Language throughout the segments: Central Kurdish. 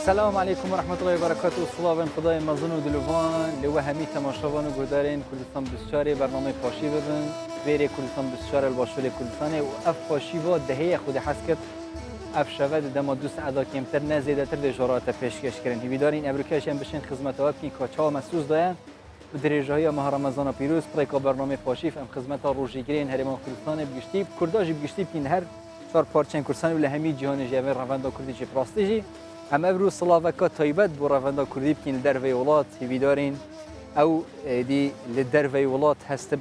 السلام عليكم ورحمة الله وبركاته. صلاة خدای مزن و دلوان لو همی تماشاوان و گودارین کردستان بسیاری برنامه پاشی ببین ویری کردستان بسیار الباشوری کردستانه و اف پاشی و دهه خود حسکت اف شود دما دوست ادا کمتر نزیده تر دجارات پیشکش کردن هیویدارین امریکایش هم بشین خدمت ها بکین کاچا مسوز داین و درجه های ماه رمضان پیروز پریکا برنامه پاشیف ام خدمت ها روزیگرین هرمان کردستان بگشتی کرداج بگشتی بکین هر چهار پارچن کردستان و لهمی جهان جوان روند کردی چه پراستیجی هم امروز صلاوکات طیبت بر روند کردی بکین در ویولات هیویدارین او دی لدر ویولات هست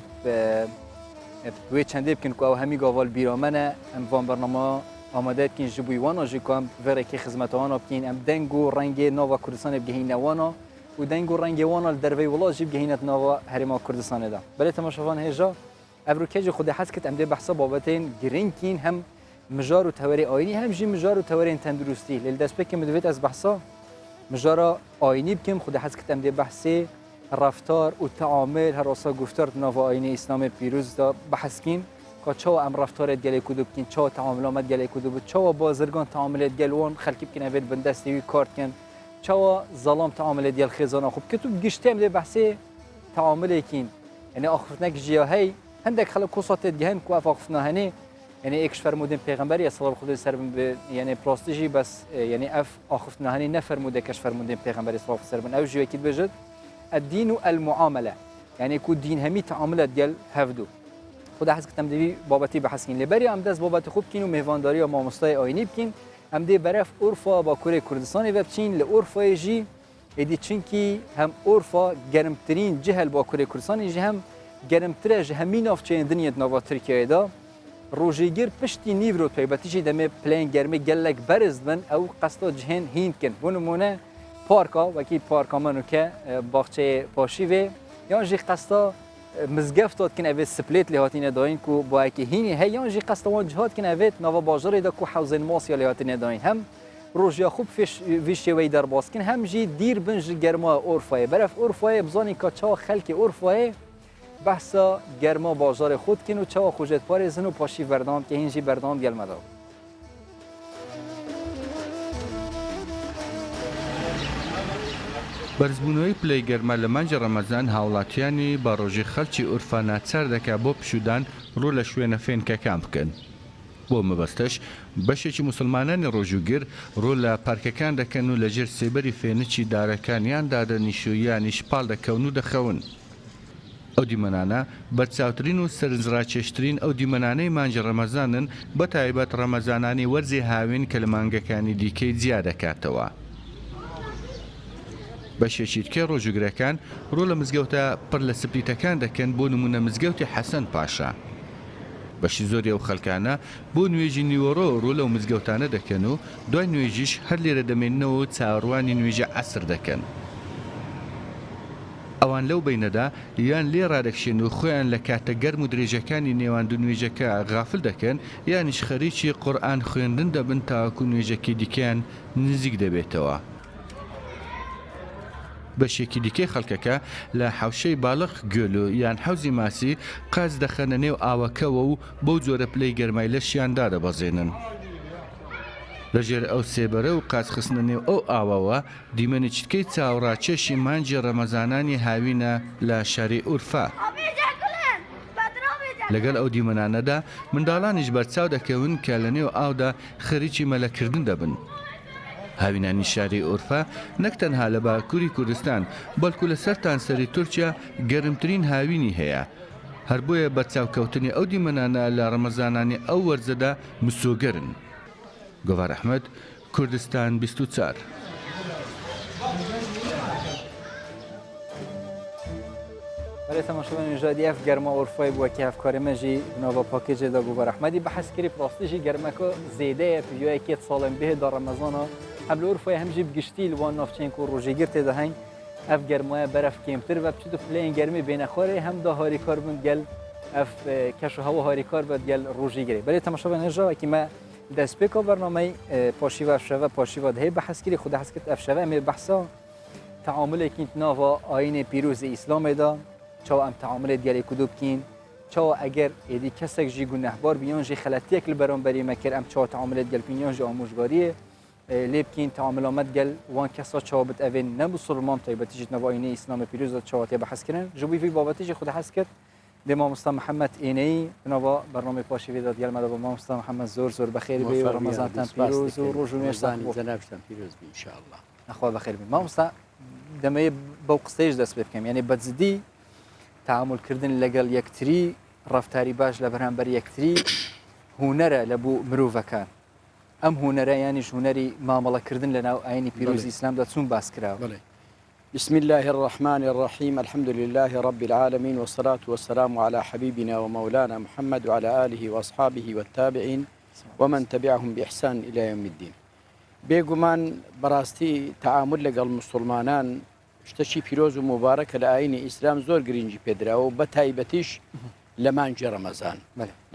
به چنده بکن که او همی گاوال بیرامنه ام وان برنامه آماده کن جبوی وانا جکام ورکی خدمت وانا بکن ام دنگو رنگ نوا کردستان بگهین وانا و دنگو رنگ وانا در ویولات جب بگهینت نوا هرما کردستان دا برای تماشاوان هجا ابروکج خود حس کت ام دی بحثا بابتین گرین کین هم مجار و توری آینی هم جی مجار و توری تندرستی لیل دست بکم مدویت از بحثا مجار آینی بکم خود حس کت ام دی بحثی رفتار و تعامل هر راسا گفتار نوا آینی اسلام پیروز دا بحث کین که چه ام رفتار گلی کدوب کین چه تعاملات گلی کدوب چه بازرگان تعاملات گلوان خلکی بکن اوید بندستی کارت کن چه ظلام تعاملات گل خزانه خوب که تو گشتم دی بحثی تعامل کین یعنی آخفتنک جیاهی هندک خلق قصات جهان کو آخفتنا هنی یعنی ایکش فرمودن پیغمبری صلی خدا سر به یعنی پراستیجی بس یعنی اف آخفتنا هنی نفرموده کش فرمودن پیغمبری صلی الله علیه و سلم او جوی کید بجد الدين والمعامله يعني كو دين همي تعاملات ديال هفدو خدا حس كتم دي بابتي بحسكين لبري ام دز بابت خوب كينو مهوانداري و ماموستای آینی بكين ام دي برف عرفا با كوري كردستان و بچين لعرفا جي ادي چنكي هم عرفا گرمترين جهل با كوري كردستان جي هم گرمتره جهمين اف چين دنيا نوا تركيا دا روجيگير پشتي نيورو طيبتي جي دمه پلين گرمي گلك برز بن او قصدا جهن هين كن بونمونه پارکا وکی پارکا منو که باغچه پاشی و یا جی قصدا مزگفت داد کن اوید سپلیت لهاتین داین کو با که هینی هی یا جی قصدا وان جهات کن اوید نوا بازار دا کو حوزه ماسیا لهاتین داین هم روزیا خوب فیش وی در باز کن هم جی دیر بنج گرما اورفای برف اورفای بزانی که چا خلک اورفای بحثا گرما بازار خود کن و چا خوجت پارزن و پاشی بردام که هینجی بردام گل مدا بەرزبوونەوەی پلەی گەرمە لە مانجی ڕەمەزان هاوڵاتیانی بە ڕۆژی خەڵکی ئورفا ناچار دەکات بۆ پشودان ڕوو لە شوێنە فێنکەکان بکەن. بۆ مەبەستەش بەشێکی موسڵمانانی ڕۆژوگیر ڕوو لە پارکەکان دەکەن و لەژێر سێبەری فێنچی دارەکانیاندا دەنیشویانی شپاڵ دەکەون و دەخەون. ئەو دیمەنانە بەرچاوترین و سەرنجڕاکێشترین ئەو دیمەنانەی مانجی ڕەمەزانن بە تایبەت ڕەمەزانانی وەرزی هاوین کە لە مانگەکانی دیکەی جیا دەکاتەوە. بەشێکی تکێ ڕۆژوگرەکان ڕوو لە مزگەوتە پڕ لە سپلیتەکان دەکەن بۆ نمونە مزگەوتی حەسەن پاشا. بەشی زۆری ئەو خەڵکانە بۆ نوێژی نیوەڕۆ ڕوو لەو مزگەوتانە دەکەن و دوای نوێژیش هەر لێرە دەمێننەوە و چاوەڕوانی نوێژە عەسر دەکەن. ئەوان لەو بینەدا یان لێ ڕادەکشێن و خۆیان لە کاتە گەرم و درێژەکانی نێوان دوو نوێژەکە غافل دەکەن یانیش خەریکی قورئان خوێندن دەبن تاوەکو نوێژەکی دیکەیان نزیک دەبێتەوە. بەشێکی دیکەی خەڵکەکە لە حەوشەی باڵق گوێل و یان حەوزی ماسی قاز دەخەنە نێو ئاوەکەوە و بەو جۆرە پلەی گەرمای لەشیاندا دەبەزێنن. لەژێر ئەو سێبەرە و قازخستنە نێو ئەو ئاوەوە دیمەنی چتکەی چاوەڕاکێشی مانجی ڕەمەزانانی هاوینە لە شاری ئورفا. لەگەڵ ئەو دیمەنانەدا منداڵانیش بەرچاو دەکەون کە لە نێو ئاودا خەریکی مەلەکردن دەبن. هاوینانی شاری ئورفا نەک تەنها لە باکووری کوردستان بەڵکو لە سەرتان سەری تورکیا گەرمترین هاوینی هەیە. هەر بۆیە بەرچاوکەوتنی ئەو دیمەنانە لە ڕەمەزانانی ئەو وەرزەدا مسۆگەرن. گۆڤار ئەحمەد، کوردستان 24. برای تماشاوان نژادی اف گرما اورفای بو که افکار مجی نوا پاکیج دا گوبر احمدی بحث کری پلاستیجی گرمکو زیده پیوی که سالم به در رمضان قبل اورفای هم جیب گشتی لوان نافچین کو روزیگر ته دهین اف گرمای برف کمتر و بچه پلین گرمی بین خوره هم دا هاری کار بند گل اف کشو هوا هاری کار بند گل روزیگری برای تماشاوان نژا که ما دست به برنامه پاشی و افشوا پاشی و ده بحث کری خود حس کت افشوا می بحثا تعامل کینت نوا آیین پیروز اسلام دا چاو ام تعامل دیگری کدوب کین چاو اگر ایدی کسک جی گنهبار بیان جی خلاتیک لبران بری مکر ام چاو تعامل دیگر پینیان جی آموزگاریه لێ بکەین تعاملامەت گەل وان کەسا چاوا بتئەڤێن نە مسلمان تایبەتیژیت نەڤاینەی ئیسلامی پیرۆز چاواتێ بەحەزکردن ji bo vî babetî jî xwe hez kir dê mamosta Mihemed Êneyî binava bernamê paşî vê da diyar me da ba mamosta Mihemed zor zor bexêr bê û Remezan te pîroz û roj û nêştan پیرۆز بی انشاءالله نخوا بەخێر بێ مامۆستا دەمەیە بەو قسەیش دەست پێ بکەم یعنی بەجددی تعاملکردن لەگەڵ یەکتری ڕەفتاری باش لە بەرامبەر یەکتری هونەرە لە بوو مرۆڤەکان ئەم هونەرە یانیش هونەری مامەڵەکردن لە ناو ئاینی پیرۆزی ئیسلامدا چون باس کراوە بسم الله الرحمن الرحيم الحمد لله رب العالمين والصلاة والسلام على حبيبنا ومولانا محمد وعلى آله وأصحابه والتابعين ومن تبعهم بإحسان إلى يوم الدين بێگومان بەڕاستی تعامل لەگەڵ مسلمانان شتەشی پیرۆز و مبارەکە لە ئاینی ئیسلام زۆر گرنگی پێدراوە و بە تایبەتیش لە مانگی ڕەمەزان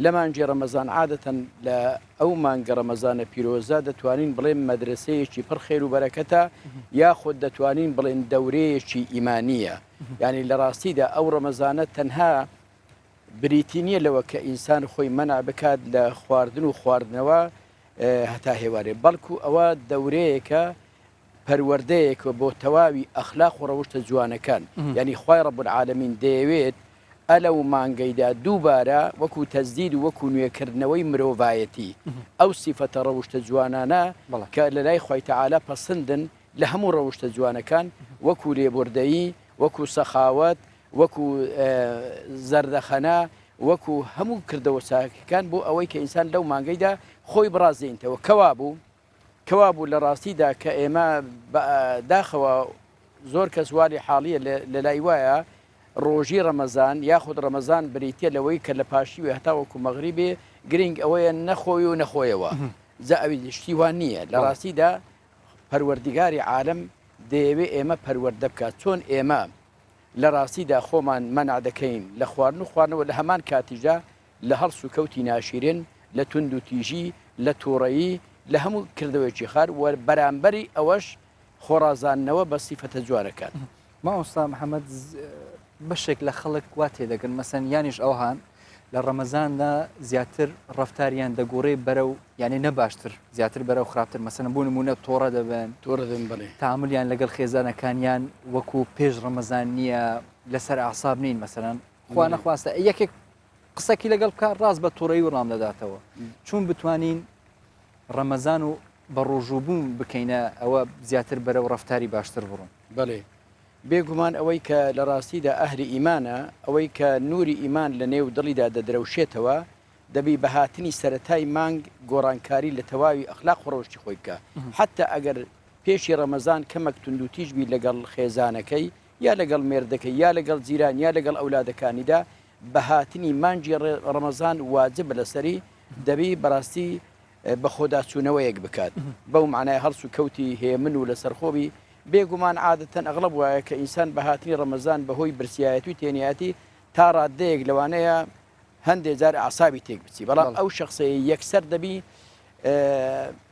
لە مانگی ڕەمەزان عادەتەن لە ئەو مانگە ڕەمەزانە پیرۆزە دەتوانین بڵێن مەدرسەیەکی پڕ خێر و بەرەکەتە یاخود دەتوانین بڵێن دەورەیەکی ئیمانیە یعنی لە ڕاستیدا ئەو ڕەمەزانە تەنها بریتی نییە لەوە کە ئینسان خۆی مەنع بکات لە خواردن و خواردنەوە هەتا هێوارێ بەڵکو ئەوە دەورەیەکە پەروەردەیەکە بۆ تەواوی ئەخلاق و ڕەوشتە جوانەکان یعنی خوای ڕەب العالەمین دەیەوێت ئەلە و مانگەیدا دووبارە وەکو تەزدید و وەکو نوێکردنەوەی مرۆڤایەتی ئەو سیفەتە ڕەوشتە جوانانە کە لە لای خوای تەعالا پەسەندن لە هەموو ڕەوشتە جوانەکان وەکو لێبوردەیی وەکو سەخاوەت وەکو زەردەخەنە وەکو هەموو کردەوە چاکەکان بۆ ئەوەی کە ئینسان لەو مانگەیدا خۆی بڕازێنتەوە کەوا بوو لە ڕاستیدا کە ئێمە داخەوە زۆر کەس واری حاڵیە لە لای وایە ڕۆژی ڕەمەزان یاخود ڕەمەزان بریتە لەوەی کە لە پاشیوێ هەتا وەکو مەغریبێ گرنگ ئەوەیە نەخۆی و نەخۆیەوە جا ئەوی شتیوان نییە لە ڕاستیدا پەروەردگاری عالم دەیەوێ ئێمە پەروەردە بکات چۆن ئێمە لە ڕاستیدا خۆمان مەنع دەکەین لە خواردن و خواردنەوە لە هەمان کاتیژە لە هەڵس و کەوتی ناشیرن لە تونند و تیژی لە تووڕەیی لە هەموو کردەوەیکی خار وە بەرامبەری ئەوەش خۆڕازانەوە بە سیفەتە جوانەکان مامۆستا محەممەد بەشێک لە خەڵک وا تێدەگەن مەسەن یانیش ئەوهان لە ڕەمەزاندا زیاتر ڕفتاریان دەگۆڕێ بەرەو یعنی نەباشتر زیاتر بەرەو خراپتر مەسەن بوو نمونە تۆڕە دەبن تۆڕە دەبن بڵێ تعاملیان لەگەڵ خێزانەکانیان وەکو پێش ڕەمەزان نییە لەسەر ئاعساب نین مەسەرەن خوا نەخواستە یەکێک قسەکی لەگەڵ بکات ڕاست بە تووڕەیی وەڵام دەداتەوە چون بتوانین ڕەمەزان و بە ڕۆژوبووم بکەینە ئەوە زیاتر بەرەو ڕفتاری باشتر بڕۆن بەڵێ بێگومان ئەوەی کە لە ڕاستیدا ئەهلی ئیمانە ئەوەی کە نوری ئیمان لە نێو دڵیدا دەدرەوشێتەوە دەبی بەهاتنی سەرەتای مانگ گۆڕانکاری لە تەواوی ئەخلاق و ڕۆشتی خۆی بکە حتا ئەگەر پێشی ڕەمەزان کەمەک تونند و تیژبی لەگەڵ خێزانەکەی یا لەگەڵ مێردەکەی یا لەگەڵ جیران یا لەگەڵ ئەولادەکانیدا بەهاتنی مانجی ڕەمەزان واجب لەسەری دەبی بەڕاستی بە خۆداچوونەوەیەک بکات بەو معنای هەڵس و کەوتی هێمن و لەسەرخۆبی بێگومان عادەتەن ئەغڵب وایە کە ئینسان بەهاتنی ڕەمەزان بەهۆی برسایەتی و تێنیاتی تا ڕادەیەک لەوانەیە هەندێک جار ئاسابی تێک بچی بەڵام ئەو شخصەیە یەکسەر دەبی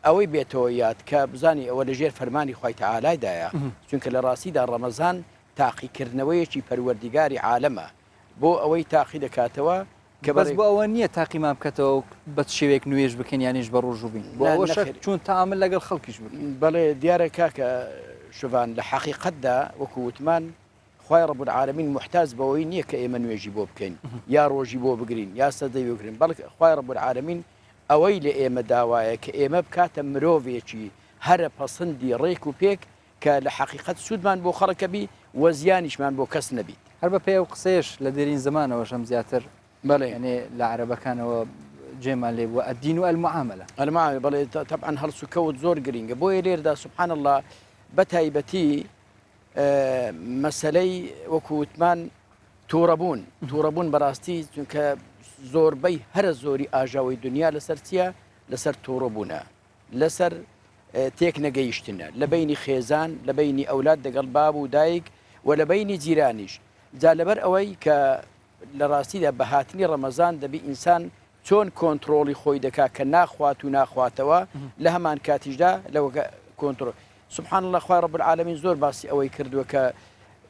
ئەوەی بێتەوە یاد کە بزانی ئەوە لەژێر فەرمانی خوای تەعالایدایە چونکە لە ڕاستیدا ڕەمەزان تاقیکردنەوەیەکی پەروەردیگاری عالەمە بۆ ئەوەی تاقی دەکاتەوە کە بەس بۆ ئەوە نییە تاقیمان بکەتەوە بە شێوێک نوێژ بکەن یانیش بە ڕۆژوو بین بۆ ئەوە چون تعامل لەگەڵ خەڵکیش بکەن بەڵێ دیارە کاکە شوان لە حەقیقەتدا وەکو وتمان خوای ڕەب العالەمین محتاج بەوەی نییە کە ئێمە نوێژی بۆ بکەین یا ڕۆژی بۆ بگرین یا سەدەی بگرین بەڵکە خوای ڕەب العالەمین ئەوەی لە ئێمە داوایە کە ئێمە بکاتە مرۆڤێکی هەرە پەسەندی ڕێک و پێک کە لە حەقیقەت سوودمان بۆ خەڵکەبی وە زیانیشمان بۆ کەس نەبیت هەر بە پێی و قسەیەش لە دێرین زمانەوە شەم زیاتر بەڵێ یعنی لە عەرەبەکانەوە جێمان لێ بووە الدین و المعاملە بەڵێ طبعا هەڵس و کەوت زۆر گرینگە بۆیە لێردا سبحان الله بە تایبەتی مەسەلەی وەکووتمان تووڕەبوون بەڕاستی چونکە زۆربەی هەرە زۆری ئاژاوی دنیا لەسەر چیە لەسەر تووڕەبوونە لەسەر تێک نەگەیشتنە لە بینی خێزان لە بینی ئەولاد دەگەڵ باب و دایک و لە بینی جیرانیش جا لەبەر ئەوەی کە لە ڕاستیدا بەهاتنی ڕەمەزان دەبی ئینسان چۆن کۆنتترۆلی خۆی دەکات کە ناخوات و ناخواتەوە لە هەمان کاتیشدا لەوە کۆنتترۆل سبحان الله خوای ڕەب العالەمین زۆر باسی ئەوەی کردووە کە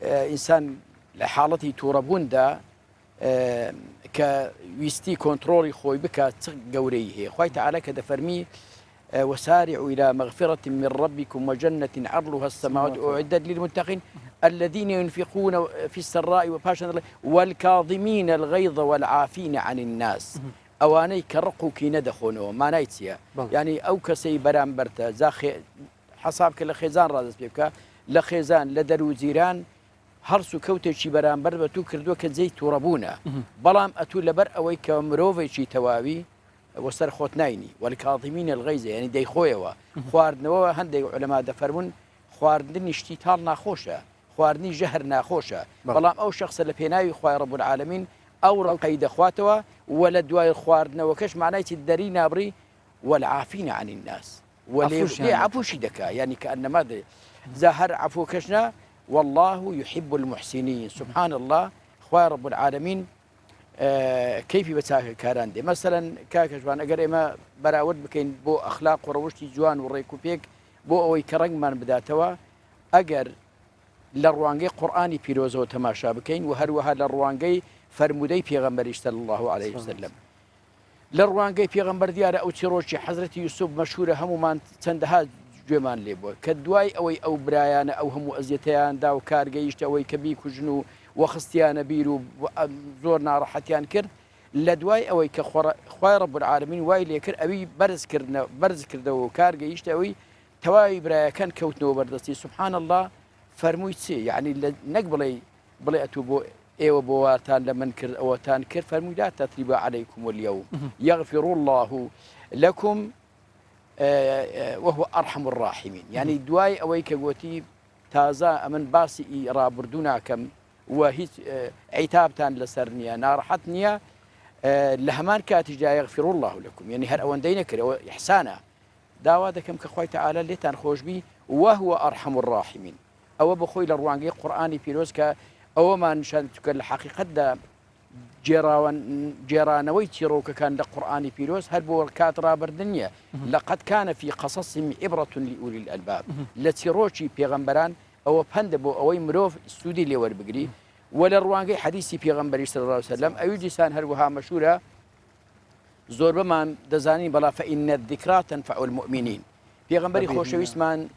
ئینسان لە حاڵەتی تووڕەبووندا کە ویستی کۆنتترۆلی خۆی بکات چ گەورەی هەیە خوای تەعالە کە دەفەرمی وسارعوا إلى مغفرة من ربكم وجنة عرضها السماوات أعدت للمتقين الذين ينفقون في السراء والكاظمين الغيظ والعافين عن الناس أواني كرقوا كي ندخونوا ما نايتيا يعني أو كسي برام برتا زاخي حسابك لخيزان رازس بيبكا لخيزان لدرو زيران هرسو كوتشي برام بربتو كردو كزي توربونا بلام أتو لبر أوي كمروفيشي تواوي وسر خوت نايني والكاظمين الغيظ يعني دي خويوا خواردنوا هندي علماء دفرمون خواردني اشتيتال ناخوشة خواردني جهر ناخوشة بلام أو شخص اللي بيناوي خواي رب العالمين أو رقيد أخواتوا ولا دواي خواردنا وكش معناه الدري نابري والعافين عن الناس ولي عفوشي دكا يعني كأن ماذا زهر عفو كشنا والله يحب المحسنين سبحان الله خواي رب العالمين كيف بتساهل كاران دي مثلا كاكجوان اگر اما براود بكين بو اخلاق وروشتي جوان وريكو بيك بو اوي كرنگ من بداتوا اگر لروانگي قراني بيروزو تماشا بكين وهروها لروانگي فرمودي پیغمبر صلى الله عليه وسلم لروانگي پیغمبر ديار او تشروشي حضرت يوسف مشهوره همو من تندها جمان ليبو كدواي اوي او برايان او همو ازيتيان داو كارگيشت اوي كبيكو جنو وخستيان بيرو زورنا راحتيان كرد لدواي اوي كخواي رب العالمين واي ليكر اوي برز كردو كارگيشت اوي تواي برايا كان كوتنو بردستي سبحان الله فرمويتسي يعني نقبلي اتو بو ايوه بواتان لمن كر اوتان كر فرمي لا تثريب عليكم اليوم يغفر الله لكم وهو ارحم الراحمين يعني دواي اوي كغوتي تازا من باسي رابردونا كم وهي عتابتان لسرنيا نارحتنيا لهمان كاتجا يغفر الله لكم يعني هر اوان دينكر احسانا داوا دكم كخوي تعالى لتان خوش بي وهو ارحم الراحمين او بخوي لروانقي قراني بيروسكا او ما نشانتك الحقيقه دا جيرانوي تيروك كان لقراني بيروس هل بو كاترا بردنيا لقد كان في قصصهم عبره لاولي الالباب لتيروشي بيغمبران او بندبو او مروف سودي اللي ور بقري ولا روانقي حديثي بيغمبري صلى الله عليه وسلم ايو جسان هروها مشهوره زور بما دزاني بلا فان الذكرى تنفع المؤمنين بيغمبري خوشوي اسمان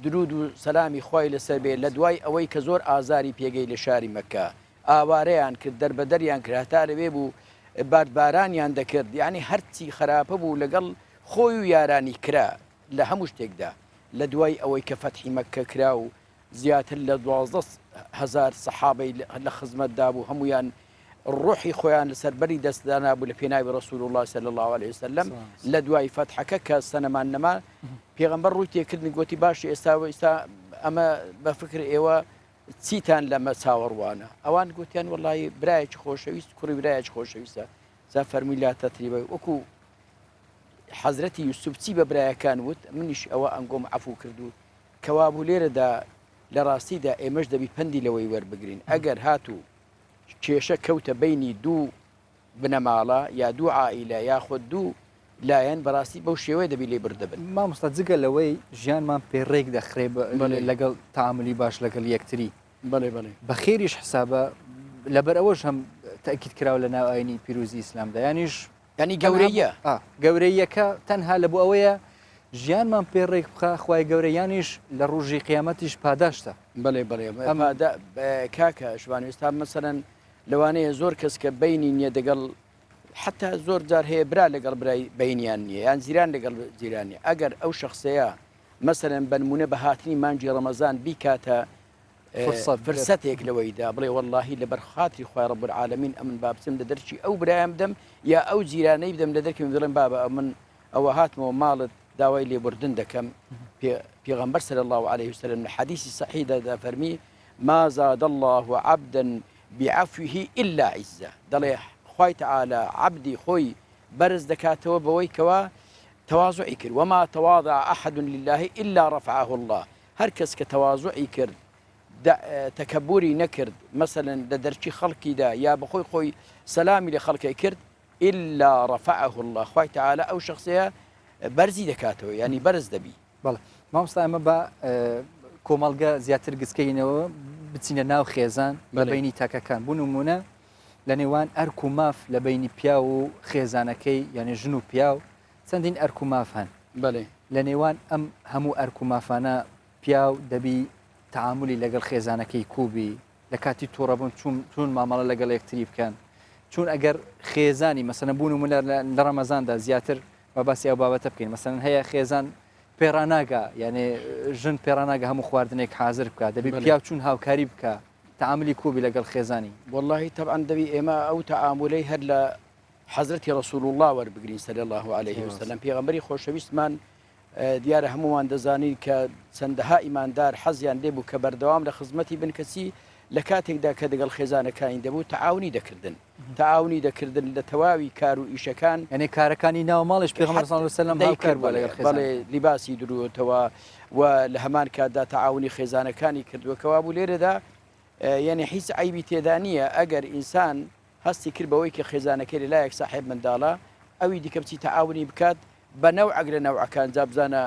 درود و سلامی خوای لەسەر بێ لە دوای ئەوەی کە زۆر ئازاری پێگەی لە شاری مەکە ئاوارەیان کرد دەربەدەریان کرد هەتا لەوێ بوو باربارانیان دەکرد یعنی هەرچی خراپە بوو لەگەڵ خۆی و یارانی کرا لە هەموو شتێکدا لە دوای ئەوەی کە فەتحی مەکە کرا و زیاتر لە 12,000 سەحابەی لە خزمەتدا بوو هەمویان ڕوحی خۆیان لەسەر بەری دەستدانا بوو لە پێناوی رسول الله صلی الله عليه وسلم لە دوای فەتحەکە کە سەنەمان نەما پێغەمبەر ڕووی تێکردنی گوتی باشی ئێستا ئەمە بە فکر ئێوە چیتان لەمە چاوەڕوانە ئەوان گوتیان وەڵی برایەکی خۆشەویست کوڕی برایەکی خۆشەویستە زا فەرمووی لا تەتریبە وەکو حەزرەتی یوسوف چی بە برایەکان وت منیش ئەوە ئەنگۆم عەفو کردو کەوا بوو لێرەدا لە ڕاستیدا ئێمەش دەبی پەندی لەوەی وەربگرین ئەگەر هاتوو کێشە کەوتە بینی دوو بنەماڵە یا دوو عائیلە یاخود دوو لایەن بەڕاستی بەو شێوەیە دەبی لێ بردەبن مامۆستا جگە لەوەی ژیانمان پێڕێک دەخرێ لەگەڵ تەعاملی باش لەگەڵ یەکتری بە خێریش حسابە لەبەر ئەوەش هەم تاکید کراوە لە ناو ئاینی پیرۆزی ئیسلامدا یانیش ینی گەورەیە گەورەیەکە تەنها لە بۆ ئەوەیە ژیانمان پێڕێک بخە خوای گەورە یانیش لە ڕۆژی قیامەتیش پاداشتە بەڵێ ئەمە کاکە شوانویستا مەسەرەن لەوانەیە زۆر کەس کە بینی نییە دەگەڵ حتى زور جار هي برا لقل براي بينيان يعني زيران لقل زيراني اگر او شخصيه مثلا بنمونه بهاتني مانجي رمضان بكاتا فرصتك لويدا بلي والله لبر خاطري خويا رب العالمين امن باب سم درشي او برايم دم يا او زيراني بدم لدرك من ظلم بابا من او هاتمو مال داوي لي بردن دكم پیغمبر صلى الله عليه وسلم الحديث الصحيح ده فرمي ما زاد الله عبدا بعفوه الا عزه دليح خوي تعالى عبدي خوي برز دكاتو بوي كوا تواضعي كر وما تواضع أحد لله إلا رفعه الله هركس كتواضعي كر تكبري نكرد مثلا لدرشي خلقي دا يا بخوي خوي سلامي لخلقي كرد إلا رفعه الله خوي تعالى أو شخصية برزي دكاتو يعني برز دبي بله ما مستعمل با كومالجا زياتر قسكينو بتسينا ناو خيزان بيني تاكا كان بونمونا لنوان أركو ماف لبيني بياو خيزانكي يعني جنو بياو چەندین ئەرک و ماف هەن بەڵێ لە نێوان ئەم هەموو ئەرک و مافانە پیا و دەبی تعاملی لەگەڵ خێزانەکەی کوبی لە کاتی تووڕەبوون چون مامەڵە لەگەڵ یەکتری بکەن چون ئەگەر خێزانی مەسەنە بوون و لە ڕەمەزاندا زیاتر بە باسی ئەو بابەتە بکەین مەسەن هەیە خێزان پێڕاناگە یعنی ژن پێڕاناگە هەموو خواردنێک حاضر بکە دەبی پیا چون هاوکاری بکە تعاملی کوبی لەگەڵ خێزانی والله طبعا دەبی ئێمە ئەو تعاملەی هەر لە حەزرەتی رسول الله وەربگرین صلی الله عليه وسلم پێغەمبەری خۆشەویستمان دیارە هەمومان دەزانین کە چەندەها ئیماندار حەزیان لێبوو کە بەردەوام لە خزمەتی بن کەسی لە کاتێکدا کە دەگەڵ خێزانەکانی دەبوو تعاونی دەکردن لە تەواوی کار و ئیشەکان یعنی کارەکانی ناوماڵش پێغەمبەر صلی الله علیه و سلم هاوکار بووە لەگەڵ خێزان بەڵێ لیباسی دروتەوە و لە هەمان کاتدا تعاونی خێزانەکانی کردووەکەوا بوو لێرەدا یعنی هیچ عیبی تێدا نییە ئەگەر ئینسان هەستی کرد بەوەی کە خێزانەکەی لەلایەک ساحێب منداڵە ئەوی دیکە بچی تعاونی بکات بە نەوعەک لە نەوعەکان جا بزانە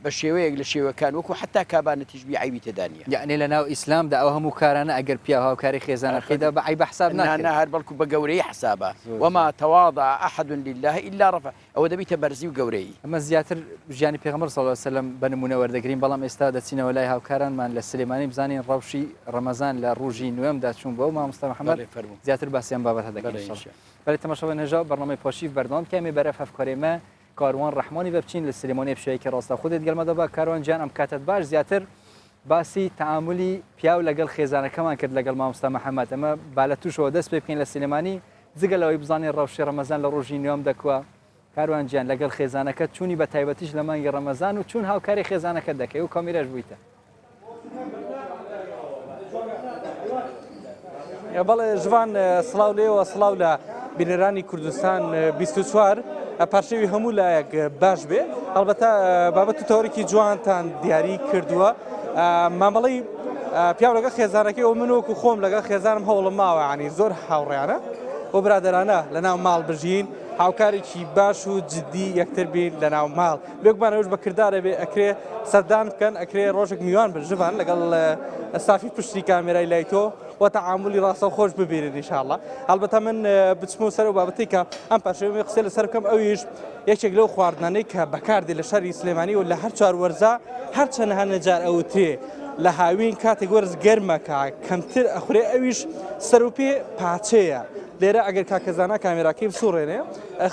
بە شێوەیەک لە شێوەکان وەکو حتا کابانەتیژبی عیبی تێدا نیە یعنی لە ناو ئیسلامدا ئەو هەموو کارانە ئەگەر پیا هاوکاری خێزانەکەیدا بە عیب حساب ناکرێت هەر بەڵکو بە گەورەی حسابە وما تواضع أحد لله إلا رفع ئەوە دەبیتە بەرزی و گەورەی ئەمە زیاتر ژیانی پێغەمبەر صلی الله علیه و سلم بە نمونە وەردەگرین بەڵام ئێستا دەچینەوە لای هاوکارانمان لە سلێمانی بزانین ڕەوشی ڕەمەزان لە ڕۆژی نوێمدا چوون بۆ مامۆستا محەممەد زیاتر باسییان بابەتە دەکەین بەڵێ تەماشاوە نەژا بەرنامەی پۆشیف بەردەوام کەمێ بەرە هەفکارێمە کاروان ڕحمانی بچین لە سلێمانی بشەیەکی ڕاستە خودت گەلمەدە بە کاروان جیان ئەم کاتت باش زیاتر باسی تعاملی پیاو لەگەڵ خێزانەکەمان کرد لەگەڵ مامۆستا محەممەد ئەمە با لە توشەوە دەست پێ بکەین لە سلێمانی جگەلەوەی بزانین ڕەوشی ڕەمەزان لە ڕۆژی نوێم دەکوە کاروان جیان لەگەڵ خێزانەکە چوونی بە تایبەتیش لە مانگی ڕەمەزان و چون هاوکاری خێزانەکە دەکەی و کامیرەش بوویتە بەڵێ ژوان سڵاو لێەوە سڵاو لە بینەرانی کوردستان 24 پاشەوی هەموو لایەک باش بێ هەڵبەتە بابەت و تەوەرێکی جوانتان دیاری کردووە مامەڵەی پیاو لەگە خێزانەکەی و من وەکو خۆم لەگە خێزانم هەوڵم ماوە عنی زۆر هاوڕێیانە بۆ برادەرانە لە ناو ماڵ بژین هاوکارێکی باش و جددی یەکتر بین لە ناو ماڵ بێکمانەوەش بە کردارە بێ ئەکرێ سەردان بکەن ئەکرێ ڕۆژێک میوان بژبان لەگەڵ سافی پشتی کامێرای لای تۆ و تعاملی ڕاستە و خۆش ببیرن ئینشاءالله هەڵبەتە من بچمە سەر و بابەتی کە ئەم پاشەوێ قسە لەسەر بکەم ئەویش یەکێک لەو خواردنانەی کە بەکاردێ لە شەری سلێمانی و لە هەر چوار وەرزە هەر چەندەها نەجار ئەوترێ لە هاوین کاتێک وەرز گەرمەکە کەمتر ئەخورێ ئەویش سەر و پێ پاچەیە لێرە ئەگەر کاکەزانە کامێراکەی بسوڕێنێ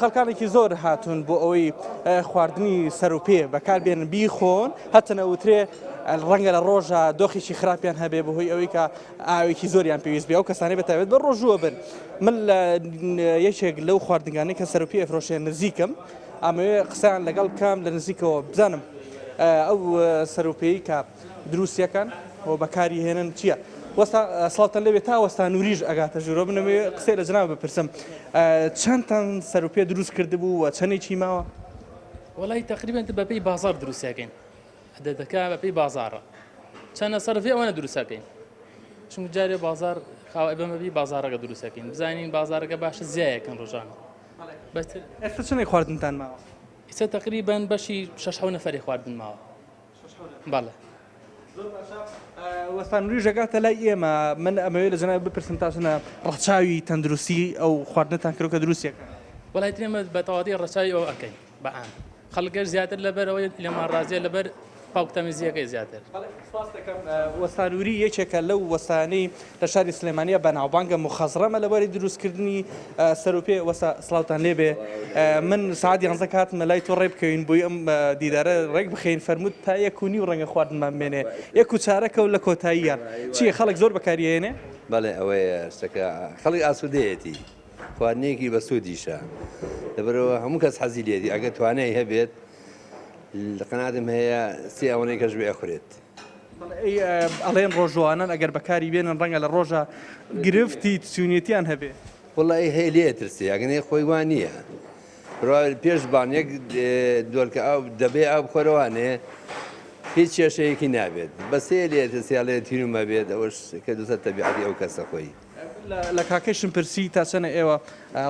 خەڵکانێکی زۆر هاتوون بۆ ئەوەی خواردنی سەر و پێ بەکاربێن بیخۆن هەتە نەوترێ ڕەنگە لە ڕۆژە دۆخێکی خراپیان هەبێ بەهۆی ئەوەی کە ئاوێکی زۆریان پێویست بێ ئەو کەسانی بەتابێت بە ڕۆژووە بن من لە یەکێک لەو خواردنگانەی کە سەر و پێ ئەفرۆشێن نزیکم ئەمەوێ قسەیان لەگەڵ بکەم لە نزیکەوە بزانم ئەو سەر و پێی کە دروستیەکان و بەکاری هێنن چییە؟ وەستا سڵاتەن لەوێت تا وەستا نوریژ ئەگاتە ژوورۆ بنەوێ قسەی لە جناب بپرسم چەندتان سەر و پێ دروست کردبوو و چەندێکی ماوە؟ وڵی تقریبا بەپێی بازار دروستیاکەین عدەدەکە بەپێی بازارە چەندە سەرفی ئەوەنە دروستەکەین چونکە جارێ بازار خاوە بەمەبی بازارەکە دروستەکەین بزانین بازارەکە باشە زیایەکەن ڕۆژانە بەتر ئێستا چەندێک خواردنتان ماوە؟ ئێستا تقریبا بەشی 6 نەفەری خواردن ماوە بەڵێ وەستان نوری ژەگاتە لای ئێمە من ئەمەوێت لە جەناب بپرسم تاسنە ڕەچاوی تەندروستی ئەو خواردنتان کردو کە دروستیەکە وڵای ترێمە بە تەواتی ڕەچاوی ئەو ئەەکەین بەعام خەڵکەش زیاتر لەبەرەوەی لێمان ڕازیە لەبەر پاوکتەمیزیەکەی زیاتر وەستانوری یەکێکە لەو وەستانەی لە شاری سلێمانیە بە ناوبانگە مخەزڕەمە لەبەری دروستکردنی سەر و پێ وەستا سڵاوتان لێبێ من سعات 11 کاتمە لای تۆ ڕێ بکەوین بۆی ئەم دیدارە ڕێک بخەین فەرمووت تا 1.5 ڕەنگە خواردنمان بمێنێ 1.4 لە کۆتاییان چییە خەڵک زۆر بەکاریێنێ؟ بەڵێ ئەوەیە شتەکە خەڵک ئاسوودەیەتی خواردنێکی بە سوودیشە لەبەرەوە هەموو کەس حەزی لێتی ئەگە توانای هەبێت لە قەناتم هەیە سی ئەوەی کەش بێ ئەخورێت ئەڵێن ڕۆژوانان ئەگەر بەکاری بێنن ڕەنگە لە ڕۆژە گرفتی چونێتیان هەبێ وڵی هەیە لێ ترسی ئەگەنێ خۆی وان نییە پێش بان یەک دۆلکە ئەو دەبێ ئەو بخۆرەوانێ هیچ کێشەیەکی نابێت بەسێ لێت سیاڵێ تیرمە بێت ئەوەش کە دوسە تەبیعەتی ئەو کەسە خۆی لە کاکەشم پرسی تا چەنە ئێوە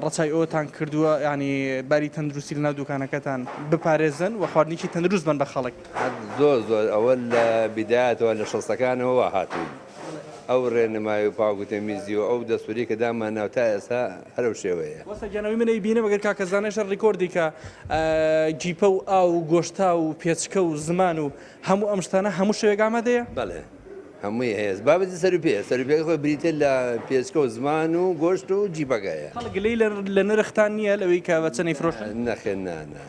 ڕەچای ئەوتان کردووە ینی باری تەندروستی لە ناو دوکانەکەتان بپارێزن و خواردنێکی تەندروست بن بە خەڵک زۆر ئەوە لە بیدایەتەوە لە شەستەکانەوە هاتووی ئەو ڕێنمای و پاگوتەمیزی و ئەو دەسووری کە داماناو تا ئێستا هەرو شێوەیە. وەسە گیانەوەی منەی بینە بەگەر کاکەزانەشە ڕیکۆردی کە جیپە و ئاو و گۆشتا و پێچکە و زمان و هەموو ئەم شتانە هەموو شوێک ئامادەیە؟ بەڵێ هەمووی هەیە بابەتی سەرپێ سەرپێک خۆی بریتە لە پێچکە و زمان و گۆشت و جیپەکەیە. گلەی لە نرختان نییە لەوەی کە بە چەنەی فرۆشن؟ نەخێنانە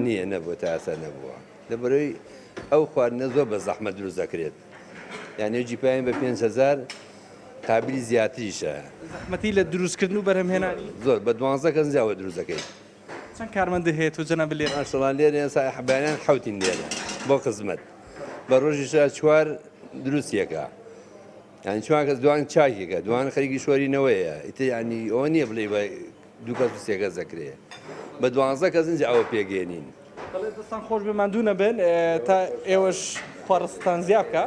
نییە نەبووە تا ئاسا نەبووە لەبەرەوەی ئەو خواردنە زۆر بە زەحمەت دروست دەکرێت. یعنی جیپایان بە 5,000 تابیری زیاتریشە. زەحمەتی لە دروستکردن و بەرهەمهێنانی زۆر بە 12 کەس زیاوە دروست دەکەیت. چەند کارمەندە هەیە تۆ جەناب لێرە؟ ماشەڵڵا لێرە ئێستا حەبایان حەوتین لێرە بۆ خزمەت. بە ڕۆژیشە 4 دروستیەکە. یعنی چوان کەس دوان چاکێکە دوان خەریکی شۆرینەوەیە ئیتر ینی ئەوە نییە بڵێ بە دوو کەس و سێ کەس دەکرێ. بە 12 کەس ئەوە پێگەێنین. دەستان خۆش بێ ماندوو نەبن تا ئێوەش خواڕستان زیاد بکە.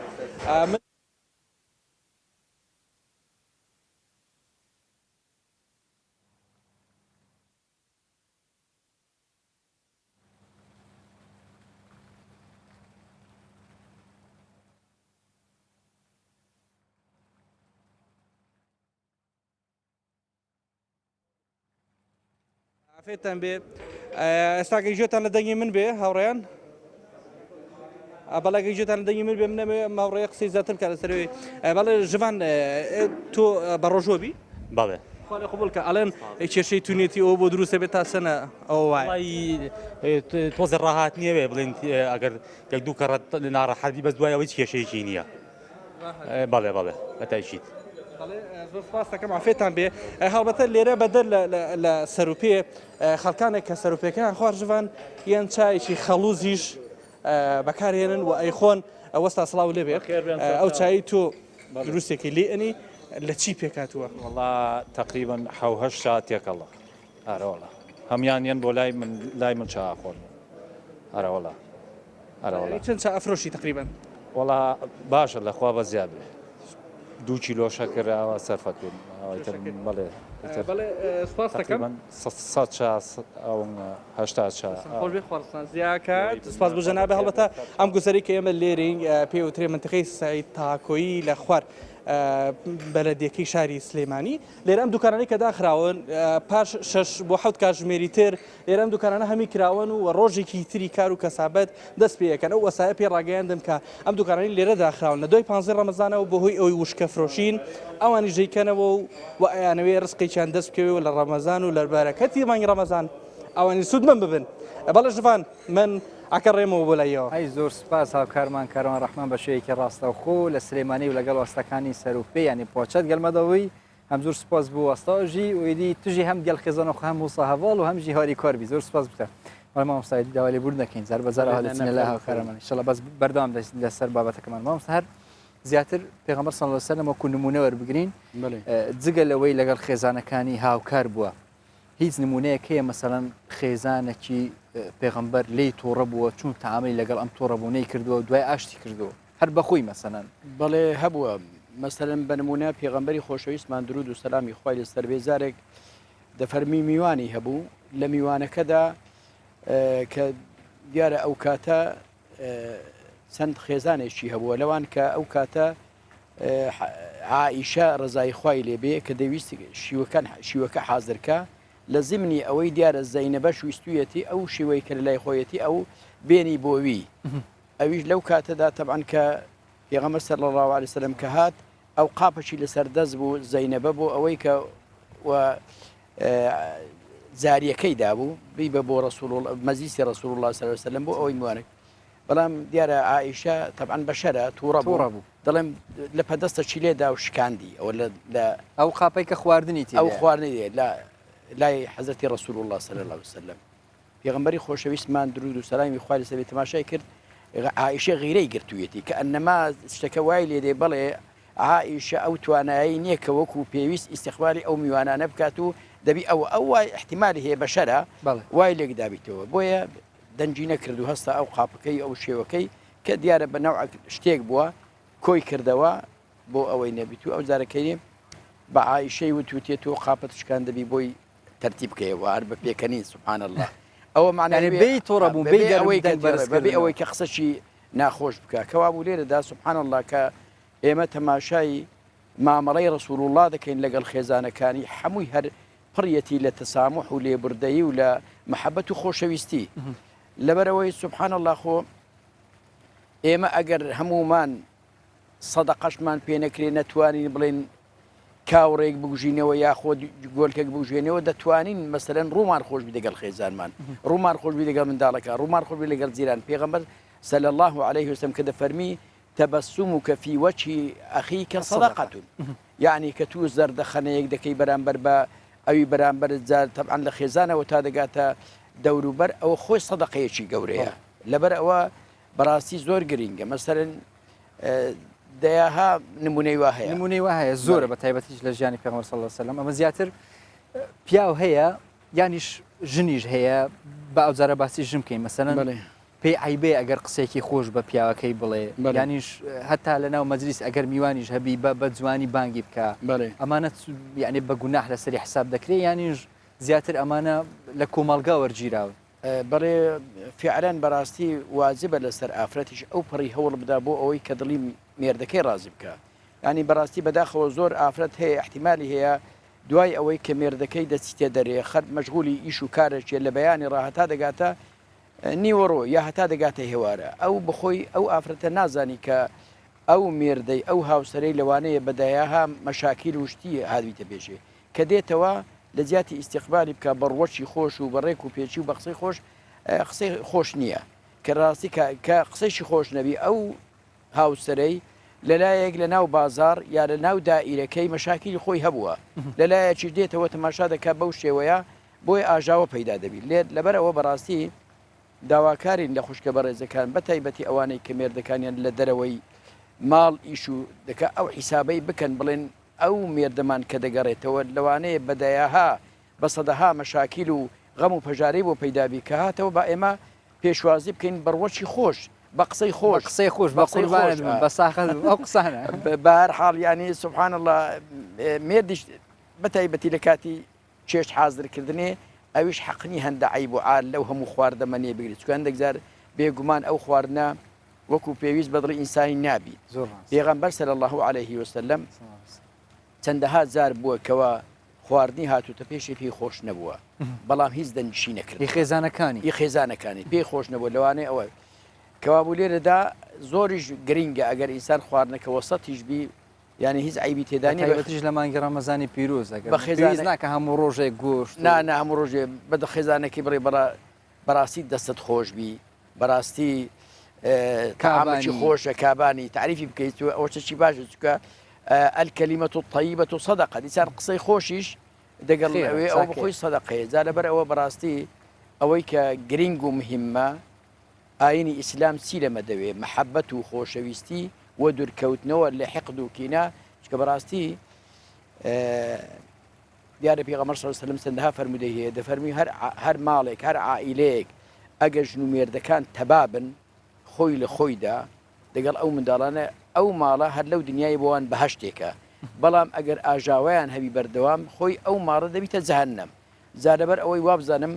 ئافێتان بێ ئێستاگەی ژێتان لە دەنگی من بێ هاوڕێیان بەڵاگەی ژێتان لە دەنگی من بێ منە ماوڕێ قسەی زیاتر کار لەسەرەوەی بەڵێ ژڤان تۆ بە ڕۆژۆبی؟ بەڵێ خۆی قبول کە ئەڵێن کێشەی تونێتی ئەوە بۆ دروستە بێت تا سەنە ئەوە وایە تۆزە ڕاهات نییە وێ بڵێن ئەگەر یەک دوو کەڕەت ناڕەحەتی بەس دوایەوەی کێشەیەکی نییە. بەڵێ بەڵێ بەتایشیت. زۆر سپاس دەکەم ئافێتان بێ هەڵبەتە لێرە بەدەر لە سەروپێ خەڵکانێک کە سەروپێکەکان خوار ژڤان یان چایکی خەڵوزیش بەکارهێنن و ئەیخۆن وەستا سڵاو لێ بێ ئەو چایی تۆ دروستێکی لێ ئەنی لە چی پێکاتووە؟ وڵا تقریبن حوهەش ساعتێکەڵە ئارەوەڵە هەمیان یەن بۆ لای من چاخۆن ئەرەوەڵە ئەرەوەڵە چەند چا ئەفرۆشی تقریبن؟ وڵا باشە لەخوا بە زیاد بێ 2 کیلۆشە کراوە سەرفەت بڵێ بەڵێ سپاس دەکەم خۆش بێ خواستان زیاکات سپاس بۆ جەنابێ هەڵبەتە ئەم گوزەری کە ئێمە لێرین پێوترێ منتەقەی سعید تاکۆیی لە خوار بەلەدیەکەی شاری سلێمانی لێرە ئەم دوکانانەی کە داخراون پاش 6 بۆ 7 کاتژمێری تر لێرە ئەم دوکانانە هەمی کراون و ڕۆژێکی تری کار و کەسابەت دەست پێەکەن ئەو وەسایە پێ ڕاگەیاندم کە ئەم دوکانانی لێرە داخراون لە دوای 15 ڕەمەزانەوە بەهۆی ئەوی وشکە فرۆشین ئەوانی ژەیکەنەوە و ئەیانەوەی ڕزقێکیان دەست بکەوێ لە ڕەمەزان و لە بەرەکەتی مانگی ڕەمەزان ئەوانی سوود من ببن بەڵێ ژڤان من ئاکەڕێمەوە بۆ لایەوە. ئەی زۆر سپاس هاوکارمان کاروان ڕەحمان بە شوەیەکی ڕاستەوخۆ لە سلێمانی و لەگەڵ وەستەکانی سەروپێ ینی پۆچەت گەلمەدەوەی هەم زۆر سپاس بۆ وەستاژی ویدی توژی هەم گەل خێزانە خۆ هەم وسە هەواڵ و هەمژی هاری کاربی زۆر سپاس بکە وڵ مامۆستای داوا لێبور دەکەین زار بەزار هەڵێتنە لە هاوکارەمان ئینشەڵڵا بەس بەردەوام لەسەر بابەتەکەمان مامۆستا هەر زیاتر پێغەمبەر صلی الله علیه و سلم وەکو نمونە وەربگرین جگە لەوەی لەگەڵ خێزانەکانی هاوکار بووە هیچ نمونەیەک هەیە مەسەڵەن خێزانێکی پێغەمبەر لێی تۆڕە بووە چون تەعاملی لەگەڵ ئەم تۆڕەبوونەی کردووە دوای ئاشتی کردووە هەر بەخۆی مەسەلەن بەڵێ هەبووە مەسەلەن بە نمونە پێغەمبەری خۆشەویستمان درود و سەلامی خوای لەسەر بێ جارێک دەفەرمی میوانی هەبوو لە میوانەکەدا کە دیارە ئەو کاتە چەند خێزانێکی هەبووە لەوان کە ئەو کاتە عائیشە ڕزای خوای لێبێ کە دەویست شیوەکە حازرکە لە زمنی ئەوەی دیارە زەینەبە شویستویەتی ئەو شیوەی کە لە لای خۆیەتی ئەو بێنی بۆوی ئەویش لەو کاتەدا تەبعاً کە پێغەمبەر صلی الله علیه وسلم کە هات ئەو قاپەشی لەسەر دەست بوو زەینەبە بۆ ئەوەی کە زاریەکەی دابوو بیبە بۆ مەجلیسی ڕەسوڵ الله صلی الله علیه وسلم بۆ ئەوەی موانێک بەڵام دیارە عائیشە تەبعاً بەشەرە تووڕە بوو دەڵێم لە پەدەستە چی لێدا و شکاندی ئەوە لە ئەو قاپەی کە خواردنی ئەو خواردنی لای حەزرەتی ڕەسوڵ الله صلی الله علیه وسلم پێغەمبەری خۆشەویستمان درود و سەلامی خوای لەسەر بێ تەماشای کرد عائیشە غیرەی گرتوویەتی کە ئەنەما شتەکە وای لێ دێ بەڵێ عائیشە ئەو توانایی نییە کە وەکو پێویست ئیستیقبالی ئەو میوانانە بکات و دەبی ئەو وای احتیمالی هەیە بەشەرە وای لێک دابیتەوە بۆیە دەنجی نەکرد و هەستا ئەو قاپەکەی ئەو شێوەکەی کە دیارە بە نەوع شتێک بووە کۆی کردەوە بۆ ئەوەی نەبیت و ئەو جارەکەی بە عائیشەی وتوتێت و قاپەت شکان دەبی بۆی ترتیب بکەیەوە هەر بە پێکەنین سبحان الله ئەوە معنی بێی تۆڕە بوو بێ ئەوەی کە قسەشی ناخۆش بکە کەوا بوو لێرەدا سبحان الله کە ئێمە تەماشای مامەڵەی ڕسوول الله دەکەین لەگەڵ خێزانەکانی هەمووی هەر پڕیەتی لە تەسامح و لێبوردەیی و لە محەبەت و خۆشەویستی لەبەرەوەی سوبحان الله خۆ ئێمە ئەگەر هەمومان سەدەقەشمان پێ نەکرێ نەتوانین بڵێن کاوڕێک بگوژینەوە یاخۆ گۆلکێک بگوژێنەوە دەتوانین مەسەرەن ڕوومان خۆشبی دەگەڵ خێزانمان ڕوومان خۆشبی لەگەڵ منداڵەکە ڕوومان خۆشبی لەگەڵ جیران پێغەمبەر صلی الله عليه وسلم کە دەفەرمی تبسمك في وجه أخيك صدقة يعني كتو زرد خنيك دكي برامبر با أو برامبر زاد طبعا لخزانة وتادقات دور بر أو خوي صدقة شي قوريها لبر أو براسي زور جرينجا مثلا دياها نموني واهية نموني واهية زورة بتايبتيش لجاني في صلى الله عليه وسلم أما زياتر بياو هي يعني جنيج هي بقى زارة باسي جمكين مثلا پێی عیبێ ئەگەر قسێکی خۆش بە پیاوەکەی بڵێ یانیش هەتا لەناو مەجلیس ئەگەر میوانیش هەبی بە جوانی بانگی بکە ئەمانە یعنی بە گوناح لەسەری حساب دەکرێت یانیش زیاتر ئەمانە لە کۆمەڵگا وەرگیراوە بەڵێ فعلان بەڕاستی واجبە لەسەر ئافرەتیش ئەو پڕی هەوڵ بدا بۆ ئەوەی کە دڵی مێردەکەی ڕازی بکە ینی بەڕاستی بەداخەوە زۆر ئافرەت هەیە احتیمالی هەیە دوای ئەوەی کە مێردەکەی دەچیتێ دەرێ خەر مەشغولی ئیش و کارێکێ لە بەیانی ڕاهەتا دەگاتە نیوەڕۆ یا هەتا دەگاتە هێوارە ئەو بخۆی ئەو ئافرەتە نازانی کە ئەو مێردەی ئەو هاوسەرەی لەوانەیە بەدایاها مەشاکیل وشتی هادویتە بێژێ کە دێتەوە لە زیاتی ئیسیقبالی بکە بەڕوەچی خۆش و بەڕێک و پێچی و بە قسەی خۆش قسەی خۆش نییە کە ڕاستی کە قسەیشی خۆش نەبی ئەو هاوسەرەی لەلایەک لە ناو بازار یا لە ناو دائیرەکەی مەشاکیلی خۆی هەبووە لەلایەکی دێتەوە تەماشا دەکات بەو شێوەیە بۆی ئاژاوە پەیدا دەبی لێت لەبەرەوە بەڕاستی داواکارین لە خوشکە بەڕێزەکان بە تایبەتی ئەوانەی کە مێردەکانیان لە دەرەوەی ماڵ ئیش و دەکە ئەو حیسابەی بکەن بڵێن ئەو مێردەمان کە دەگەڕێتەوە لەوانەیە بەدایاها بە سەدەها مەشاکیل و غەم و پەژارەی بۆ پەیدابی کە هاتەوە بە ئێمە پێشوازی بکەین بەڕوەچی خۆش بە قسەی خۆش قسەی خۆش بە قوربانت بە ساخت ئەو قسانە بە هەر حاڵ ینی سوبحان الله مێردیش بە تایبەتی لە کاتی چێش حازرکردنێ ئەویش حەقنی هەندە عیب و عال لەو هەموو خواردەمەنێ بگریت چکە هەندێک جار بێگومان ئەو خواردنە وەکو پێویست بەدڵی ئینسانی نابی پێغەمبەر صلی الله عليه وسلم چەندەها جار بووە کەوە خواردنی هاتوتە پێشی پێی خۆش نەبووە بەڵام هیچ دەنیشی نەکرد خێزانەکانی پێی خۆش نەبووە لەوانەیە ئەوە کەوا بوو لێرەدا زۆریش گرینگە ئەگەر ئینسان خواردنەکە وەسەتیش بی یعنی هیچ عیبی تێدانی بەتیش لە مانگی ڕەمەزانی پیرۆز ئەگەر بەخێزانە ناکە هەموو ڕۆژێک گۆشت نانە هەموو ڕۆژێ بەدە خێزانێکی بڕێ بەڕاستی دەستت خۆش بی بەڕاستی کامێکی خۆشە کابانی تعریفی بکەیت و ئەوە چی باشە چکە ئەلکەلیمەت و طەیبەت و سەدەقە دیسان قسەی خۆشیش دەگەڵ ئەوێ ئەو بخۆی سەدەقەیە جا لەبەر ئەوە بەڕاستی ئەوەی کە گرنگ و مهمە ئاینی ئیسلام چی لەمە دەوێ محەبەت و خۆشەویستی و دوورکەوتنەوە لە حەقد و کینە چکە بەڕاستی دیارە پێغەمبەر صلی الله علیه و سلم چەندەها فەرمودەی هەیە دەفەرمی هەر ماڵێک هەر عائیلەیەک ئەگەر ژن و مێردەکان تەبابن خۆی لە خۆیدا دەگەڵ ئەو منداڵانە ئەو ماڵە هەر لەو دنیای بۆوان بەهەشتێکە بەڵام ئەگەر ئاژاوایان هەبی بەردەوام خۆی ئەو ماڕە دەبیتە جەهەنەم جا لەبەر ئەوەی وابزانم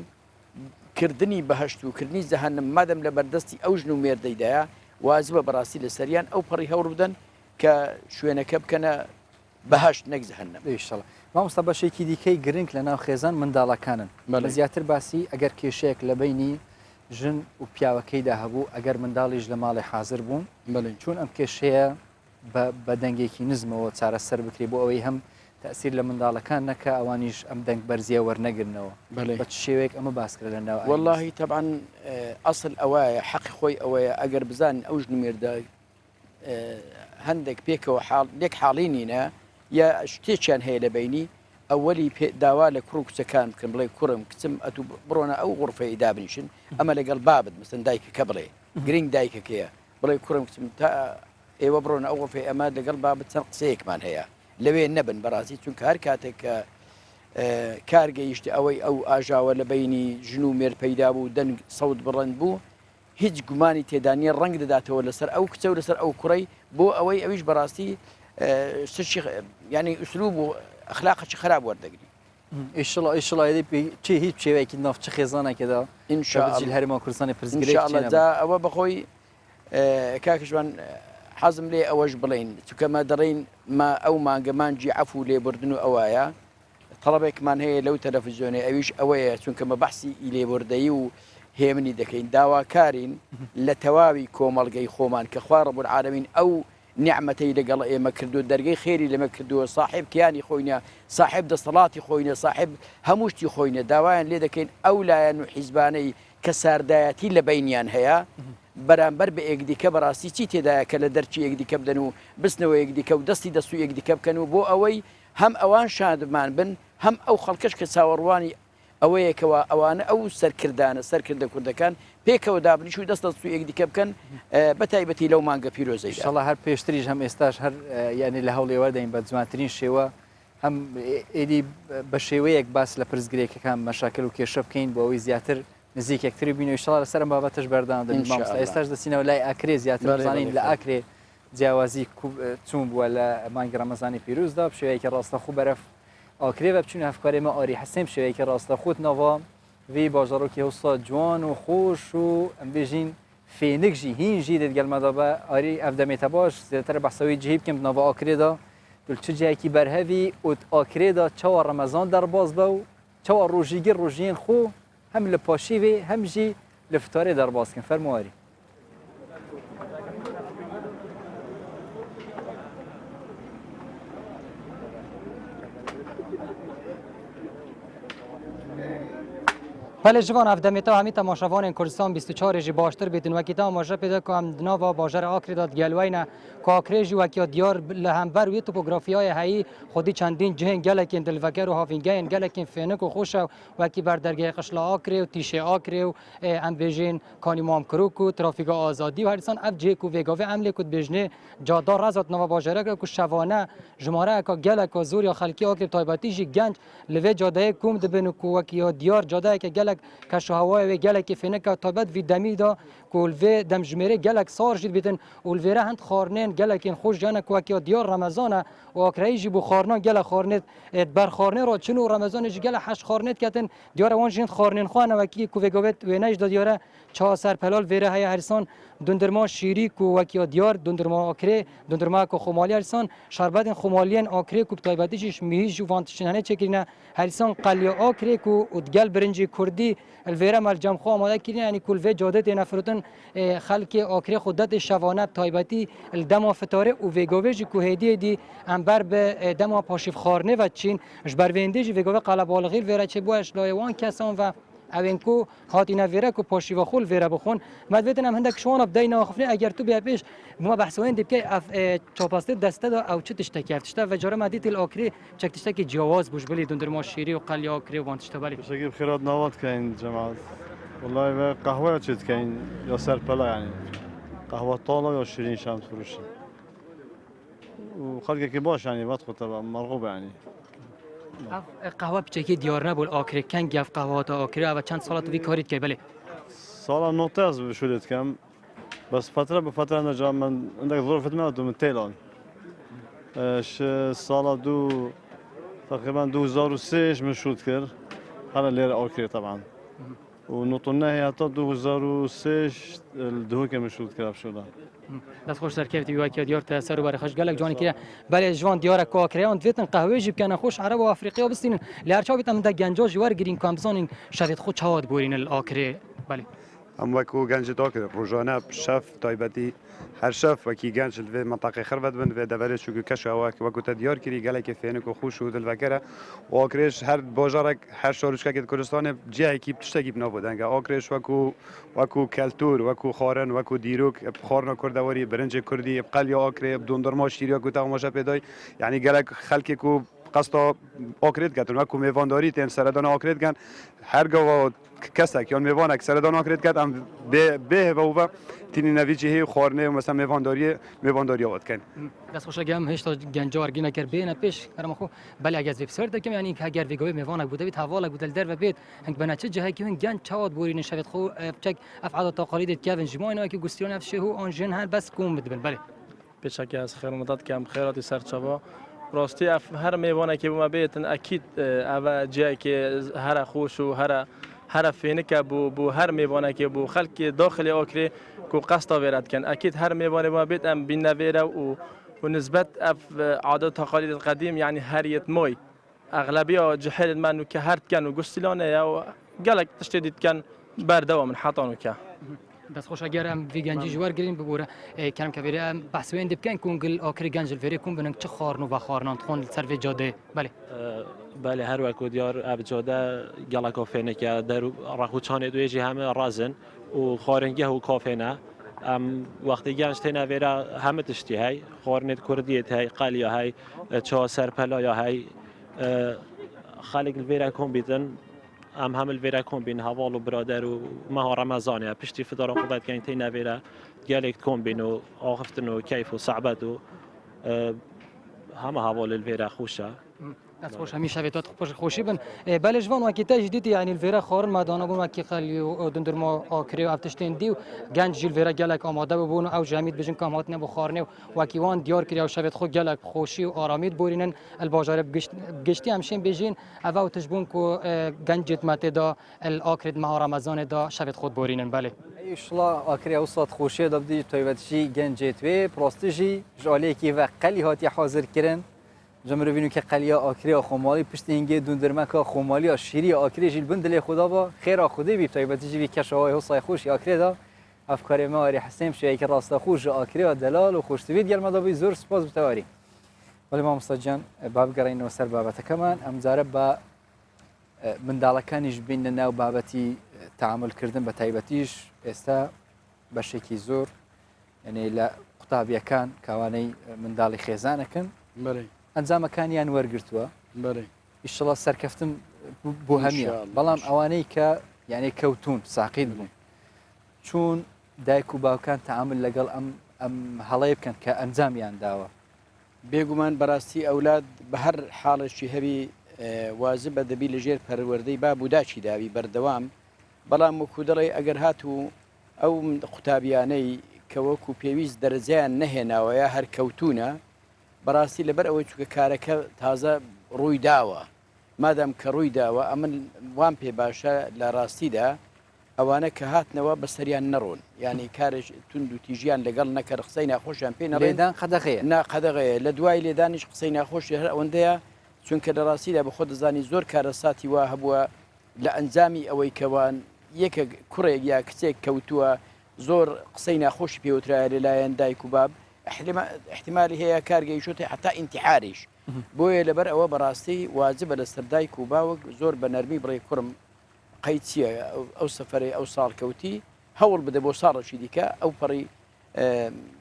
کردنی بەهەشت و کردنی جەهەنەم مادەم لە بەردەستی ئەو ژن و مێردەیدایە واجبە بەڕاستی لە سەریان ئەو پەڕی هەوڕ بدەن کە شوێنەکە بکەنە بەهەشت نەک جەهەنەم ئینشاءڵڵا مامۆستا بەشێکی دیکەی گرنگ لە ناو خێزان منداڵەکانن بە زیاتر باسی ئەگەر کێشەیەک لە بینی ژن و پیاوەکەیدا هەبوو ئەگەر منداڵیش لە ماڵی حاضر بوون چون ئەم کێشەیە بە دەنگێکی نزمەوە چارەسەر بکرێ بۆ ئەوەی هەم تەسیر لە منداڵەکان نەکە ئەوانیش ئەم دەنگ بەرزیە وەرنەگرنەوە بە شێوەیەک ئەمە باسکرە لە ناو واللهی طبعا ئەسڵ ئەوەیە حەقی خۆی ئەوەیە ئەگەر بزان ئەو ژن و مێردە هەندێک پێکەوە لێک حاڵی نینە یا شتێکیان هەیە لە بینی ئەوەلی داوا لە کوڕ و کچەکان بکەن بڵێ کوڕم کچم ئەتوو بڕۆنە ئەو غڕفەی دابنیشن ئەمە لەگەڵ بابت مەسەن دایکەکە بڵێ گرنگ دایکەکەیە بڵێ کوڕم کچم تا ئێوە بڕۆنە ئەو غڕفەی ئەمە لەگەڵ بابت چەند قسەیەکمان هەیە لەوێ نەبن بەڕاستی چونکە هەر کاتێک کە کارگەیشتی ئەوەی ئەو ئاژاوە لە بینی ژن و مێر پەیدا بوو دەنگ سەود بڕند بوو هیچ گومانی تێدانیە ڕنگ دەداتەوە لەسەر ئەو کچە و لەسەر ئەو کوڕی بۆ ئەوەی ئەویش بەڕاستی ینی ئوسلوب و ئەخلاقی خراپ وەردەگری ئیشڵی چی هیچ شێوەیەکی ناوچە خێزانێکدا ئینشاءالله هەرێمە کوردستانی پرسیارجا ئەوە بەخۆی کاکشوان حەزم لێ ئەوەش بڵین چکەمە دەڕین ما ئەو مانگەمانجی عەفو لێبوردن و ئەوایە تەڵەبێکمان هەیە لەو تەلەڤیزیۆنێ ئەویش ئەوەیە چونکەمە بەحسی لێبوردەیی و هێمنی دەکەین داواکارین لە تەواوی کۆمەڵگەی خۆمان کە خوا ڕەب العالەمین ئەو نیعمەتەی لەگەڵ ئێمە کردو دەرگەی خێری لەمە کردووە صاحب کیانی خۆینە صاحب دەسەڵاتی خۆینە صاحب هەموو شتی خۆینە داوایان لێ دەکەین ئەو لایەن و حیزبانەی کە ساردایەتی لە بینیان هەیە بەرامبەر بە یەکدیکە بەڕاستی چی تێدایە کە لە دەرچی یەکدیکە بدەن و بستنەوە یەکدیکە و دەستی دەست و یەکدیکە بکەن و بۆ ئەوەی هەم ئەوان شادمان بن هەم ئەو خەڵکەش کە چاوەڕوانی ئەوەیەکەوە ئەوانە ئەو سەرکردانە سەرکردە کوردەکان پێکەوە دابنیش و دەست دەست و یەکدیکە بکەن بە تایبەتی لەو مانگە پیرۆزەی ئینشاڵڵا هەر پێشتریش هەم ئێستاش هەر یعنی لە هەوڵێوە دەین بە جوانترین شێوە هەم ئێدی بە شێوەیەک باس لە پرسگرێکەکان مەشاکل و کێشە بکەین بۆ ئەوەی زیاتر نزیکێکتری بینەوە ئینشاڵڵا لەسەر بابەتەش بەردەوام دەبین مامۆستا ئێستاش دەچینەوە لای ئاکرێ زیاتر بزانین لە ئاکرێ جیاوازی چوون بووە لە مانگی ڕەمەزانی پیرۆزدا بشێوەیەکی ڕاستەخوو بەرەف ئاکرێ بە بچوونە هەفکارێمە ئاری حەسێن بشێوەیەکی ڕاستەخوتنەوە وی باژەڕۆکی هەوسا جوان و خۆش و ئەم بێژین فێنکژی هینژی دەتگەلمەدا بە ئاری ئەف دەمێتە باش زیاتر بەحسەوەی جێی بکەم بنەوە ئاکرێدا دولچ جایەکی بەرهەوی ئوت ئاکرێدا چاوە ڕەمەزان دەرباز بە و چاوە ڕۆژیگیر ڕۆژیین خۆ هەم لە پاشیوێ هەمژی لە فتارێ دەربازکن فەرمواری بله جوان افدمیتا همی تماشاوان کردستان 24 جی باشتر بیتن وکی تماشا پیدا کنم دنوا باجر آکری داد گلوینا کاکریجی وکی دیار لهمبر و توپوگرافیای هایی خودی چندین جهن گلکین دلوکر و هافینگین گلکین فینک و خوش وکی بر درگه قشلا آکری و تیشه آکری و ام بیژن کانیمام کروک و ترافیک آزادی و هرسان اف جی کو وگاوی عمل کد بیژنه جادار رزات نوا باجر کو شوانه جماره کا گلک و زور یا خلکی آکری تایباتی جی گنج لوی جاده کوم دبن کو وکی دیار جاده که گلک کشهوای و گلک فینک تایبات وی دمی دا کول و دم جمره گلک سار جد بیتن اولویره هند خارنن گلکین خوش جانه کوکی دیار رمضان و اکرایجی بو خارنا گل خارنت بر خارنه را چنو رمضان جی گل حش خارنت کتن دیار وان جند خارنن خوانه وکی کوگوت و نج دیاره چا سر پلال ویره های هرسان دندرما شیری کو وکی دیار دندرما اکره دندرما کو خمالی هرسان شربت خمالین اکره کو تایباتیش میج وانتشنه چکرینه هرسان قلی اکره کو ادگل برنجی کردی الویره مال جام خو آماده کردن یعنی کل و جاده نفرتن خلک اکره خودت شوانه تایباتی الدم فتاره و وگاوی کو هدیه دی انبر به دم پاشیف خارنه و چین جبر وینده جی وگاوی قلب بالغیر ویره چه بوش لایوان کسان و اوینکو هاتینا ویره کو پاشی و خول ویره بخون مدویتن هم هندک شوان بدینا خفنه اگر تو بیا پیش ما بحثوین دی که چاپاسته دسته دا او چه تشته کردشته و جاره مدیت الاکری چکتشته که جواز بوش بلی دندرما شیری و قلی اکری و وانتشته بلی بشكل خيرات نوات كاين جماعة والله قهوة شد كاين يا سربلا يعني قهوة طالة يا شيرين شمس فروشي وخلقه كباش يعني بدخل طبعا مرغوب يعني قهوه بچکی دیار نبول آکری کنگ گف قهوه تا آکری و چند سالات وی کارید که بله سالا نقطة بشولت كم بس فترة بفترة أنا جا من عندك ظروف ما من تايلاند سالا تقريبا 2006 من شوت كر هلا ليرة أوكي طبعا ونطلنا هي حتى 2006 الدهوكة من شوت كر بشولا دست خوش سر کیفتی وی که دیار تاثیر و برخش گلک جانی که بله جوان دیار کاکریان دویتن قهوه جیب کنه خوش عرب و افریقیا بستین لهرچا بیتم ده گنجا جوار گرین کامزانین شرط خود چهاد بورین الاکری بله ام وکو گنج داکر روزانه شف تایبتی هر شف وکی گنج في منطقه خربت بن في دبرت شو كش وكو تديار كري قالك فينك خوش ود الفكره واكريش هر باجارك هر شارشكا كردستان جاي كي بتشتكي بنابودن اكريش وكو كالتور وكو خارن وكو ديروك بخارنا كردواري برنج كردي بقليا اكري بدوندرما شيريا كو تماشا پیدای يعني قالك خلكي كو قصدا آکرید کردن و کومیوانداری تیم سردان آکرید کردن هر گاوا کسی که آن میوان سردان آکرید کرد ام به و تینی نویجی هی خورنه مثلا میوانداری آورد کن. دست خوش گم هشت گنجار گینا کر بین پیش کرم خو بله اگه از وبسایت دکم یعنی که اگر ویگوی میوانک بوده بیت حواله بوده در و بیت هنگ بنچه جهی که گنج چاد بوری نشوید خو چک افعال تقالید که جماعی که گستیون افشه هو آن جن هر بس کوم بدبل بله. پیشکی از خیر مدت کم خیراتی سرچابا راستی هر میوانه که بوم بیتن اکید او جایی که هر خوش و هر فینک بو هر میوانه که بو خلک داخل آکری کو قصد ورد کن اکید هر میوانه ما بیت ام بین نویره و نسبت اف عادات تقالید القدیم يعني هریت موی اغلبیه جهل منو که هرت کن و گستلانه یا گلک تشتیدید کن بردوا من حطانو که بس خوش اگر ام وی گنجی جوار گرین ببوره کلم کبیره ام بحث وین دبکن کنگل آخری گنجل فری کن بنک چه خارنو و خارنان تخون سر وی جاده بله بله هر وقت دیار اب جاده گلا کافه که در راخوچانه دویجی همه رازن و خارنگه و کافه نه وقتی گنج تینا ویرا همه تشتی های خارنت کردیت های قالیا های چه سرپلایا های خالق الویرا کن بیدن هم الویرا کن بین حوال و برادر و ماه رمضانه پشتی فدار قباد کن تینا ویرا گلک کن بین و آخفتن و کیف و صعبت و همه حوال الویرا خوشه از خوش همیشه ویتات خوشی بن بله جوان وقتی تجدید یعنی الویرا خارن مادانا بون وقتی خالی و دندر ما آکری و افتشتین دیو گنج جیل ویرا گلک آماده ببون او جامید بجن کامات نبو خارنه و وقتی وان دیار کری او شوید خود گلک خوشی و آرامید بورینن الباجار بگشتی همشین بجین او تجبون کو گنجت متدا الاکرد ماه رمضان دا شوید خود بورینن بله ایشلا آکری اوسط خوشی دادی تویبتشی گنجت و پراستیجی جالی کی و قلی هاتی حاضر کردن جمره بینو که قلیا آکری خمالی پشت اینگه دوندرمک خمالی شیری آکری جیل بندل خدا با خیر خودی بی طیبتی جی کشوای حسای خوش آکری دا افکار ما اری حسیم شوی که راست خوش آکری و دلال و خوش دوید گرم دا زور سپاس بتواری ولی ما مستجان باب گرین و سر بابت کمان ام زاره با من دالکانیش بین ناو بابتی تعامل کردن به طیبتیش استا بشکی زور یعنی لا قطابیه کان کوانی من دالی خزانه کن بله ئەنجامەکانیان وەرگرتووە بەڵێ ئیشەڵا سەرکەفتم بۆ هەمیە بەڵام ئەوانەی کە یعنی کەوتون ساقید بوون چون دایک و باوکان تەعامل لەگەڵ ئەم هەڵەیە بکەن کە ئەنجامیان داوە بێگومان بەڕاستی ئەولاد بە هەر حاڵێکی هەبی واجب بە دەبی لەژێر پەروەردەی باب و داچی داوی بەردەوام بەڵام وەکو دەڵێ ئەگەر هاتوو ئەو قوتابیانەی کە وەکو پێویست دەرەجیان نەهێناوە یا هەر کەوتونە بەڕاستی لەبەر ئەوەی چووکە کارەکە تازە ڕووی داوە مادام کە ڕووی داوە ئەمن وان پێ باشە لە ڕاستیدا ئەوانە کە هاتنەوە بەسەریان نەڕۆن ینی کارێک تونند و تیژیان لەگەڵ نەکە قسەی ناخۆشیان پێ نەڕێدان قەدەغەیە ناقەدەغەیە لە دوای لێدانیش قسەی ناخۆشی هەر ئەوەندەیە چونکە لە ڕاستیدا بە خۆ دەزانی زۆر کارە ساتی وا هەبووە لە ئەنجامی ئەوەی کەوان یەکە کوڕێک یا کچێک کەوتووە زۆر قسەی ناخۆشی پێوترایە لەلایەن دایک و باب احتمالی هەیە کارگەیشتە حتا ئینتحاریش بۆیە لەبەر ئەوە بەڕاستی واجبە لە سەردایک و باوک زۆر بە نەرمی بڕێ کوڕم قەیت چییە ئەو سەفەرەی ئەو ساڵکەوتی هەوڵ بدە بۆ ساڵێکی دیکە ئەو پەڕی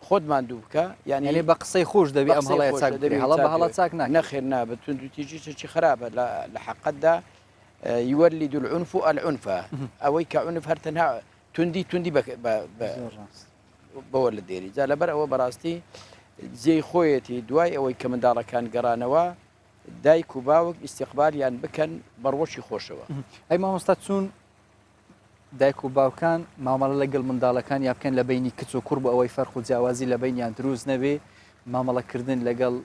خۆتمان دوو بکە یعنی بە قسەی خۆش دەبی ئەم هەڵەیە چاک هەڵە بە هەڵە چاک نەخێر نابێت تونند و تیژی چی خراپە لە حەقەتدا يولد العنف العنف ئەوەی کە عنف هەر تەنها توندی بەوە لە دێری جا لەبەر ئەوە بەڕاستی جێی خۆیەتی دوای ئەوەی کە منداڵەکان گەڕانەوە دایک و باوک ئیستیقبالیان بکەن بەڕۆشی خۆشەوە ئەی مامۆستا چوون دایک و باوکان مامەڵە لەگەڵ منداڵەکان یا بکەن لە بینی کچ و کوڕ بۆ ئەوەی فەرق و جیاوازی لە بینیان دروست نەبێ مامەڵەکردن لەگەڵ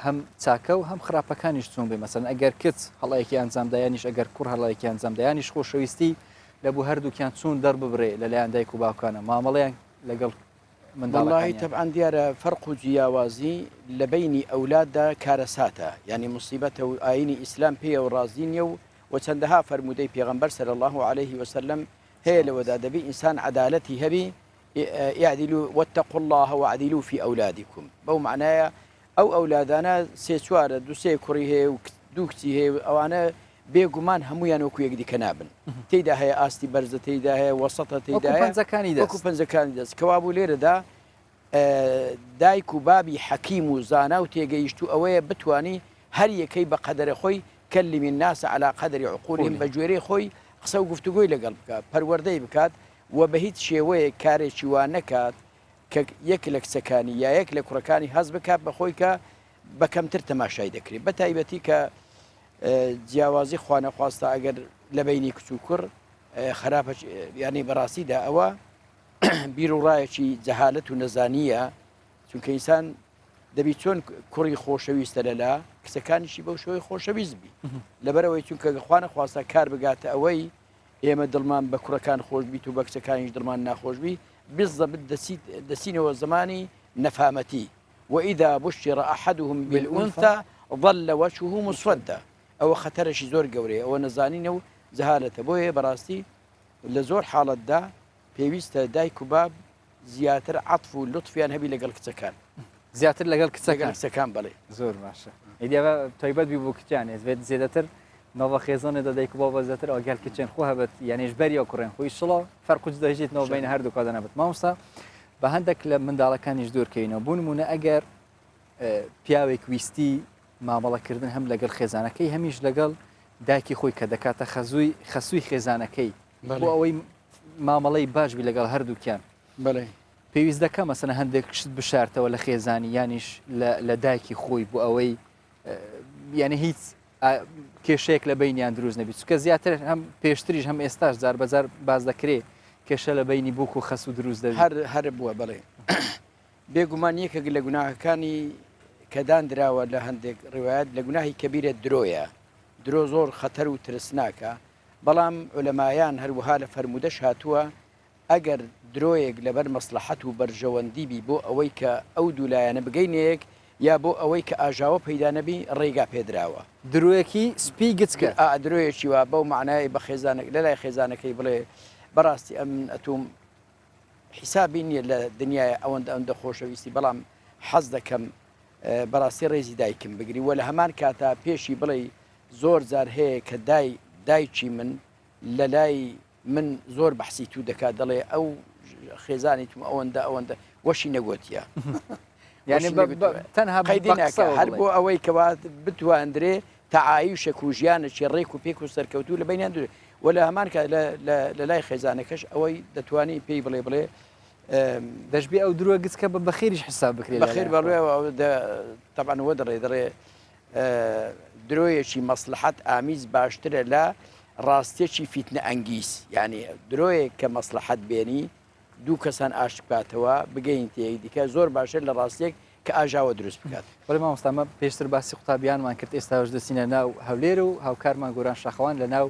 هەم چاکە و هەم خراپەکانیش چوون بێ مەسەن ئەگەر کچ هەڵەیەکی ئەنجامدایانیش ئەگەر کوڕ هەڵەیەکی ئەنجامدایانیش خۆشەویستی لە بوو هەردووکیان چوون دەرببڕێ لەلایەن دایک و باوکانە مامەڵەیان لەگەڵ والله طبعا دیارە فەرق و جیاوازی لە بینی ئەولاددا کارەساتە ینی مصیبەتە و ئاینی ئیسلام پێ و ڕازی نیە و چەندەها فەرمودەی پێغەمبەر صلی الله عليه وسلم هەیە لەوەدا دەبی ئینسان عەدالەتی هەبی اعدلوا واتقوا الله واعدلوا في أولادكم بەو معنایە ئەو ئەولادانە سێ چوارە دووسێ کوڕی هەیە و دوو کچی هەیە ئەوانە بێگومان هەمویان وەکو یەک دیکە نابن تێیدا هەیە ئاستی بەرزە تێیدا هەیە وەسەتە تێیدا وەکو پەنجەکانی دەست کەوا بوو لێرەدا دایک و بابی حەکیم و زانا و تێگەیشت و ئەوەیە بتوانی هەر یەکەی بە قەدەرە خۆی کەلمی الناس على قەدری عقولهم بە گوێرەی خۆی قسە و گفتوگۆی لەگەڵ بکات پەروەردەی بکات و بە هیچ شێوەیە کارێکی وان نەکات کە یەک لە کچەکانی یا یەک لە کوڕەکانی هەز بکات بە خۆی کە بە کەمتر تەماشای دەکرێت بە تایبەتی کە جیاوازی خوانەخواستە ئەگەر لە بینی کچ و کوڕ خراپە ینی بەڕاستیدا ئەوە بیر و ڕایەکی جەهالەت و نەزانیە چونکە ئینسان دەبی چۆن کوڕی خۆشەویستە لەلا کچەکانیشی بەو شێوەی خۆشەویست بی لەبەرەوەی چونکە خوانەخواستە کار بگاتە ئەوەی ئێمە دڵمان بە کوڕەکان خۆش بیت و بە کچەکانیش دڵمان ناخۆش بی بالضبط دەسینەوە زمانی نەفامەتی وإذا بشر أحدهم بالأنثى ظل وجهه مسودا ئەوە خەتەرەشی زۆر گەورەیە ئەوە نەزانینە و زەهالەتە بۆیە بەڕاستی لە زۆر حاڵەتدا پێویستە دایک و باب زیاتر عەطف و لطفیان هەبی لەگەڵ کچەکان زیاتر لەگەڵ کچەکان بڵێ زۆر باشە ئیدیە تایبەت بی بۆ کچیان ئێت زیاتر ناوە خێزانێدا دایک و بابە زیاتر ئاگەل کچێن خۆ هەبێت یانیش بەری کوڕێن خۆی شڵە فەرقوج دەژێتەوە بین هەردوو کادەنەبێت مامۆستا بە هەندێک لە منداڵەکانیش دوورکەینەوە بوو نمونە ئەگەر پیاوێک ویستی مامەڵەکردن هەم لەگەڵ خێزانەکەی هەمیش لەگەڵ دایکی خۆی کە دەکاتە خەسووی خێزانەکەی بۆ ئەوەی مامەڵەی باش بی لەگەڵ هەردووکیان بڵێ پێویست دەکە مەسەنە هەندێک شت بشارتەوە لە خێزانی یانیش لە دایکی خۆی بۆ ئەوەی یعنی هیچ کێشەیەک لە بینیان دروست نەبی چکە زیاتر هەم پێشتریش هەم ئێستاش جار بەجار باز دەکرێت کێشە لە بینی بووک و خەسوو دروست دەبێت هەر بووە بڵێ بێگومان یەکێک لە گوناهەکانی کەدان دراوە لە هەندێک ڕوایەت لە گوناهی کەبیرە درۆیە درۆ زۆر خەتەر و ترسناکە بەڵام عولەمایان هەروەها لە فەرمودەش هاتووە ئەگەر درۆیەک لەبەر مەسلحەت و بەرژەوەندی بی بۆ ئەوەی کە ئەو دوولایەنە بگەینەیەک یا بۆ ئەوەی کە ئاژاوە پەیدا نەبی ڕێگا پێدراوە درۆیەکی سپی گچکە درۆیەکی وا بەو معنای بە خێزانێک لە لای خێزانەکەی بڵێ بەڕاستی ئەم ئەتوم حیسابی نییە لە دنیای ئەوەندە خۆشەویستی بەڵام حەز دەکەم بەڕاستی ڕێزی دایکم بگری وە لە هەمان کاتا پێشی بڵێ زۆر جار هەیە کە دایکی من لە لای من زۆر بەحسی تو دەکات دەڵێ ئەو خێزانی توم ئەوەندە وەشی نەگوتیە یعنی تەنها قەیدیناکە هەر بۆ ئەوەی کەوات بتواندرێ تەعایشێک و ژیانێکی ڕێک و پێک و سەرکەوتوو لە بینیان دوێ وە لە هەمان کات لە لای خێزانەکەش ئەوەی دەتوانی پێی بڵێ دەشبی ئەو درۆ گچکە بە بەخێریش حساب بکرێت بەخێر بەڵێ طبعاً وە دەڕێ درۆیەکی مەسلحەت ئامیز باشترە لە ڕاستێکی فیتنە ئەنگیز یعنی درۆیەک کە مەسلحەت بێنی دوو کەسان ئاشکاتەوە بگەین تێک دیکە زۆر باشتر لە ڕاستێک کە ئاژاوە دروست بکات بەڵێ مامۆستامە پێشتر باسی قوتابیانمان کرد ئێستاش دەچینە ناو هەولێر و هاوکارمان گۆران شاخەوان لە ناو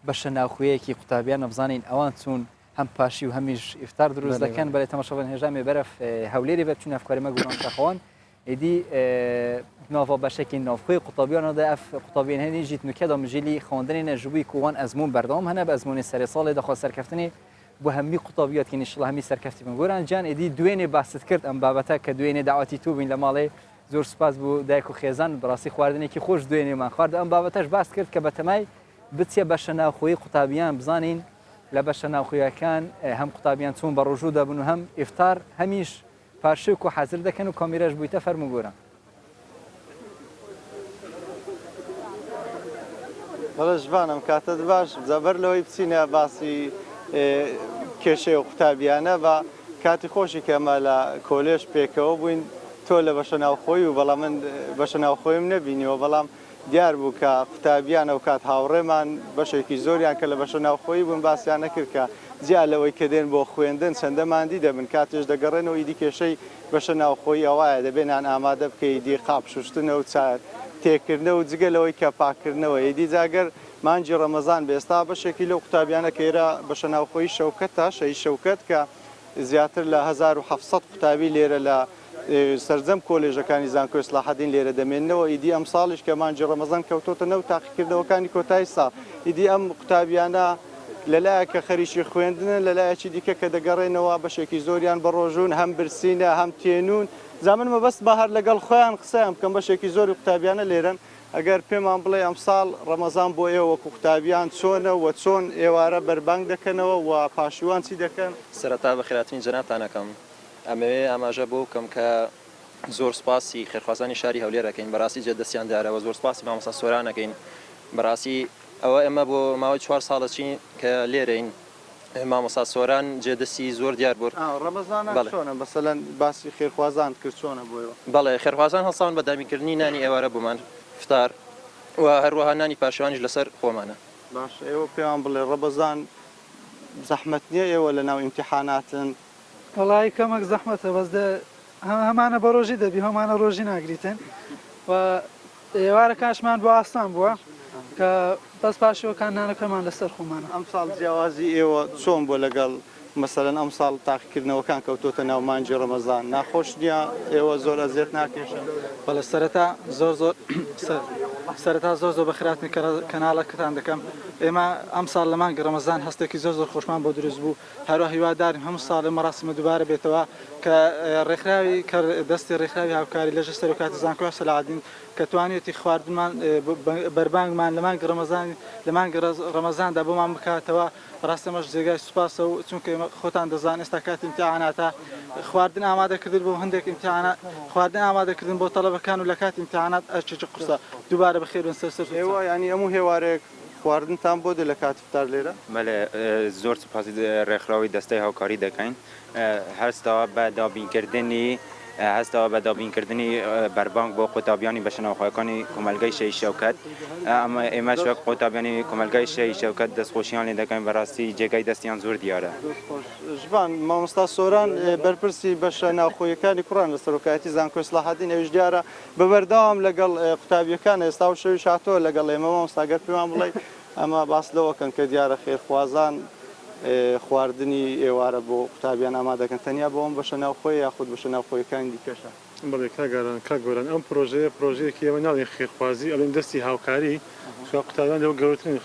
بەشە ناوخوەیەکی قوتابیان نەبزانین ئەوان چوون هەم پاشی و هەمیش ئیفتار دروست دەکەن بەڵێ تەماشاوان هێژامی بەرەف هەولێری بە چون ئەفکارمە گۆران شاخەوان ئیدی ناوە بەشێکی ناوخوێی قوتابیانەدا ئەف قوتابیان هەنی ژیت نوکەدا مژیلی خوێندنی نەژبووی کووان ئەزمون بەردەوام هەنە بە ئەزمونی سەرێ ساڵێ دەخوا سەرکەفتنی بۆ هەممی قوتابیات کینیشڵ هەمی سەرکەفتی من گۆران جان ئیدی دوێنێ باست کرد ئەم بابەتە کە دوێنێ داواتی تو بین لە ماڵێ زۆر سپاس بوو دایک و خێزان بەڕاستی خواردنێکی خۆش دوێنێمان خوارد ئەم بابەتەش باس کرد کە بەتەمای بچێ بەشە ناوخۆی قوتابیان بزانین لە بەشە ناوخۆیەکان هەم قوتابیان چوون بە ڕۆژوو دەبن و هەم ئیفتار هەمیش پاشوک و حەزر دەکەن و کامیرەش بوویتە فەرموو گۆران بەڵێ ژوانم کاتت باش زەبەر لەوەی بچینە باسی کێشەی و قوتابیانە بە کاتی خۆشی کەمە لە کۆلێژ پێکەوە بووین تۆ لە بەشە ناوخۆی و بەڵام من بەشە ناوخۆیم نەبینیەوە بەڵام دیار بوو کە قوتابیانە و کات هاوڕێمان بەشێکی زۆریان کە لە بەشە ناوخۆی بوون باسییان نەکرد کە جیا لەوەی کە دێن بۆ خوێندن چەندەماندی دەبن کاتێش دەگەڕێنەوە ئیدی کێشەی بەشە ناوخۆی ئەوایە دەبێنان ئامادە بکەی دی قاپ شوشتنەوە چار تێکردنەوە جگەلەوەی کە پاکردنەوە ئیدی جاگەر مانجی ڕەمەزان بێستا بەشێکی لەو قوتابیانە کە ئێرە بەشە ناوخۆی شەوکەتە شەی شەوکەت کە زیاتر لە 1700 قوتابی لێرە لە سەرجەم کۆلێژەکانی زانکۆی ئیسلاحەدین لێرە دەمێننەوە ئیدی ئەم ساڵیش کە مانجی ڕەمەزان کەوتۆتە نەو تاقیکردنەوەکانی کۆتایی ساڵ ئیدی ئەم قوتابیانە لەلایە کە خەریکی خوێندنن لەلایەکی دیکە کە دەگەڕێنەوە بەشێکی زۆریان بەڕۆژون هەم برسینە هەم تێنون زامن مەبەست بە هەر لەگەڵ خۆیان قسەیان بکەم بەشێکی زۆری قوتابیانە لێرن ئەگەر پێمان بڵێ ئەم ساڵ ڕەمەزان بۆ ئێوە وەکو قوتابیان چۆنە و چۆن ئێوارە بەربانگ دەکەنەوە و پاشیوان چی دەکەن سەرەتا بە خێراتنی جەنابتانەکەم ئەمەوێ ئاماژە بۆ بکەم کە زۆر سپاسی خێرخوازانی شاری هەولێرەکەین بەڕاستی جێدەستیان دارەوە زۆر سپاسی مامۆستا سۆرانەکەین بەڕاستی ئەوە ئێمە بۆ ماوەی 4 ساڵەچین کە لێرەین مامۆستا سۆران جێدەستی زۆر دیار بوو ڕەمەزان چۆنە بەسەلەن باسی خێرخوازان کرد چۆنە بۆیەوە بەڵێ خێرخوازان هەڵساون بە دامیکردنی نانی ئێوارە بوومان فتار و هەروەها نانی پاشوانیش لەسەر خۆمانە باش ئێوە پێیان بڵێ ڕەبەزان زەحمەت نییە ئێوە لە ناو ئیمتیحاناتن وڵی کەمەک زەحمەتە بەس هەمانە بە ڕۆژی دەبی هەمانە ڕۆژی ناگریتن و ئێوارە کاشمان بۆ ئاسان بووە کە بەس پاشەوە کانانەکەمان لەسەر خۆمانە. ئەم ساڵ جیاوازی ئێوە چۆن بۆ لەگەڵ مەسەلەن ئەم ساڵ تاقیکردنەوەکان کەوتۆتە ناو مانجی ڕەمەزان ناخۆش نییە ئێوە زۆر ئەزیێت ناکێشن؟ بەڵێ سەرەتا زۆر بە خراپی کەناڵەکەتان دەکەم. ئێمە ئەم ساڵ لە مانگی ڕەمەزان هەستێکی زۆر خۆشمان بۆ دروست بوو، هەروە هیواداریم هەموو ساڵ مەراسمە دووبارە بێتەوە کە ڕێکخراوی دەستی ڕێکخراوی هاوکاری لەژە سەرۆکاتی زانکۆ سەلاحەدین کە توانێتی خواردنمان بەربانگمان لە مانگی ڕەمەزاندا بۆمان بکاتەوە. ڕاستەمەش جێگای سوپاسە و چونکە خۆتان دەزان ئێستا کاتی ئیمتیحاناتە خواردن ئامادەکردن بۆ هەندێک ئیمتیحانات خواردن ئامادەکردن بۆ تەڵەبەکان و لە کاتی ئیمتیحانات ئەرچێکی قورسە دووبارە بەخێر بن سەر ئێوە ینی هەموو هێوارێک خواردنتان بۆ لە کاتی فتار لێرە؟ بەڵێ زۆر سوپاسی ڕێکخراوی دەستەی هاوکاری دەکەین هەستەوە بە دابینکردنی هەستەوە بە دابینکردنی بەربانگ بۆ قوتابیانی بەشناوخۆیەکانی کۆمەلگەی شەی شەوکەت ئەمە ئێمەش وەک قوتابیانی کۆمەلگەی شەی شەوکەت دەستخۆشییان لێ دەکەین بەڕاستی جێگای دەستیان زۆر دیارە. ژبان مامۆستا سۆران بەرپرسی بەشە ناوخۆیەکانی کوڕان لە سەرۆکایەتی زانکۆی سەلاحەدین ئەویش دیارە بەبەردەوام لەگەڵ قوتابیەکان ئێستا و شەوی هاتۆ لەگەڵ ئێمە مامۆستاگەر پێمان بڵێ ئەمە باس لەوەکەن کە دیارە خێرخوازان خواردنی ئێوارە بۆ قوتابیان ئامادەکەن تەنیا بۆ ئەم بەشە ناوخۆی یاخود بەشە ناوخۆیەکانی دیکەشە. بڵێ کاگۆران ئەم پرۆژەیە پرۆژەیەکی ئێمە ناڵێن خێرخوازی ئەڵێن دەستی هاوکاری قوتابیان لەوە گەورەترین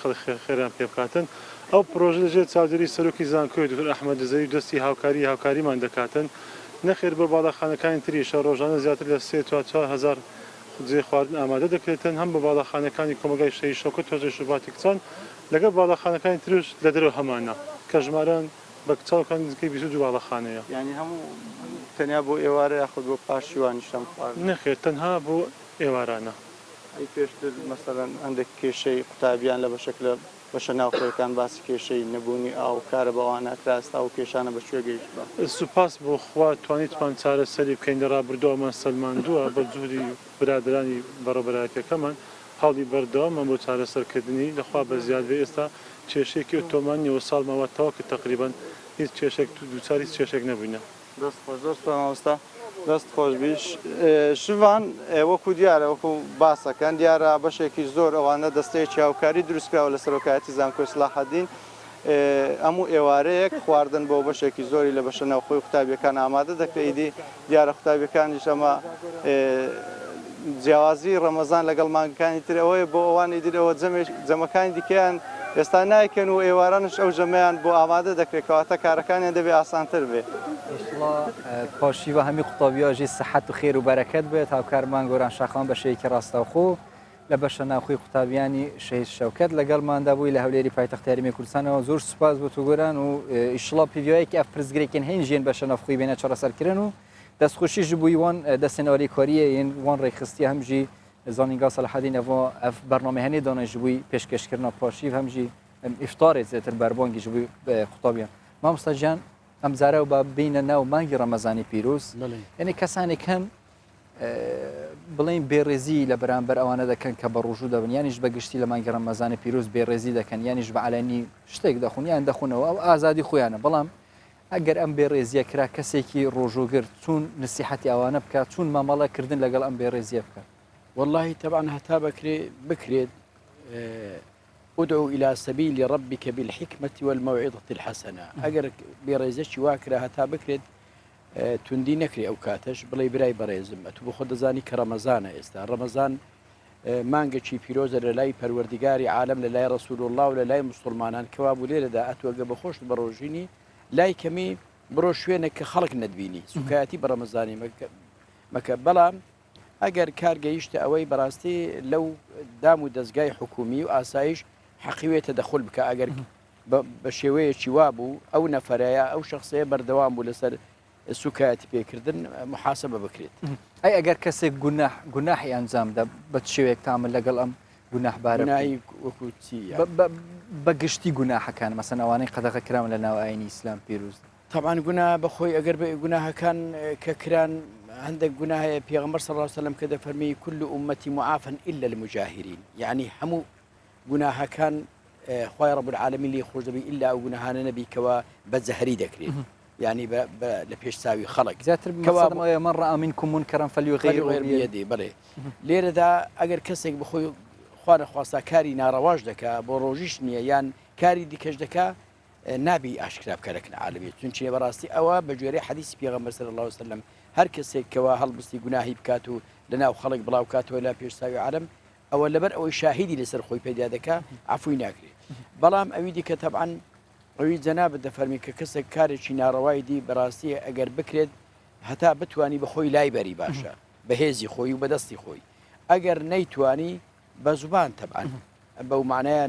خێران پێ بکاتن. ئەو پرۆژە لەژێر چاودێری سەرۆکی زانکۆی دکتۆر ئەحمەد دزەوی دەستی هاوکاریمان دەکاتن نەخێر بە باڵەخانەکانی تریشە ڕۆژانە زیاتر لە 3 تا 4 هزار جێ خواردن ئامادە دەکرێتن هەم بە باڵەخانەکانی کۆمەلگای شەی شەوکەت تۆزەی شوباتی کچان لەگەڵ باڵەخانەکانی تریش لە دەرەوە هەمانە کە ژمارەن بە کچاوەکان نزیکەی 22 باڵەخانەیە. یعنی هەموو تەنیا بۆ ئێوارە یاخود بۆ پاشیوانیشتان خواردن؟ نەخێر تەنها بۆ ئێوارانە. ئەی پێشتر مەسەلەن هەندێک کێشەی قوتابیان لە بەشەکلە بەشە ناوخۆیەکان باسی کێشەی نەبوونی ئاو کارە بەوان ناکراستا و کێشانە بەشوێ گەیشت بە. سوپاس بۆ خوا توانیتمان چارە سەری بکەین لە ڕابردووەمان سەلماندووە بە جووری برادرانی بەڕێبەرایەتەکەمان هەڵی بەردەوامە بۆ چارەسەرکردنی لەخوا بە زیادبێ ئێستا کێشێکی ئۆتۆمانیەوە ساڵماوەتەوە کە تقریبان هیچ کێشێک دووچاری کێشێک نەبووینە. دەست خۆش زۆر مامۆستا دەست خۆش بیش شوان وەکو دیارە وەکو باسەکان دیارە بەشێکی زۆر ئەوانە دەستەیەکی هاوکاری دروستکراوە لە سەرۆکایەتی زانکۆی سەلاحەدین هەموو ئێوارەیەک خواردن بۆ بەشێکی زۆری لە بەشە ناوخۆی قوتابیەکان ئامادە دەکرێتی دیارە قوتابیەکانیش ئەمە جیاوازی ڕەمەزان لەگەڵ مانگەکانی تر ئەوەیە بۆ ئەوانی دیرەوە جەمەکانی دیکەیان ئێستا نایکەن و ئێوارانش ئەو ژەمەیان بۆ ئامادە دەکرێتەوەتە کارەکانیان دەبێ ئاسانتر بێ. پاشیوە هەمی قوتابیاژی سەحەت و خێر و بەرەکەت بێت هاوکارمان گۆران شاخان بەشەیەکی ڕاستەوخۆ لە بەشە ناوخۆی قوتابیانی شەهید شەوکەت لەگەڵماندا بووی لە هەولێری پایتەختی یاریمی کوردستانەوە زۆر سوپاس بۆ تۆ گۆران و ئیشڵا پیڤایەکی ئەف پرزگرێکن هێن ژێن بەشە ناوخۆی بێنە چارەسەرکردن و دەستخۆشیش بووی وان دەستێنەوەری کۆریە یەن وان ڕێکخستی هەمژی زانینگا سەلاحەدین ئەف بەرنامە هەنێ دانەژ بووی پێشکەشکردنە پاشیو هەمژی ئیفطارێت زێتر بەربانگیش بووی قوتابیان. مامۆستا گیان ئەم جارە و بە بینە ناو مانگی ڕەمەزانی پیرۆز یعنی کەسانێک هەن بڵین بێڕێزی لە بەرامبەر ئەوانە دەکەن کە بە ڕۆژوو دەبن یانیش بەگشتی لە مانگی ڕەمەزانی پیرۆز بێڕێزی دەکەن یانیش بە عەلەنی شتێک دەخون یان دەخونەوە ئەو ئازادی خۆیانە بەڵام ئەگەر ئەم بێڕێزیە کرا کەسێکی ڕۆژوگر چون نسیحەتی ئەوانە بکات چون مامەڵەکردن لەگەڵ ئەم بێڕێزیە بکات. والله طبعا هەتا بکرێت ادعو إلى سبيل ربك بالحكمة والموعظة الحسنة أجر بريزش واكرة هتا بكرت تندي نكري أو كاتش بلاي براي بريزم أتبو خد زاني كرمزان إستا رمضان مانجا شي فيروز للاي پروردگاري عالم للاي رسول الله وللاي مسلمانان كوابو ليلة دا أتوقع بخوش بروجيني لاي كمي بروشوينك خلق ندبيني سكاتي برمضاني مكا بلا أجر كار جيشت أوي براستي لو دامو دزجاي حكومي وأسايش حقيقة تدخل بك أجر بشوية شوابو أو نفرية أو شخصية بردوام ولسر السكاتي بيكردن محاسبة بكريت. أي أجر كسر جناح أنزام ده بتشويك تعمل لقل أم جناح بارك. جناحي وكوتي. بقشتي جناح كان مثلا واني قد كرام لنا وعين إسلام بيروز. طبعا جناح بخوي أجر جناح كان ككران عندك جناح بيغمر صلى الله عليه وسلم كذا فرمي كل أمتي معافى إلا المجاهرين يعني حمو جناح كان خوي رب العالمين اللي يخرج به إلا أو جناحنا نبي كوا بزهري ذكري يعني لبيش ساوي خلق كوا من رأى منكم منكرا فليغيره بيده بلي ليرة ذا أجر كسك بخوي خوا نەخواستا کاری ناڕەواش دەکا بۆ ڕۆژیش نییە یان کاری دیکەش دەکا نابی ئاشکرا بکەرەکن عالەوێت چونچێ بەڕاستی ئەوە بە جوێرەی حەدیثی پێغەمبەر صلی الله عليه وسلم هەر کەسێکەوە هەڵبستی گوناهی بکات و لەناو خەڵک بڵاو کاتەوە لا پێشساوی عالەم ئەوە لەبەر ئەوەی شاهیدی لەسەر خۆی پەیدا دەکا عفوی ناکرێت بەڵام ئەوی دیکە تەبعاً ئەوی جەنابەت دەفەرمی کە کەسێک کارێکی ناڕەوای دی بەڕاستی ئەگەر بکرێت هەتا بتوانی بەخۆی لای بەری باشە بەهێزی خۆی و بەدەستی خۆی ئەگەر نەیتوانی بە زوبان تەبعاً بەو معنایە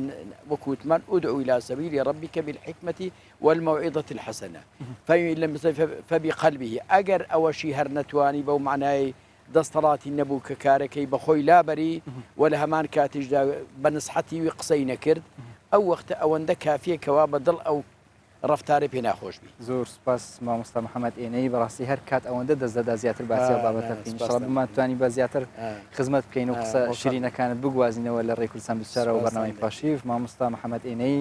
وەکوتمان ئودعو إلى سبيل ربك بالحكمة والموعظة الحسنة فبقلبه ئەگەر ئەوەشی هەر نەتوانی بەو معنای دەستەڵاتی نەبوو کە کارەکەی بەخۆی لابەری و لە هەمان کاتیشدا بە نسحەتی وی قسەی نەکرد ئەو وەختە ئەوەندە کافیەکەوە بەدڵ ئەو ڕفتارە پێ ناخۆش بی. زۆر سپاس مامۆستا محەممەد ئێنەی بەڕاستی هەر کات ئەوەندە دەستدەدا زیاتر باسی بابەتە بکەین بمان توانی بە زیاتر خزمەت بکەین و قسە شیرینەکانت بگوازینەوە لە ڕێی کوردستان بچارەوە بەرنامەی پاشیف مامۆستا محەممەد ئێنەی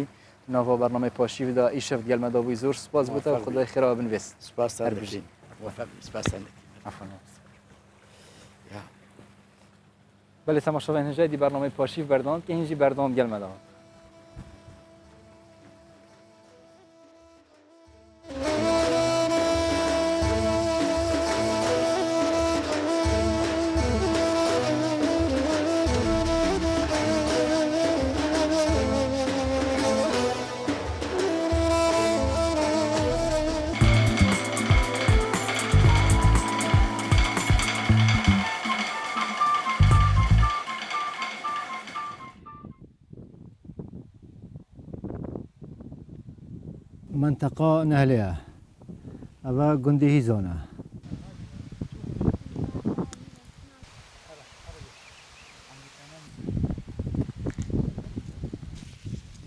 ناوە بەرنامەی پاشیفدا ئیشەف گەلمەدا بووی زۆر سپاس بووتە خدای خێرەوە بنوێست سپاس بژین بەێ تەماشاوان هەژای بەرنامەی پاشیف بەردەوام کە هینجی بەردەوام گەلمەداوە. منطقة نهلية أبا جندي زونة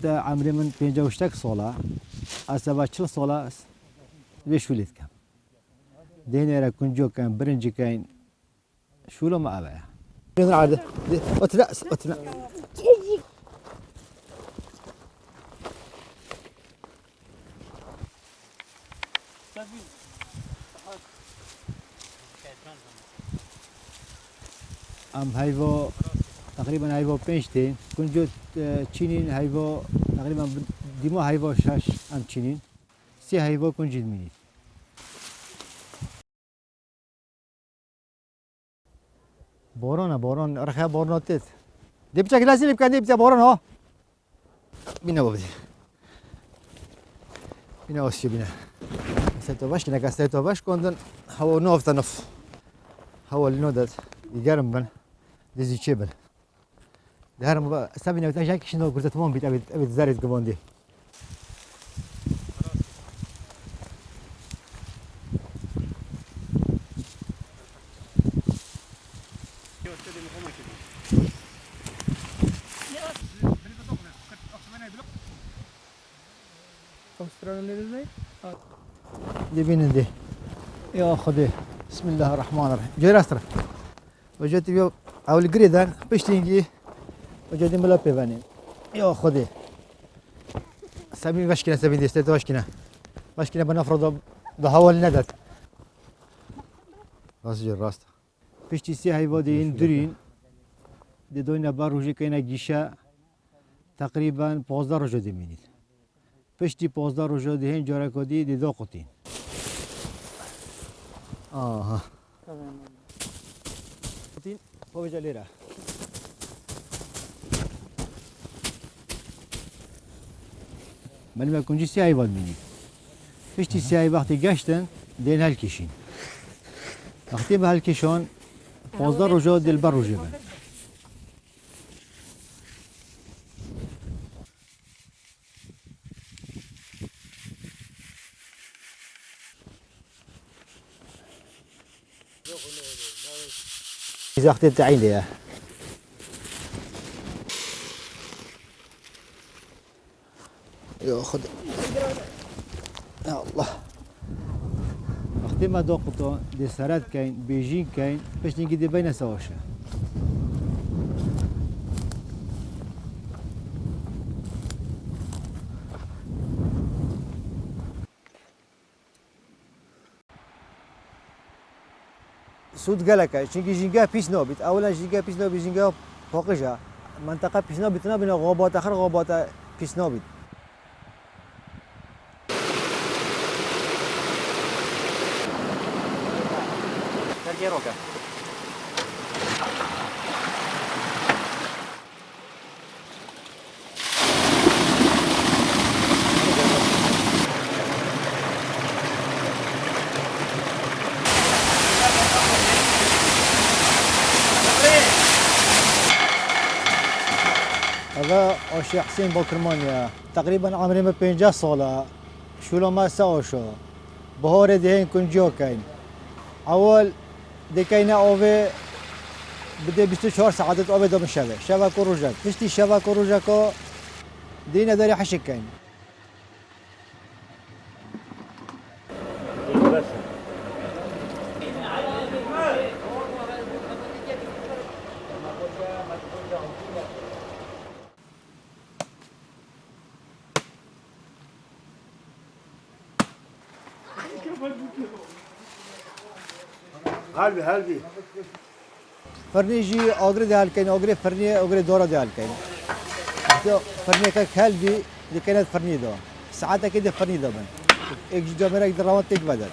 ده عمري من 58 ساله أسباب 40 ساله بشوليت كم ديني را كنجو كان برنجي كان شولو ما أبايا عادة أتلا ام هایو تقریبا هایو 5 تین کنجو چینین هایو تقریبا دیمو هایو 6 ام چینین سی هایو کنجید مینید باران رخه باران تت دی بچه گلاسی بکن دی بچه باران ها بینا بابدی بینا آسیو بینا سیتو باش کنه که سیتو باش کندن هوا نافت نف هوا اللي نودت يقرم بن دزي تشيبل ده هرم بقى سابينا وتاجاك شنو قلت تمام بيت ابي زاريت قبون دي دي بين دي يا خدي بسم الله الرحمن الرحيم جاي استرا وجدت بيو او الجريدان بشتينجي وجدت ملا بيباني يا خدي سامي مشكله سامي دي استيت مشكله بنفرض بهول ندت راس جي راست بشتي سي هاي بودين درين دي دوينا باروجي كاينه جيشا تقريبا 15 روز ديمينيت بشتي 15 روز دي هين جورا كودي دي دو قطين آها قطين فوق جليرة من ما كنجي ساعي بعد مني فيشتي ساعي وقتی گشتن دين هالكيشين وقتی به هالكيشون 15 روز دل بر روز بن إذا أخذت تعين ليه يأخذ يا الله وقتی ما دو قطع دي سرات كاين بيجين كاين باش نجي دي بين سواشا سود قالك چونكي جينجا بيس نوبيت اولا جينجا بيس نوبيت جينجا فوقجا منطقه پیشنابید نبینه غابات آخر غابات پیشنابید. درگیر روکه. هذا أشي حسين بوكرمانيا تقريبا عمري ما 50 سالة شو ما سوى شو بهور دهين كن جو كاين أول دكينا أوفي بدي 24 ساعة أوفي دوم شبا كوروجاك تشتي شبا كوروجاكو دينا داري حشك كاين هلبي فرني جي أغري دهال كاين أغري فرني أغري دورة دهال كاين فرني كاك هلبي اللي كانت فرني دو ساعات كده فرني دو من إيش جمرك دراوات تيج بدل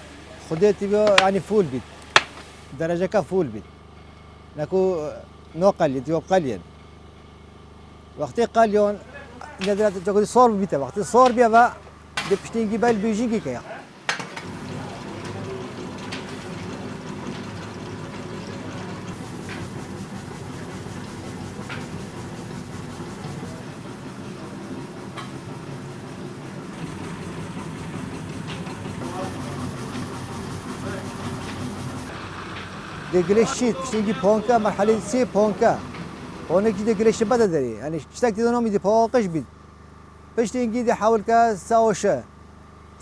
خديت بيو يعني فول بيت درجة كا فول بيت نكو نو قليل تيو قليل وقتي قليون ندرت تقول صور بيته وقتي صور بيا با دي بشتيجي بال بيجيكي كيا دقلشيت بشتيجي بونكا مرحلة سي بونكا هونك دقلش بدأ دري يعني اشتقت دونهم يدي بونكش بيد بشتيجي دي حاول كا ساوشة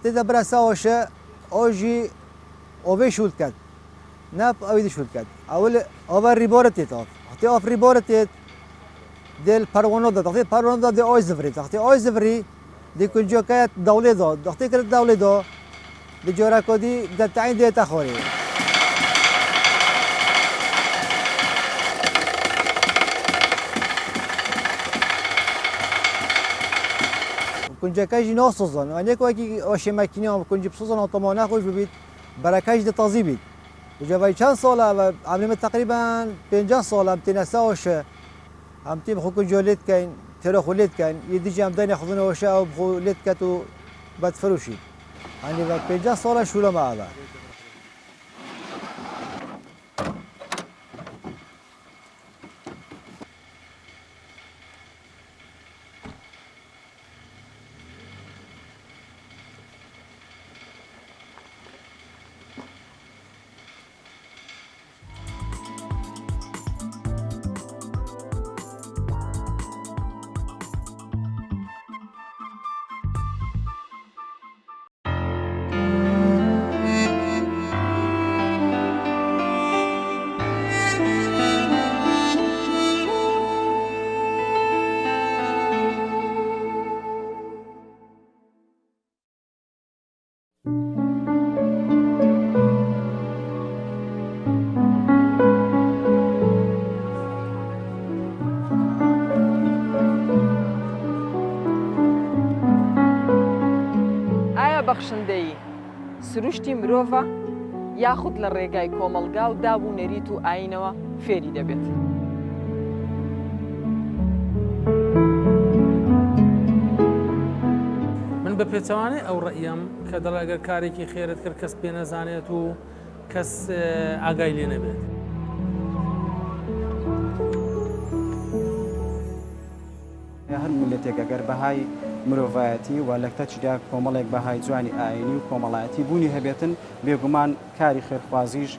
تدا برا ساوشة اوجي اوفي شولت كات ناب اويدي شولت كات اول اوفر ريبورتيت اوف اختي اوف ريبورتيت ديل بارونودا تختي بارونودا دي اويزفري تختي اويزفري دي كل جوكات دولة دو تختي كل دولة دو دي جورا كودي دتعين دي تاخوري كنت كاجي نوصزن يعني كوكي وش ماكينه كنت بصوصن اوتومانا خوش ببيت براكاج دي تازيبيت وجابي كان صولا عملنا تقريبا 50 صولا 200 هم تيم خو كن جوليت كاين ترى خوليت كاين يدي جام داني ياخذونه وشا او خوليت كاتو بدفروشي يعني 50 صولا شو ما هذا بەخشندەی سروشتی مرۆڤە یاخود لە ڕێگای کۆمەڵگا و دابوو نەریت و ئاینەوە فێری دەبێت. من بە پێچەوانەی ئەو ڕەئیم کە دەڵێگەر کارێکی خێرت کرد کەس پێ نەزانێت و کەس ئاگای لێ نەبێت. هەر ملەتێک ئەگەر بەهای مرۆڤایەتی و لە تەچدا کۆمەڵێک بەهای جوانی ئاینی و کۆمەڵایەتی بوونی هەبێتن بێگومان کاری خێرخوازیش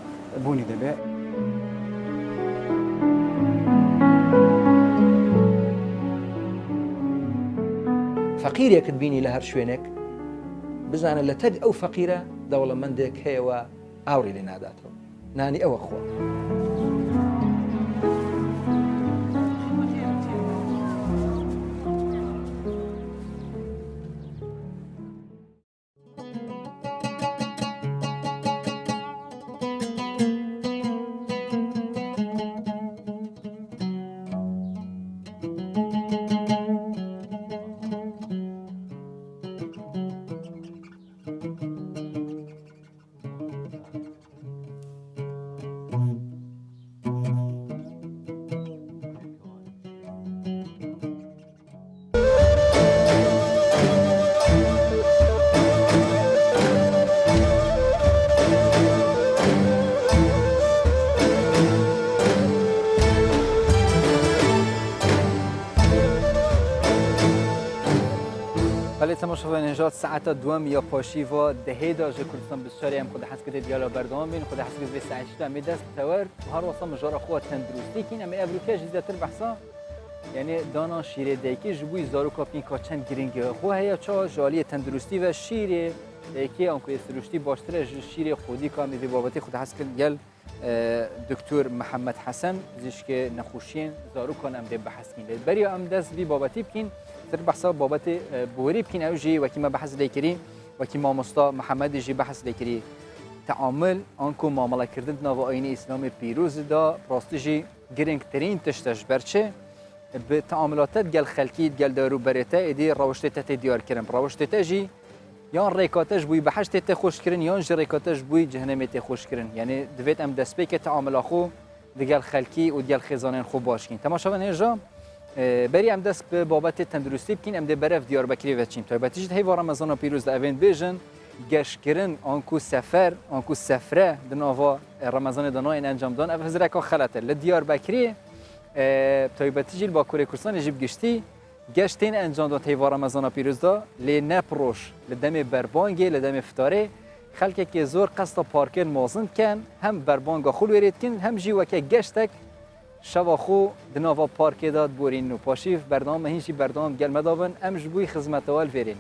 بوونی دەبێت. فەقیرێکت بینی لە هەر شوێنێک بزانە لە تەد ئەو فەقیرە دەوڵەمەندێک هەیەوە ئاوری لێ ناداتەوە نانی ئەوە خۆ. تماشاوان نجات ساعت دوم یا پاشیوا دهیدا ج کردستان بسیاری هم خود حس کرده دیالا بردام بین خود حس کرده ساعت شده می دست تور هر واسه مجار خود تندرستی کین اما ابروکش زیادتر بحثا یعنی دانا شیر دیکی جبوی زارو کاپین کا چند گرینگ خو هيا چا جالی تندرستی و شیر دیکی آنکو سروشتی باشتره شیر خودی کامی دی بابتی خود حس کرد گل دکتر محمد حسن زیش که نخوشین زارو کنم دی بحث کین بری ام دست بی بابتی بکین تر بحثا بابت بوری بکین او جی وکی ما بحث لیکری وکی ما مستا محمد جی بحث لیکری تعامل آنکو معامله کردن نو آیین اسلام پیروز دا راستجی گرینگ ترین تشتش برچه به تعاملات گل خلکی گل دارو برته ادی روشته ت دیار کردن روشته تجی یان ریکاتش بوی بحث ت خوش کردن یان ریکاتش بوی جهنم ت خوش کردن یعنی دویت ام دست به که تعامل خو دگل خلکی و دگل خزانن خو باشین تماشا نجا بری ام دست به بابت تندرستی بکین ام ده برف دیاربکری وچین تا بتیج هیوا رمضان پیروز دوین بیژن گش کردن آنکو سفر آنکو سفره دنوا رمضان دنا این انجام دان اف زرکا خلته ل دیاربکری تا بتیج با کوره کردستان جیب گشتی گشتین انجام داد هیوا رمضان پیروز دا ل نپروش ل دم بربانگی ل دم افطاری خلک که زور قصد پارکن موزن کن هم بربانگا خول ورید کن هم جی وکه گشتک شوا خو دنوا پارک داد بورین و پاشیف برنامه هیچی برنامه گل مدابن امش بوی خدمت اول ورینه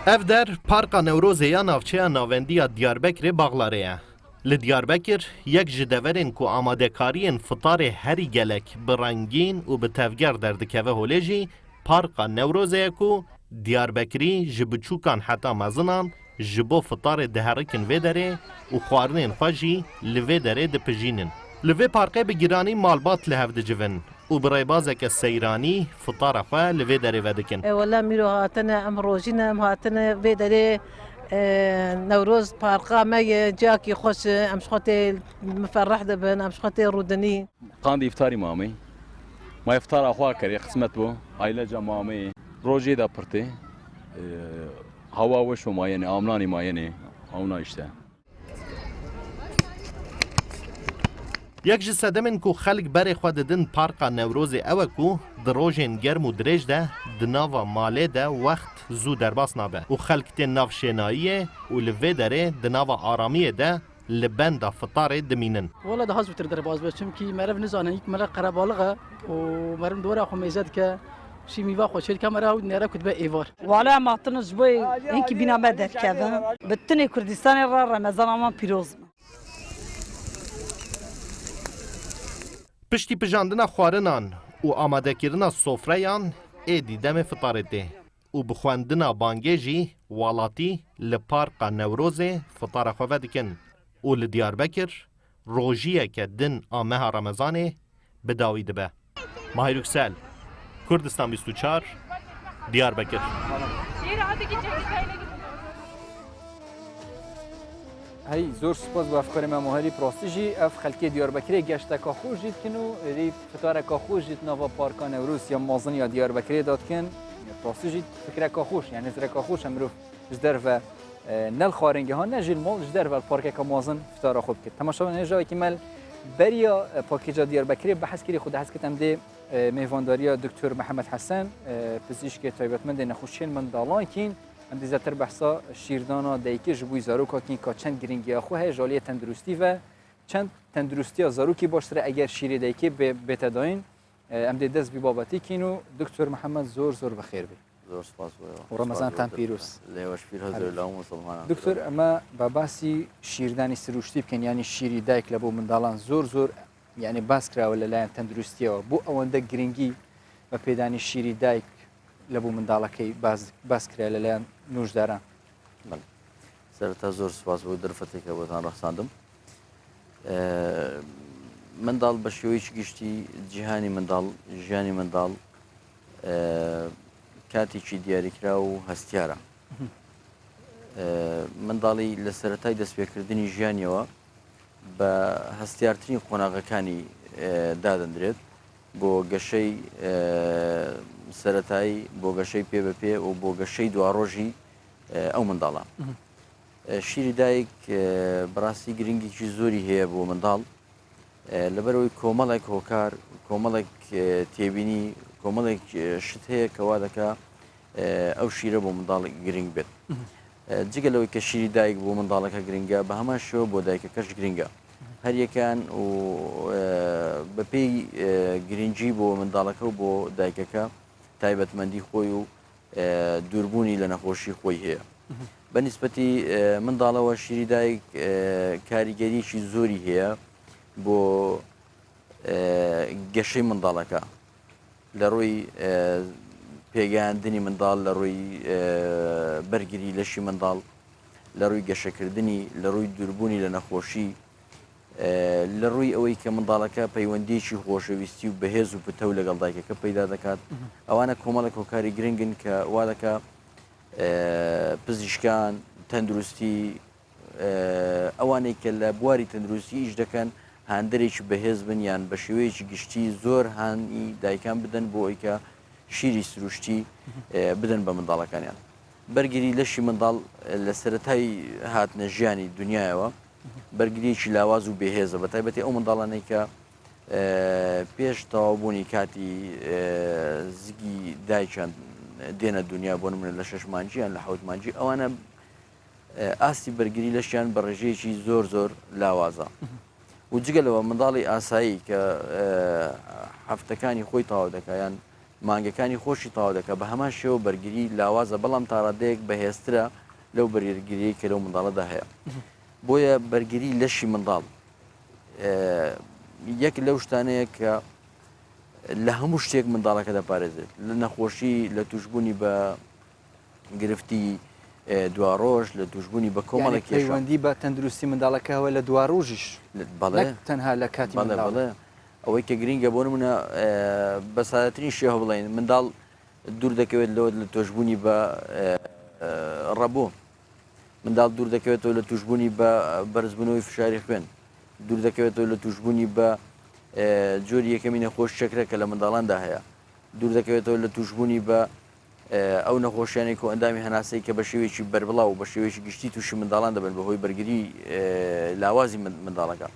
اف در پارکا نوروز یا ناوچه ناوندی دیاربکر باغلاره ل دیاربکر یک جدورین کو آماده کارین فطار هری گلک برنگین و به تفگر دردکوه هولیجی پارکا نوروزه کو دیاربکری جبچوکان حتا مزنان جبو فطار دهرکن ویدره و خوارنین خواجی لویدره دپجینن لوی پارکه بگیرانی مالبات لهف دجون و برای بازک سیرانی فطار خواه لویدره ودکن والله میرو هاتنا امروجینا هاتنا ویدره نوروز پارکا ما جاکی خوش امشخوتی مفرح دبن امشخوتی رودنی قاندی افطاری مامی ما افطار اخوار کری قسمت بو عائله جمامی روزی دا پرتی هوا وش ماینه آملانی ماینه اونا اشته یک جسده من کو خلق بر خود دن پارکا نوروز او کو دروژن گرم و درج ده دناوا ماله ده وقت زو درباس نابه و خلق تی ناف شناییه و لوی داره دناوا آرامیه ده لبند فطار دمینن والله ده هزبتر درباز بچم کی مرف نزانه یک مره قربالغه و مرم دوره خو میزد که شی میوا خوشل کامرا و نرا کتب ایوار والا ما تنز بوی اینکی بینا مدر کردن بتنی کردستان را رمضان ما پیروز پشتی پجاندنا خوارنان و آماده کردن سفرهان ایدی دم فطارته و بخواندنا بانگیجی والاتی لپارکا نوروز فطار خواه دکن و لدیاربکر روژیه که دن آمه رمضانه بداوی دبه ماهی رکسل کردستان 24 دیاربکر هی زور سپاس با افکار ما مهاری پراستیجی اف خلکی دیاربکری گشته که خوش جید کنو ری فتاره که خوش جید نوا پارکا نوروز یا مازن یا دیاربکری داد کن پراستیجی فکر که خوش یعنی زر که خوش امروز جدر و نل خارنگی ها نجیل مال جدر و پارک که مازن فتاره خوب کرد تماشا نجای که مل بریا پاکیجا دیاربکری بحث کردی خود حس کردم ده میوانداری دکتر محمد حسن پزشک تایبەتمەند نەخۆشیên منداڵان کین ئەم دیزەتر بەحسا شیردانا دایکی ji بووی zarokakîn ka çend giringiya xwe heye jaliyê tenduristî ve çend tenduristiya zarokî baştir e eger şîrê daykê bête dayîn em dê dest vî babetî kîn û Dr. Mihemed zor zor bi xêr bê. زۆر سپاس û Remezan te pîroz. لێوەش پیر هەزار لەو مسلمانان. دکتۆر ئەمە بەباسی شیردانی سروشتی بکەن ینی شیری دایک لە بۆ منداڵان زۆر زۆر یعنی باس کراوە لەلایەن تەندروستیەوە بۆ ئەوەندە گرنگی بە پێدانی شیری دایک لە بۆ منداڵەکەی باس کرا لەلایەن نوشداران. سەرەتا زۆر سپاس بۆ دەرفەتێکە بۆتان ڕەخساندم. منداڵ بە شێوەیەکی گشتی جیهانی منداڵ ژیانی منداڵ کاتێکی دیاریکرا و هەستیارە. منداڵی لە سەرەتای دەستپێکردنی ژیانیەوە بە هەستیارترین قۆناغەکانی دادەندرێت بۆ گەشەی سەرەتایی بۆ گەشەی پێ بە پێ و بۆ گەشەی دواڕۆژی ئەو منداڵە. شیری دایک بەڕاستی گرنگێکی زۆری هەیە بۆ منداڵ لەبەرەوەی کۆمەڵێک هۆکار کۆمەڵێک تێبینی کۆمەڵێک شت هەیە کەوا دەکا ئەو شیرە بۆ منداڵ گرنگ بێت جگەلەوەی کە شیری دایک بۆ منداڵەکە گرنگە بە هەمان شێوە بۆ دایکەکەش گرنگە هەر یەکان و بەپێی گرنگی بۆ منداڵەکە و بۆ دایکەکە تایبەتمەندی خۆی و دووربوونی لە نەخۆشی خۆی هەیە بەنسبەتی منداڵەوە شیری دایک کاریگەریی زۆری هەیە بۆ گەشەی منداڵەکە لە ڕووی پێگەیاندنی منداڵ لە ڕووی بەرگری لەشی منداڵ لە ڕووی گەشەکردنی لە ڕووی دووربوونی لە نەخۆشی لە ڕووی ئەوەی کە منداڵەکە پەیوەندیکی خۆشەویستی و بەهێز و پتە و لەگەڵ دایکەکە پەیدا دەکات ئەوانە کۆمەڵێک هۆکاری گرنگن کە وا دەکا پزیشکان تەندروستی ئەوانەی کە لە بواری تەندروستی ئیش دەکەن هاندەرێکی بەهێز بن یان بە شێوەیەکی گشتی زۆر هاانی دایکان بدەن بۆ ئەوی کە شیری سروشتی بدەن بە منداڵەکانیان بەرگری لەشی منداڵ لە سەرەتای هاتنە ژیانی دنیایەوە بەرگریەکی لاواز و بێهێزە بە تایبەتی ئەو منداڵانەی کە پێش تەواوبوونی کاتی زگی دایکیان دێنە دنیا بۆ نمونە لە 6 مانجییان لە 7 مانجی ئەوانە ئاستی بەرگری لەشیان بە ڕێژەیەکی زۆر زۆر لاوازە و جگەلەوە منداڵی ئاسایی کە هەفتەکانی خۆی تەواو دەکایان مانگەکانی خۆشی تەواو دەکە بە هەمان شێوە بەرگری لاوازە بەڵام تاڕادەیەک بەهێزترە لەو بەرگریەی کە لەو منداڵەدا هەیە بۆیە بەرگری لەشی منداڵ یەک لەو شتانەیە کە لە هەموو شتێک منداڵەکە دەپارێزێت لە نەخۆشی لە توشببوونی بە گرفتی دوا ڕۆژ لە توشببوونی بە کۆمەڵێک پەیوەندی بە تەندروستی منداڵەکەەوە لە دوا ڕۆژیش بەڵێ تەنها لە کاتی بەڵێ ئەوەی کە گرینگە بۆ نمونە بە سادەترین شێوە بڵێن منداڵ دوور دەکەوێت لەوە لە تۆشببوونی بە ڕەبوو منداڵ دوور دەکەوێتەوە لە توشببوونی بە بەرزبوونەوەی فشاری خوێن دوور دەکەوێتەوە لە توشببوونی بە جۆری یەکەمی نەخۆش چەکرەکە لە منداڵاندا هەیە دوور دەکەوێتەوە لە توشببوونی بە ئەو نەخۆشیانێک و ئەندامی هەناسەی کە بە شێوێکی بەربڵاو و بە شێوێکی گشتی تووشی منداڵان دەبن بەهۆی بەرگری لاوازی منداڵەکە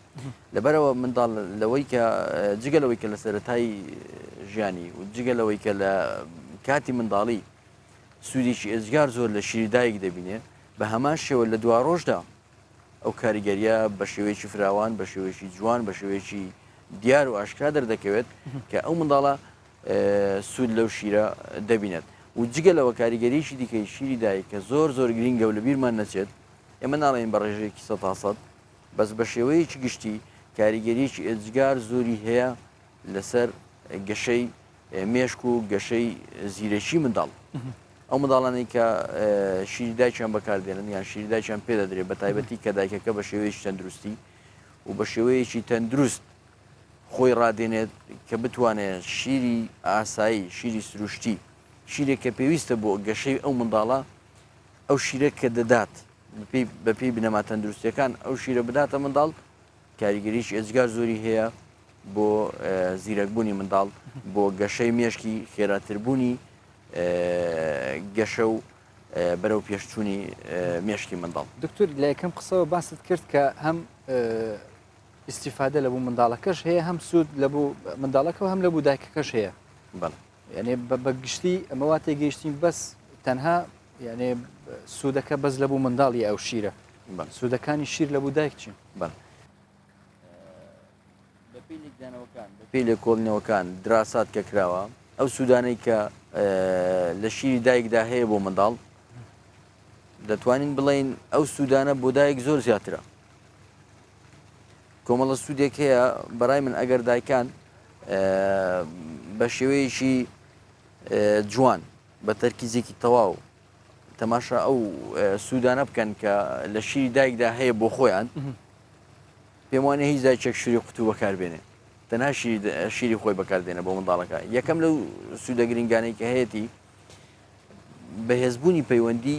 لەبەرەوە منداڵ لەوەی کە جگەلەوەی کە لە سەرەتایی ژیانی و جگەلەوەی کە لە کاتی منداڵی سوودێکی ئێزگار زۆر لە شیری دایک دەبینێ بە هەمان شێوە لە دوا ڕۆژدا ئەو کاریگەریە بە شێوەیەکی فراوان بە شێوەیەکی جوان بە شێوەیەکی دیار و ئاشکرا دەردەکەوێت کە ئەو منداڵە سوود لەو شیرە دەبینێت و جگەلەوە کاریگەریشی دیکەی شیری دایک کە زۆر زۆر گرینگە و لە بیرمان نەچێت ئێمە ناڵێن بە ڕێژەیەکی 100% بەس بە شێوەیەکی گشتی کاریگەریکی ئێجگار زۆری هەیە لەسەر گەشەی مێشک و گەشەی زیرەکی منداڵ ئەو منداڵانەی کە شیری دایکیان بەکاردێنن یان شیری دایکیان پێدەدرێت بە تایبەتی کە دایکەکە بە شێوەیەکی تەندروستی و بە شێوەیەکی تەندروست خۆی ڕادێنێت کە بتوانێت شیری ئاسایی شیری سروشتی شیرێک کە پێویستە بۆ گەشەی ئەو منداڵە ئەو شیرە کە دەدات بەپێی بنەما تەندروستیەکان ئەو شیرە بداتە منداڵ کاریگەریش ئێجگار زۆری هەیە بۆ زیرەکبوونی منداڵ بۆ گەشەی مێشکی خێراتربوونی گەشە و بەرەو پێشچوونی مێشکی منداڵ دکتۆر لە یەکەم قسەوە باست کرد کە هەم ئیسیفادە لە بوو منداڵەکەش هەیە هەم سوود لە بوو منداڵەکە و هەم لە بوو دایکەکەش هەیە یعنی بە گشتی ئەمەوا تێگەیشتین بەس تەنها یعنی سوودەکە بەس لە بوو منداڵی ئەو شیرە سوودەکانی شیر لە بوو دایک چین پێی لە کۆڵنەوەکان دراسات کە کراوە ئەو سوودانەی کە لە شیری دایکدا هەیە بۆ منداڵ دەتوانین بڵین ئەو سوودانە بۆ دایک زۆر زیاترە کۆمەڵە سوودێک هەیە بەڕای من ئەگەر دایکان بە شێوەیەکی جوان بە تەرکیزێکی تەواو تەماشا ئەو سوودانە بکەن کە لە شیری دایکدا هەیە بۆ خۆیان پێم وانێ هیچ دایکێک شووری قوتوو بەکاربێنێ تەنها شیری خۆی بەکاردێنە بۆ منداڵەکە یەکەم لەو سوودە گرنگانەی کە هەیەی بەهێزبوونی پەیوەندی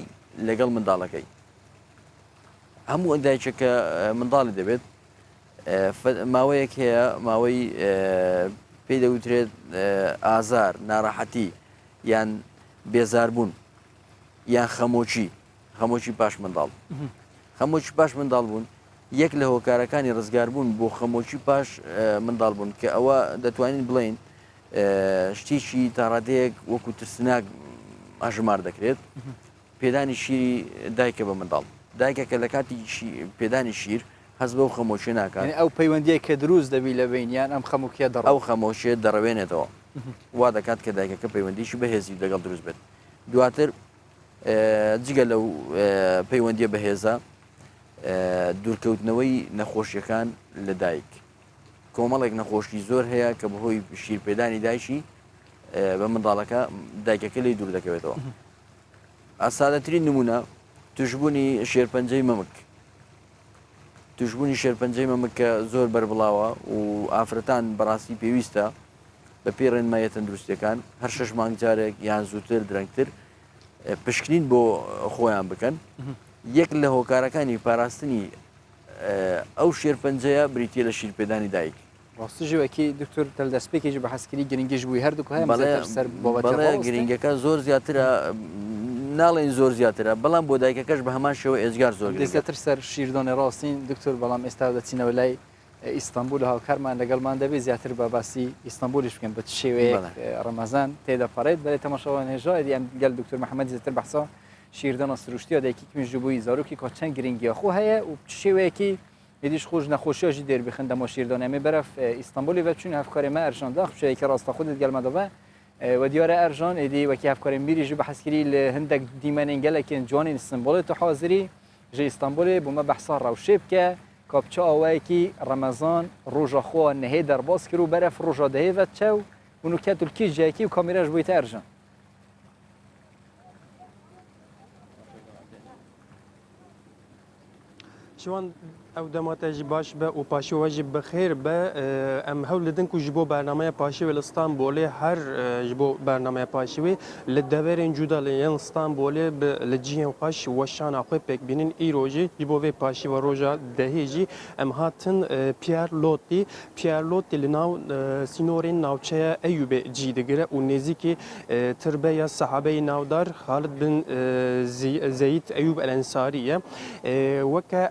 لەگەڵ منداڵەکەی هەموو ئەندایکێکە منداڵی دەبێت ماوەیەک هەیە ماوەی پێی دەوترێت ئازار ناڕەحەتی یان بێزاربوون یان خەمۆچی پاش منداڵ خەمۆکی پاش منداڵ بوون یەک لە هۆکارەکانی ڕزگاربوون بۆ خەمۆکی پاش منداڵ بوون کە ئەوە دەتوانین بڵین شتێکی تاڕادەیەک وەکو ترسناک ئاژمار دەکرێت پێدانی شیری دایکە بە منداڵ دایکەکە لە کاتی پێدانی شیر هەست بەو خەمۆچی ناکات ئەو پەیوەندیە کە دروست دەبی لە بینیان ئەم خەموکیە ئەو خەمۆشیە دەڕەوێنێتەوە وا دەکات کە دایکەکە پەیوەندیشی بەهێزی لەگەڵ دروست بێت دواتر جگە لەو پەیوەندیە بەهێزە دوورکەوتنەوەی نەخۆشیەکان لە دایک کۆمەڵێک نەخۆشی زۆر هەیە کە بەهۆی شیرپێدانی دایشی بە منداڵەکە دایکەکە لی دوور دەکەوێتەوە ئاسادەترین نمونە توشبوونی شێرپەنجەی مەمک توشبوونی شێرپەنجەی مەمک کە زۆر بربڵاوە و ئافرەتان بەڕاستی پێویستە بە پێی ڕێنمایە تەندروستیەکان هەر 6 مانگ جارێک یان زووتر درەنگتر پشکنین بۆ خۆیان بکەن یەک لە هۆکارەکانی پاراستنی ئەو شێرپەنجەیە بریتە لە شیرپێدانی دایک ڕاستیژەوەکی دکتۆر دەستپێکێکی بە حەسکری گرنگیش بووی هەردوو بەڵێ گرنگەکە زۆر زیاترە ناڵێن زۆر زیاترە بەڵام بۆ دایکەکەش بە هەمان شێوە ئێزگار زۆر زیاتر سەر شیردۆنی ڕاستین دکتۆر بەڵام ئێستا دەچینەوە لای ئیستانبول هاوکارمان لەگەڵمان دەبێت زیاتر بە باسی ئیستانبولیش بکەن بە شێوەیە ڕەمەزان تێدەپەڕێت بەێ تەماشاوان هێژای ئەم گەل دکتۆر محەممەد زیاتر بەحسا شیردەنە سروشتی و دایکی کمیش بووی زارۆکی کۆ چەند گرنگی خۆ هەیە و شێوەیەکی هێدیش خۆش نەخۆشیژی دەربخن دەمە شیردۆنەمە بەرەف ئیستانبولی و چون هەفکارێمە ئەرژاندا خشەیەکی ڕاستە خودت گەلمەدەوە و دیارە ئەرژان ئێدی وەکی هەفکارێن بیریژ بە حەسکری لە هەندێک دیمەنێنگەلێکێن جوانی سمبۆڵی تو حاضری ژە ئیستانبولی بوومە بەحسا ڕەوشێ بکە کاپچە ئەوەیەکی ڕەمەزان ڕۆژە خۆ نەهێ دەرباز کرد و بەرەف ڕۆژە دەهێوەت چە و ونوکە تولکی ژەیەکی و کامیراش بوویتە ئەرژان شوان ئەو دەماتەژی باش بە و پاشیوەژی بەخێر بە ئەم هەول لەدن و ji بۆ بەرنمەیە پاشیوێ لە ستانبولێ هەر ji بۆ بەرنمەیە پاشیوێ لە دەڤێرên جودا لە یەن ستانبولێ لە جیهێن خۆش وەشانە خۆی پێکبینین ئیرۆژی ji بۆ vê پاشیوە ڕۆژە دەهێژی ئەم هاتن پیار لۆتی li nav sînorên navçeya Eyûbê cî digire û nêzîkî tirbeya sahabeyî navdar Xalid bin Zeyd Eyûb el Ensarî ye weke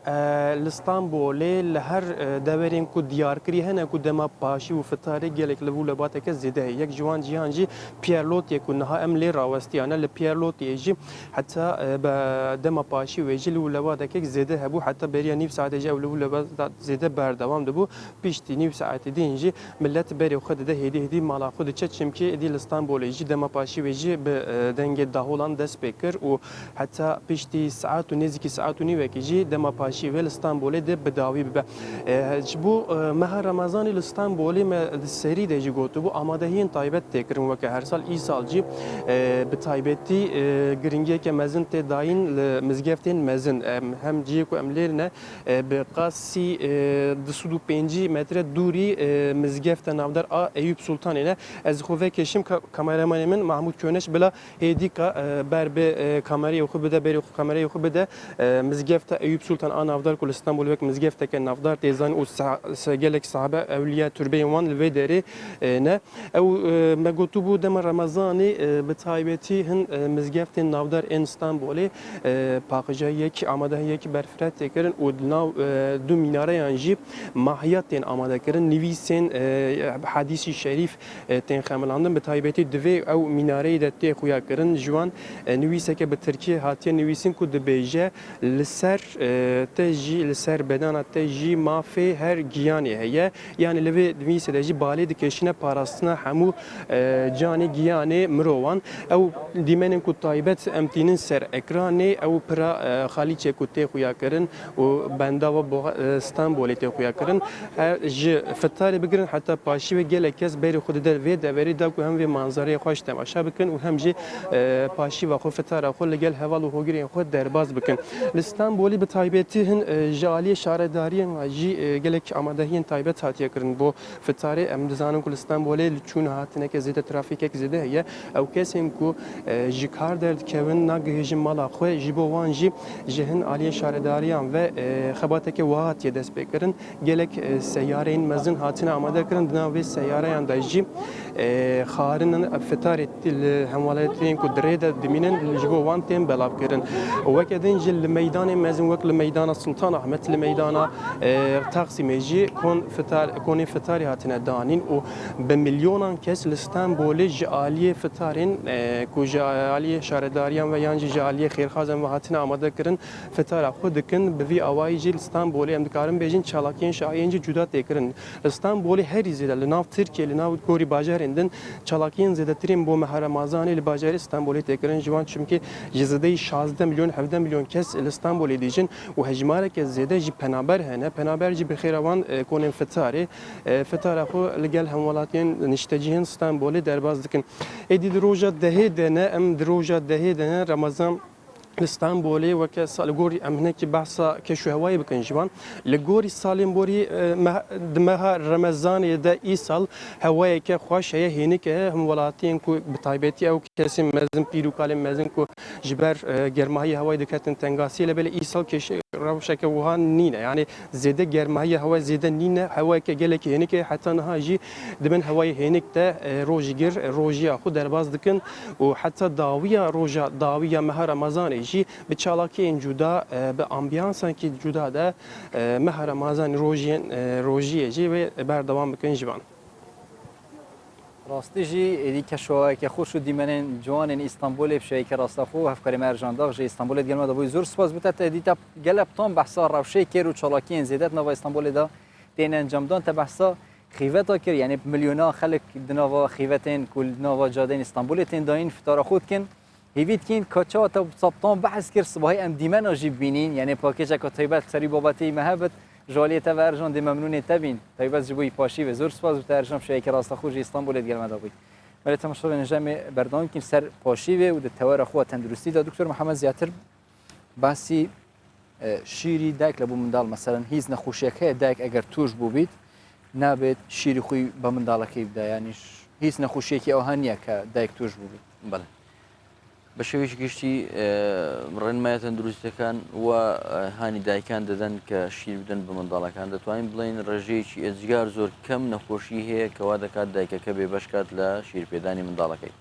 li İstanbulê li her deverên ku diyarkirî hene ku dema paşî û fitarê gelek li vû lebateke zêde heye yek ji wan cîhan jî Pierre Lotiyê ku niha em lê rawestiyane li Pierre Lotiyê jî heta be dema paşî wê jî li vû lebatekek zêde hebû heta beriya nîv saetê jî ew li vû lebat zêde berdewam dibû piştî nîv saetê din jî millet berê xwe dide hêdî mala xwe diçe çimkî êdî li İstanbulê jî dema paşî wê jî bi dengê daholan dest pê kir û heta piştî saet û nêzîkî saet û nîvekê jî dema paşî wê li İstanbulê de bi dawî bibe ji bo meha Remezanê li İstanbulê me di serî de jî gotibû amadehiyên taybet têkirin weke her sal îsal jî bi taybetî giringiyeke mezin tê dayîn li mizgeftên mezin hem ciyê ku em lêr ne bi qasî 205 metre dûrî mizgefte navdar a Eyüp Sultanê ne ez xwe vê keşim kameramanê min Mahmud Köneş bila hêdîka ber bi kamerayê xwe bide berê kamerayê xwe bide mizgefte Eyüp Sultan a navdar ku li İstanbul wek mizgefteke navdar têzan û gelek sahabe ewliya türbeyên wan li vê derê ne ew me gotibû dema Remezanê bi taybetî hin mizgeftên navdar ên İstanbulê paqijayekî amadehiyekî berfireh têkirin û di nav du minareyan jî mahiyat tên amadekirin nivîsên hadîsî şerîf tên xemilandin bi taybetî divê ew minareyê de tê xuya kirin ji wan nivîseke bi Tirkiye hatiye nivîsîn ku dibêje li ser te jî li ser bedana te jî mafê her giyanê heye yani li vê nivîsê de jî balê dikeşine parastina hemû canê giyanê mirovan ew dîmenên ku taybet em tînin ser ekranê ew pira xalîçê ku tê xuya kirin û bendava bo İstanbulê tê xuya kirin ji fitarê bigirin heta paşî ve gelek kes berê xwe dide vê deverê da ku hem vê manzareyê xweş temaşa bikin û hem jî paşî ve xwe fitara xwe li gel heval û hogirên xwe derbas bikin li İstanbulê bi taybetî hin جهن جالی شارداریان و جی گلک آمادهین تایبت هاتیه کردن بو فتاره ام دزانم کلستان بوله چون هاتنه که زیاد ترافیک که زیاده هیه او کسیم کو جی کار درد کون نگهجم مالا خو جیبو وان جی جهن عالی شارداریان و خباته که وهاتیه دست بکردن گلک سیارین مزن هاتنه آماده کردن دناوی سیاره یان دایجی خارنن فتاره هموالتین کو درید دمینن جیبو وان تیم بلاب کردن وکدین جل میدان مزن وکل میدان سلطان احمد لمیدان تقسیم جی کون فتاری هاتنه دانین و به میلیونان کس لستانبول جالی فتارین کو جالی شارداریان و یانجی جالی خیرخوازن و هاتنه آماده کردن فتار خود کن به وی آوای جی لستانبول ام دکارن بیجین چالاکین شاین جی جدا تکرن لستانبول هر زیده لناف ترکیه لناف گوری باجرندن چالاکین زیده ترین بو مهر رمضان لباجر استانبول تکرن جوان چونکه جزده 16 میلیون 17 میلیون کس لستانبول دیجن و هجماره که زیده جی پنابر هنه پنابر جی بخیروان کونن فتاره فتاره خو لگل همولاتین نشتجیهن استانبول درباز دکن ادی دروجا دهه دنه ام دروجا دهه دنه رمضان استانبولي وكاس لغوري امهنك بحثا كشو هواي بكن جوان لغوري سالم بوري دمها رمضان يدا ايسال هواي ك خوش هي هنيك هم ولاتين كو بتايبتي او كاسم مزن بيرو كالم مزن كو جبر گرماهي هواي دكاتن تنغاسي لبل ايسال كش روشك وهان نينا يعني زياده گرماهي هواي زياده نينا هواي ك گلك هنيك حتى نهاجي دمن هواي هنيك تا روجيگر روجيا خو درباز دكن وحتى داويه روجا داويه مه رمضان جی به چالاکی جدا به آمبیانسان که جدا ده مه رمضان روزی جی و بردوام بکن جوان راستی جی ایدی کشوهای که خوش دیمنن جوان استانبول بشه که راستخو هفکاری مرجان داغ جی استانبول دیگر ما دبوی زور سپاس بوده ایدی تا گلب تام بحثا روشه که رو چالاکی زیادت نوا استانبول دا دین انجام دان تا بحثا خیوتا کر یعنی میلیونا خلق دنوا خیوتین کل نوا جادین استانبول تین داین فتار خود کن هیوید کین کچا تا سبتان بحث کرد صبحی ام دیمن آجیب بینین یعنی پاکیج که طیبت سری بابتی مهبت جالیت و ارجان دی ممنون تبین طیبت جبوی پاشی و زور سپاس و ترجم شوی که راست خوش استانبول دیگر مدابی ولی تماشا نجام بردان کیم سر پاشی و توار خو تندرستی دا دکتر محمد زیاتر باسی شیری دایک لبو مندال مثلا هیز نخوشیک دایک اگر توش بوبید نبید شیری خوی با مندالکی بده یعنی هیز نخوشیکی آهنیه که دایک توش بوبید بله بە شێوەیەکی گشتی ڕێنمایە تەندروستەکان و هانی دایکان دەدەن کە شیر بدەن بە منداڵەکان دەتوانین بڵین ڕێژەیەکی ئێجگار زۆر کەم نەخۆشی هەیە کەوا دەکات دایکەکە بێبەشکات لە شیرپێدانی منداڵەکەی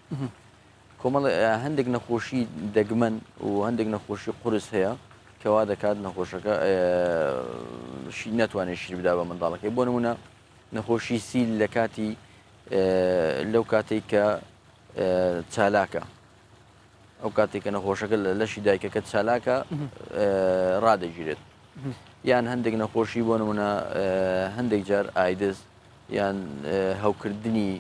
کۆمەڵ هەندێک نەخۆشی دەگمەن و هەندێک نەخۆشی قورس هەیە کەوا دەکات نەخۆشەکە نەتوانێت شیر بدا بە منداڵەکەی بۆ نمونە نەخۆشی سیل لە کاتی لەو کاتێک کە چالاکە ئەو کاتێک کە نەخۆشەکە لەشی دایکەکە چالاکە ڕادەگیرێت یان هەندێک نەخۆشی بۆ نمونە هەندێک جار ئایدز یان هەوکردنی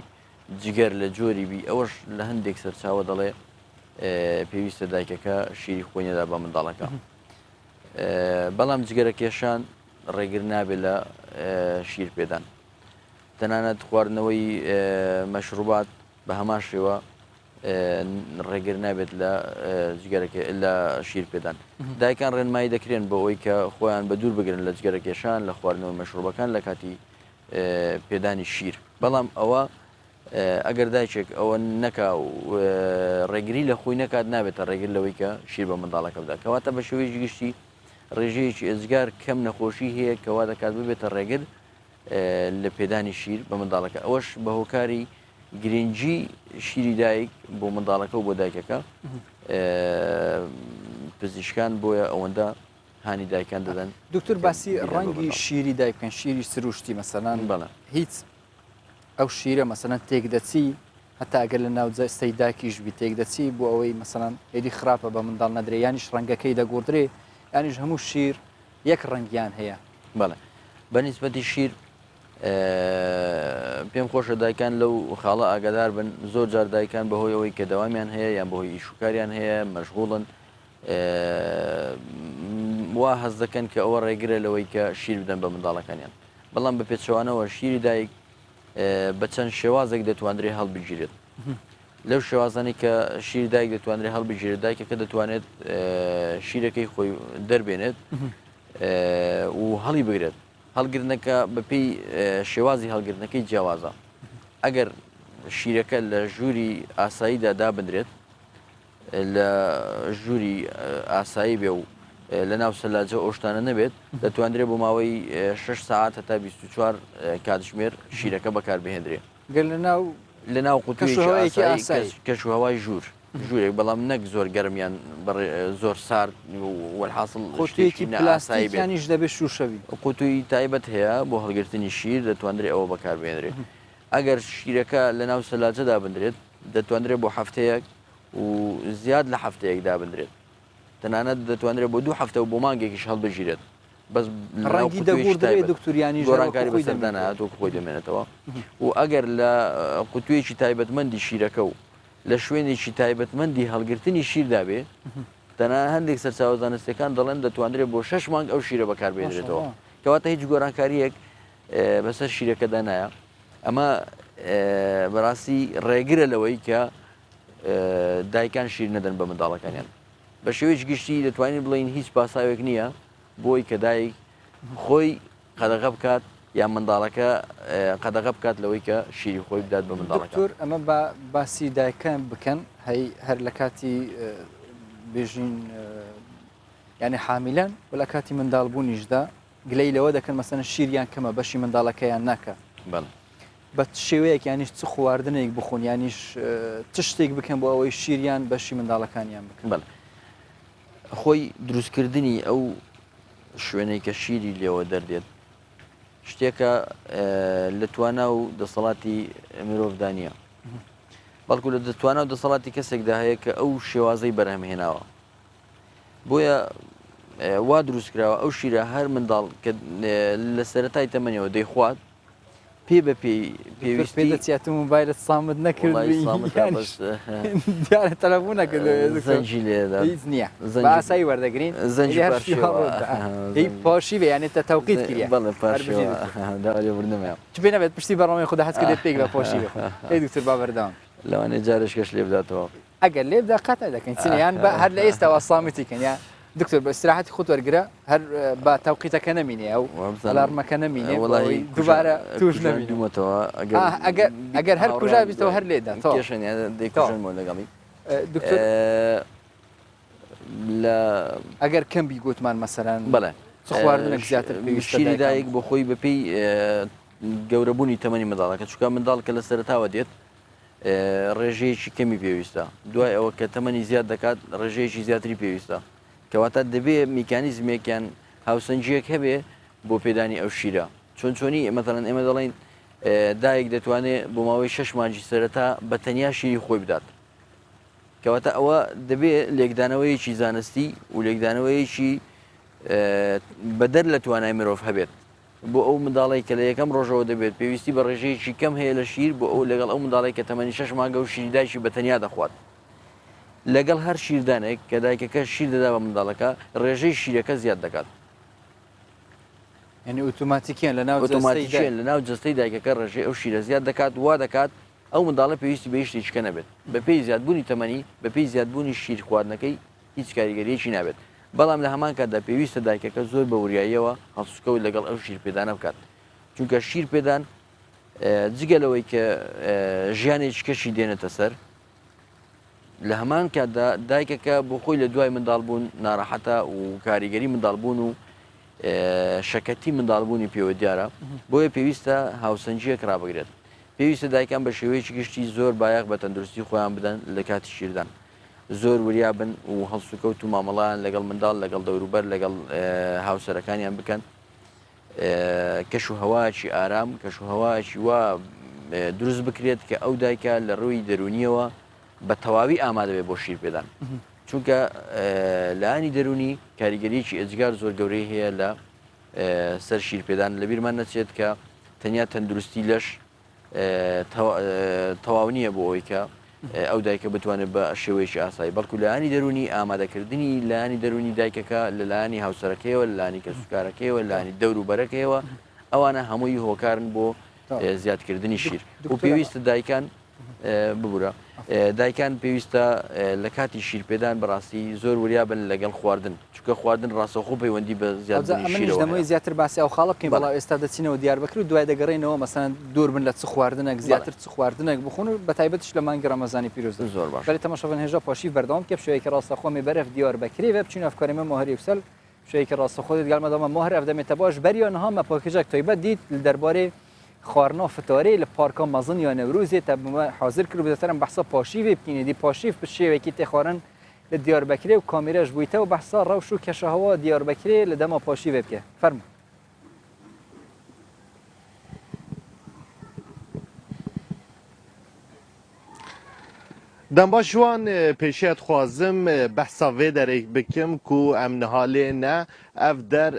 جگەر لە جۆری بی ئەوەش لە هەندێک سەرچاوە دەڵێ پێویستە دایکەکە شیری خۆینەدا بە منداڵەکە بەڵام جگەرە کێشان ڕێگر نابێت لە شیر پێدان تەنانەت خواردنەوەی مەشروبات بە هەمان شێوە ڕێگر نابێت لە جگەرەکە لە شیر پێدان دایکان ڕێنمایی دەکرێن بە ئەوەی کە خۆیان بە دوور بگرن لە جگەرە کێشان لە خواردنەوەی مەشروبەکان لە کاتی پێدانی شیر بەڵام ئەوە ئەگەر دایکێک ئەوە نەکا ڕێگری لە خۆی نەکات نابێتە ڕێگر لەوەی کە شیر بە منداڵەکە بدا کەواتە بە شێوەیەکی گشتی ڕێژەیەکی ئێجگار کەم نەخۆشی هەیە کەوا دەکات ببێتە ڕێگر لە پێدانی شیر بە منداڵەکە ئەوەش بە هۆکاری گرنگجی شیری دایک بۆ منداڵەکە و بۆ دایکەکە پزیشکان بۆیە ئەوەندە هانی دایکان دەدەن دکتۆر باسی ڕەنگی شیری دایک بکەن شیری سروشتی مەسەلەن بەڵێ هیچ ئەو شیرە مەسەلەن تێک دەچی هەتا ئەگەر لە ناو جەستەی دایکیش بی تێک دەچی بۆ ئەوەی مەسەلەن هێدی خراپە بە منداڵ نەدرێ یانیش ڕەنگەکەی دەگۆڕدرێ یانیش هەموو شیر یەک ڕەنگیان هەیە بەڵێ بەنسبەتی شیر پێم خۆشە دایکان لەو خاڵە ئاگادار بن زۆر جار دایکان بەهۆی ئەوەی کە دەوامیان هەیە یان بەهۆی ئیشوکاریان هەیە مەشغوڵن وا هەز دەکەن کە ئەوە ڕێگرە لەوەی کە شیر بدەن بە منداڵەکانیان بەڵام بە پێچەوانەوە شیری دایک بە چەند شێوازێک دەتوانرێت هەڵبگیرێت لەو شێوازانی کە شیری دایک دەتوانرێت هەڵبگیرێت دایکەکە دەتوانێت شیرەکەی خۆی دەربێنێت و هەڵی بگرێت هەڵگرنەکە بەپێی شێوازی هەڵگرنەکەی جیاوازە ئەگەر شیرەکە لە ژووری ئاساییدا دابدرێت لە ژووری ئاسایی بێ و لە ناو سەلاجە ئۆشتانە نەبێت دەتوانرێت بۆ ماوەی 6 ساعت تا 24 کاتژمێر شیرەکە بەکاربهێنرێت گەل لە ناو قوتوویەکی کەشوهەوای ژوورێک بەڵام نەک زۆر گەرمیان زۆر سارد وەحاصل قوتوویەکی پلاستیکیانیش دەبێت شوشەوی قوتووی تایبەت هەیە بۆ هەڵگرتنی شیر دەتوانرێت ئەوە بەکاربهێنرێت ئەگەر شیرەکە لە ناو سەلاجەدا بندرێت دەتوانرێت بۆ هەفتەیەک و زیاد لە هەفتەیەک دابدرێت تەنانەت دەتوانرێت بۆ 2 هەفتە و بۆ مانگێکیش هەڵبژیرێت بەس ڕەنگی دەگوردرێت دکتوریانی گۆڕانکاری بەسەردانایەتۆ خۆی دەمێنێتەوە و ئەگەر لە قوتوویەکی تایبەتمەندی شیرەکە و لە شوێنێکی تایبەتمەندی هەڵگرتنی شیردا بێ تەنها هەندێک سەرچاوە زانستیەکان دەڵێن دەتوانرێت بۆ 6 مانگ ئەو شیرە بەکاربێنرێتەوە کەواتە هیچ گۆڕانکاریەک بەسەر شیرەکەدا نایە ئەمە بەڕاستی ڕێگرە لەوەی کە دایکان شیر نەدەن بە منداڵەکانیان بە شێوەیەک گشتی دەتوانین بڵین هیچ پاساوێک نییە بۆی کە دایک خۆی قەدەغە بکات یا منداڵەکە قەدەغە بکات لەوەی کە شیری خۆی بدات بە منداڵەکە دکتۆر ئەمە باسی دایکان بکەن هەر لە کاتی بێژین یعنی حامیلەن و لە کاتی منداڵبوونیشدا گلەی لەوە دەکەن مەسەن شیریان کەمە بەشی منداڵەکەیان ناکە بە شێوەیەک یانیش چ خواردنێک بخۆن یانیش چ شتێک بکەن بۆ ئەوەی شیریان بەشی منداڵەکانیان بکەن خۆی دروستکردنی ئەو شوێنەی کە شیری لێوە دەردێت شتێکە لە توانا و دەسەڵاتی مرۆڤدا نییە بەڵکو لە دەتوانە و دەسەڵاتی کەسێکدا هەیە کە ئەو شێوازەی بەرهەمهێناوە بۆیە وا دروستکراوە ئەو شیرە هەر منداڵ کە لە سەرەتای تەمەنیەوە دەیخوات پێ بە پێویستی دەچێت موبایلت سامت نەکرد دیارە تەلەفۆن نەکرد زەنجی لێدا هیچ نییە باسایی وەردەگرین زەنجی هی پاشی بێ یانێتە تەوقیت کردە بەڵێ پاشیوەردنمە چ پێ نەبێت پشتی بەڕۆمی خوددا هەست کرێت پێک لە پۆشی هی دوکتور با لەوانێ جارش کەش لێ بداتەوە ئەگەر لێ بدا قەتە دەکەین چیان هەر لە ئێستاوە سامیتی کەنیا دکتور بە استراحەتی خۆت وەرگرە هەر بە تەوقیتەکە نەمینێ ئەو ئەلارمەکە نەمینێ وڵی دووبارە توش نەبیێتەوە ئەگەر هەر کوژا بیتەوە هەر لێدا کێشەنیانەوە لەگەڵی دکتور لە ئەگەر کەم بی گوتمان مەسەران بەڵێ خواردنێک زیاتر شیری دایک بۆ خۆی بەپێی گەورەبوونی تەمەنی منداڵەکە چونکە منداڵ کە لە سەرتاوە دێت ڕێژەیەکی کەمی پێویستە دوای ئەوە کە تەمەنی زیاد دەکات ڕێژەیەکی زیاتری پێویستە کەواتە دەبێت میکانیزمێکیان هاوسەنجیەک هەبێ بۆ پێدانی ئەو شیرە چۆنی مەتەڵەن ئێمە دەڵێن دایک دەتوانێت بۆ ماوەی 6 مانجی سەرەتا بە تەنیا شیری خۆی بدات کەواتە ئەوە دەبێت لێکدانەوەیەکی زانستی و لێکدانەوەیەکی بەدەر لە توانای مرۆڤ هەبێت بۆ ئەو منداڵی کە لە یەکەم ڕۆژەوە دەبێت پێویستی بە ڕێژەیەکی کەم هەیە لە شیر بۆ ئەو لەگەڵ ئەو منداڵی کە تەمەنی 6 مانگە و شیردایشی بە تەنیا دەخوات لەگەڵ هەر شیردانێک کە دایکەکە شیر دەدا بە منداڵەکە ڕێژەی شیرەکە زیاد دەکات یعنی ئۆتۆماتیکیان لە ناو جستەی دایکەکە ڕێژەی ئەو شیرە زیاد دەکات وا دەکات ئەو منداڵە پێویستی بە شتێککە نەبێت بە پێی زیادبوونی تەمەنی بە پێی زیادبوونی شیر خواردنەکەی هیچ کاریگەریەکی نابێت بەڵام لە هەمان کاتدا پێویستە دایکەکە زۆر بە وریاییەوە هەڵسوکەوت لەگەڵ ئەو شیر پێدانە بکات چونکە شیر پێدان جگەلەوەی کە ژیانێکی کەشی دێنێتە سەر لە هەمان کاتدا دایکەکە بۆ خۆی لە دوای منداڵبوون ناڕەحەتە و کاریگەری منداڵبوون و شەکەتی منداڵبوونی پێوە دیارە بۆیە پێویستە هاوسەنجیەک ڕابگرێت پێویستە دایکان بە شێوەیەکی گشتی زۆر بایەق بە تەندروستی خۆیان بدەن لە کاتی شیردان زۆر وریا بن و هەڵسوکەوت و مامەڵیان لەگەڵ منداڵ لەگەڵ دەوروبەر لەگەڵ هاوسەرەکانیان بکەن کەش و هەواکی ئارام کەش و هەواکی وا دروست بکرێت کە ئەو دایکە لە ڕووی دەرونیەوە بە تەواوی ئامادە بێ بۆ شیر پێدان چونکە لایانی دەرونی کاریگەریەکی ئەجگار زۆر گەورەی هەیە لە سەر شیر پێدان لە بیرمان نەچێت کە تەنیا تەندروستی لەش تەواو نییە بۆ ئەوەی کە ئەو دایکە بتوانێت بە شێوەیەکی ئاسایی بەڵکو لایانی دەرونی ئامادەکردنی لایانی دەرونی دایکەکە لە لایانی هاوسەرەکەیەوە لە لایانی کەسوکارەکەیەوە لایانی دەوروبەرەکەیەوە ئەوانە هەمووی هۆکارن بۆ زیادکردنی شیر و پێویستە دایکان ببوورە دایکان پێویستە لە کاتی شیرپێدان بەڕاستی زۆر وریابن لەگەڵ خواردن چونکە خواردن ڕاستەوخۆ پەیوەندی بە زیادمەوەی زیاتر باسی ئەو خاڵ بکەین بەڵام ئێستا دەچینەوە دیاربەکر و دوای دەگەڕێنەوە مەسەن دوور بن لە چ خواردنێک زیاتر چ خواردنێک بخۆن و بەتایبەتش لە مانگی ڕەمەزانی پیرۆز زۆر باش بەڵێ تەماشاوان هێژە پاشی بەردەوام کە شوەیەکی ڕاستەخۆمی بەرەف دیاربەکری وێ بچین ئەفکارێمە مۆهەری یوکسەل شوەیەکی ڕاستەخۆ دیگەڵمەدەمە مۆهر ئەفدەمێتە باش بەریانها مەپۆکەژێک تایبەت دیت دەربارەی خواردنا فتاری لە پارکا مەزن یا نەورۆزێ تا حاضر کرد بەتەرم بەحسا پاشی وێ بکینێ دی پاشیف بە شێوێکی تێخواردن لە دیاربەکرێ و کامێرەش بوویتەوە بەحسا ڕەوش و کەشەهەوا دیاربەکرێ لە دەما پاشی وێ بکە فەرمو دەمباشوان پێشێت خوازم بەحسا vê derek bikim ku em nihalê ne ev der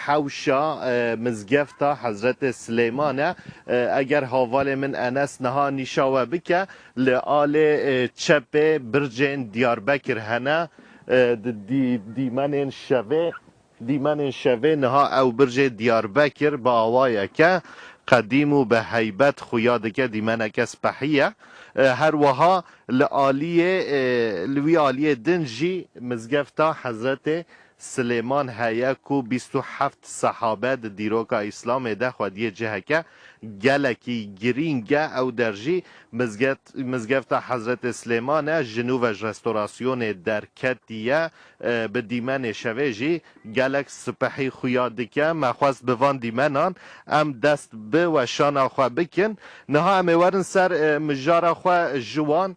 hewşa mizgefta Hezretê Silêman e eger havalê min Enes niha nîşawe bike li alê çepê bircên Diyarbekir hene dîmenên şevê niha ew bircê Diyarbekir bi awayeke قدیم و به هیبت خویا دکه دیمنک سپحیه هر وها لوی آلیه دنجی مزگفتا حضرت سلیمان هیا کو 27 صحابه دیروکا اسلام ده خودیه جهکه گلکی گرینگه او درجی مزگفتا حضرت سلیمان جنوب رستوراسیون درکتیه به دیمن شویجی گلک سپحی خویا دکه مخواست بوان دیمنان ام دست به و شان خوا بکن نها ام ورن سر مجار خوا جوان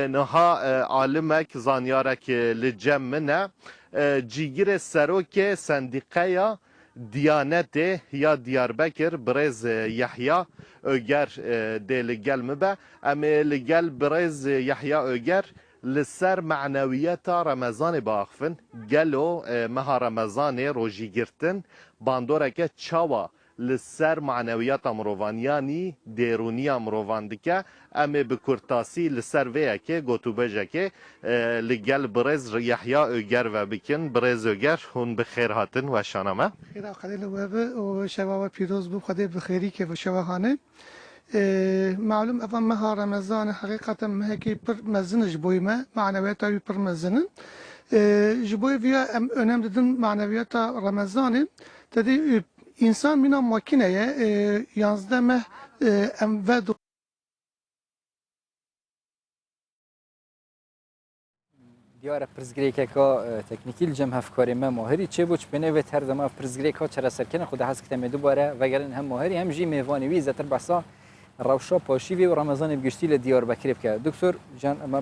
نها عالمک زانیارک لجم منه جیگر سروک سندیقه دیانت یا دیاربکر برز یحیی اوگر ده لگل مبه اما لگل برز یحیی اوگر لسر معنویت رمضان باخفن گلو مها رمضان روژی گرتن باندورک چاوا لسر معنویت مروانیانی دیرونی مروان دکه اما بکرتاسی لسر ویه که گوتو بجه که لگل برز یحیی اوگر و بکن برز اوگر هون بخیر هاتن و شانمه خیره خدای لوابه و شباب پیروز بو خدای بخیری که و شواهانه معلوم افهم مها رمضان حقیقتا مهکی پر مزن جبوی ما معنویت هایی پر مزنن جبوی ویا önem dedin معنویت رمضان تدی İnsan mina makineye yazdeme emvedu دیارە پرزگرێکێکە تەکنیکی جەم هەفکارێمە ماهری چێ بۆ چپێنێ وێت هەردەما پرزگرێکا چرەسەرکەنە خوددا هەست کتەمێ دووبارە وەگەرن هەم ماهری هەم ژی میێوانیوی زەتر بەسا ڕەوشە پاشیوی و ڕەمەزانی گشتی لە دیاربەکرێ بکە دکتۆر جان ئەمە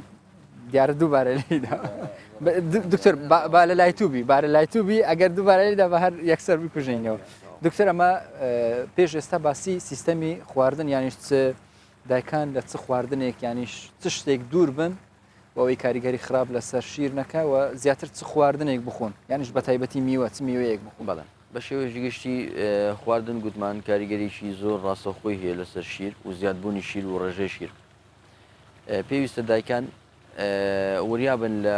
دیارە دووبارە لیدا دکتۆر با لە لای تووبی ئەگەر دووبارە لیدا بە هەر یەکسەر بکوژێنەوە دکتۆر ئەمە پێش ئێستا باسی سیستەمی خواردن یانیش چ دایکان لە چ خواردنێک یانیش چ شتێک دوور بن بۆەوەی کاریگەری خراپ لەسەر شیر نەکەوە زیاتر چ خواردنێک بخۆن یانیش بە تایبەتی میوە چ میوەیەک بخۆن بەڵێ بە شێوەیەکی گشتی خواردن گوتمان کاریگەریی زۆر ڕاستەخۆی هەیە لەسەر شیر و زیادبوونی شیر و ڕێژەی شیر پێویستە دایکان وریابن لە